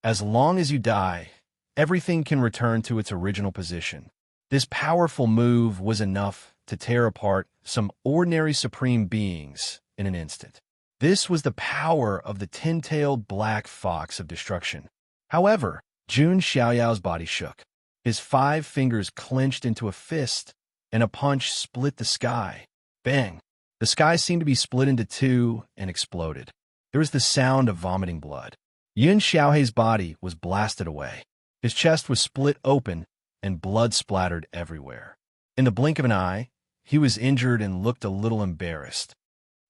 As long as you die, everything can return to its original position. This powerful move was enough to tear apart some ordinary supreme beings in an instant. This was the power of the tin-tailed black fox of destruction. However, Jun Xiaoyao's body shook. His 5 fingers clenched into a fist, and a punch split the sky. Bang! The sky seemed to be split into 2 and exploded. There was the sound of vomiting blood. Yun Xiaohei's body was blasted away. His chest was split open, and blood splattered everywhere. In the blink of an eye, he was injured and looked a little embarrassed.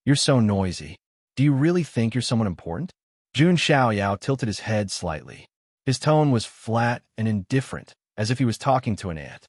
"You're so noisy. Do you really think you're someone important?" Jun Xiaoyao tilted his head slightly. His tone was flat and indifferent, as if he was talking to an ant.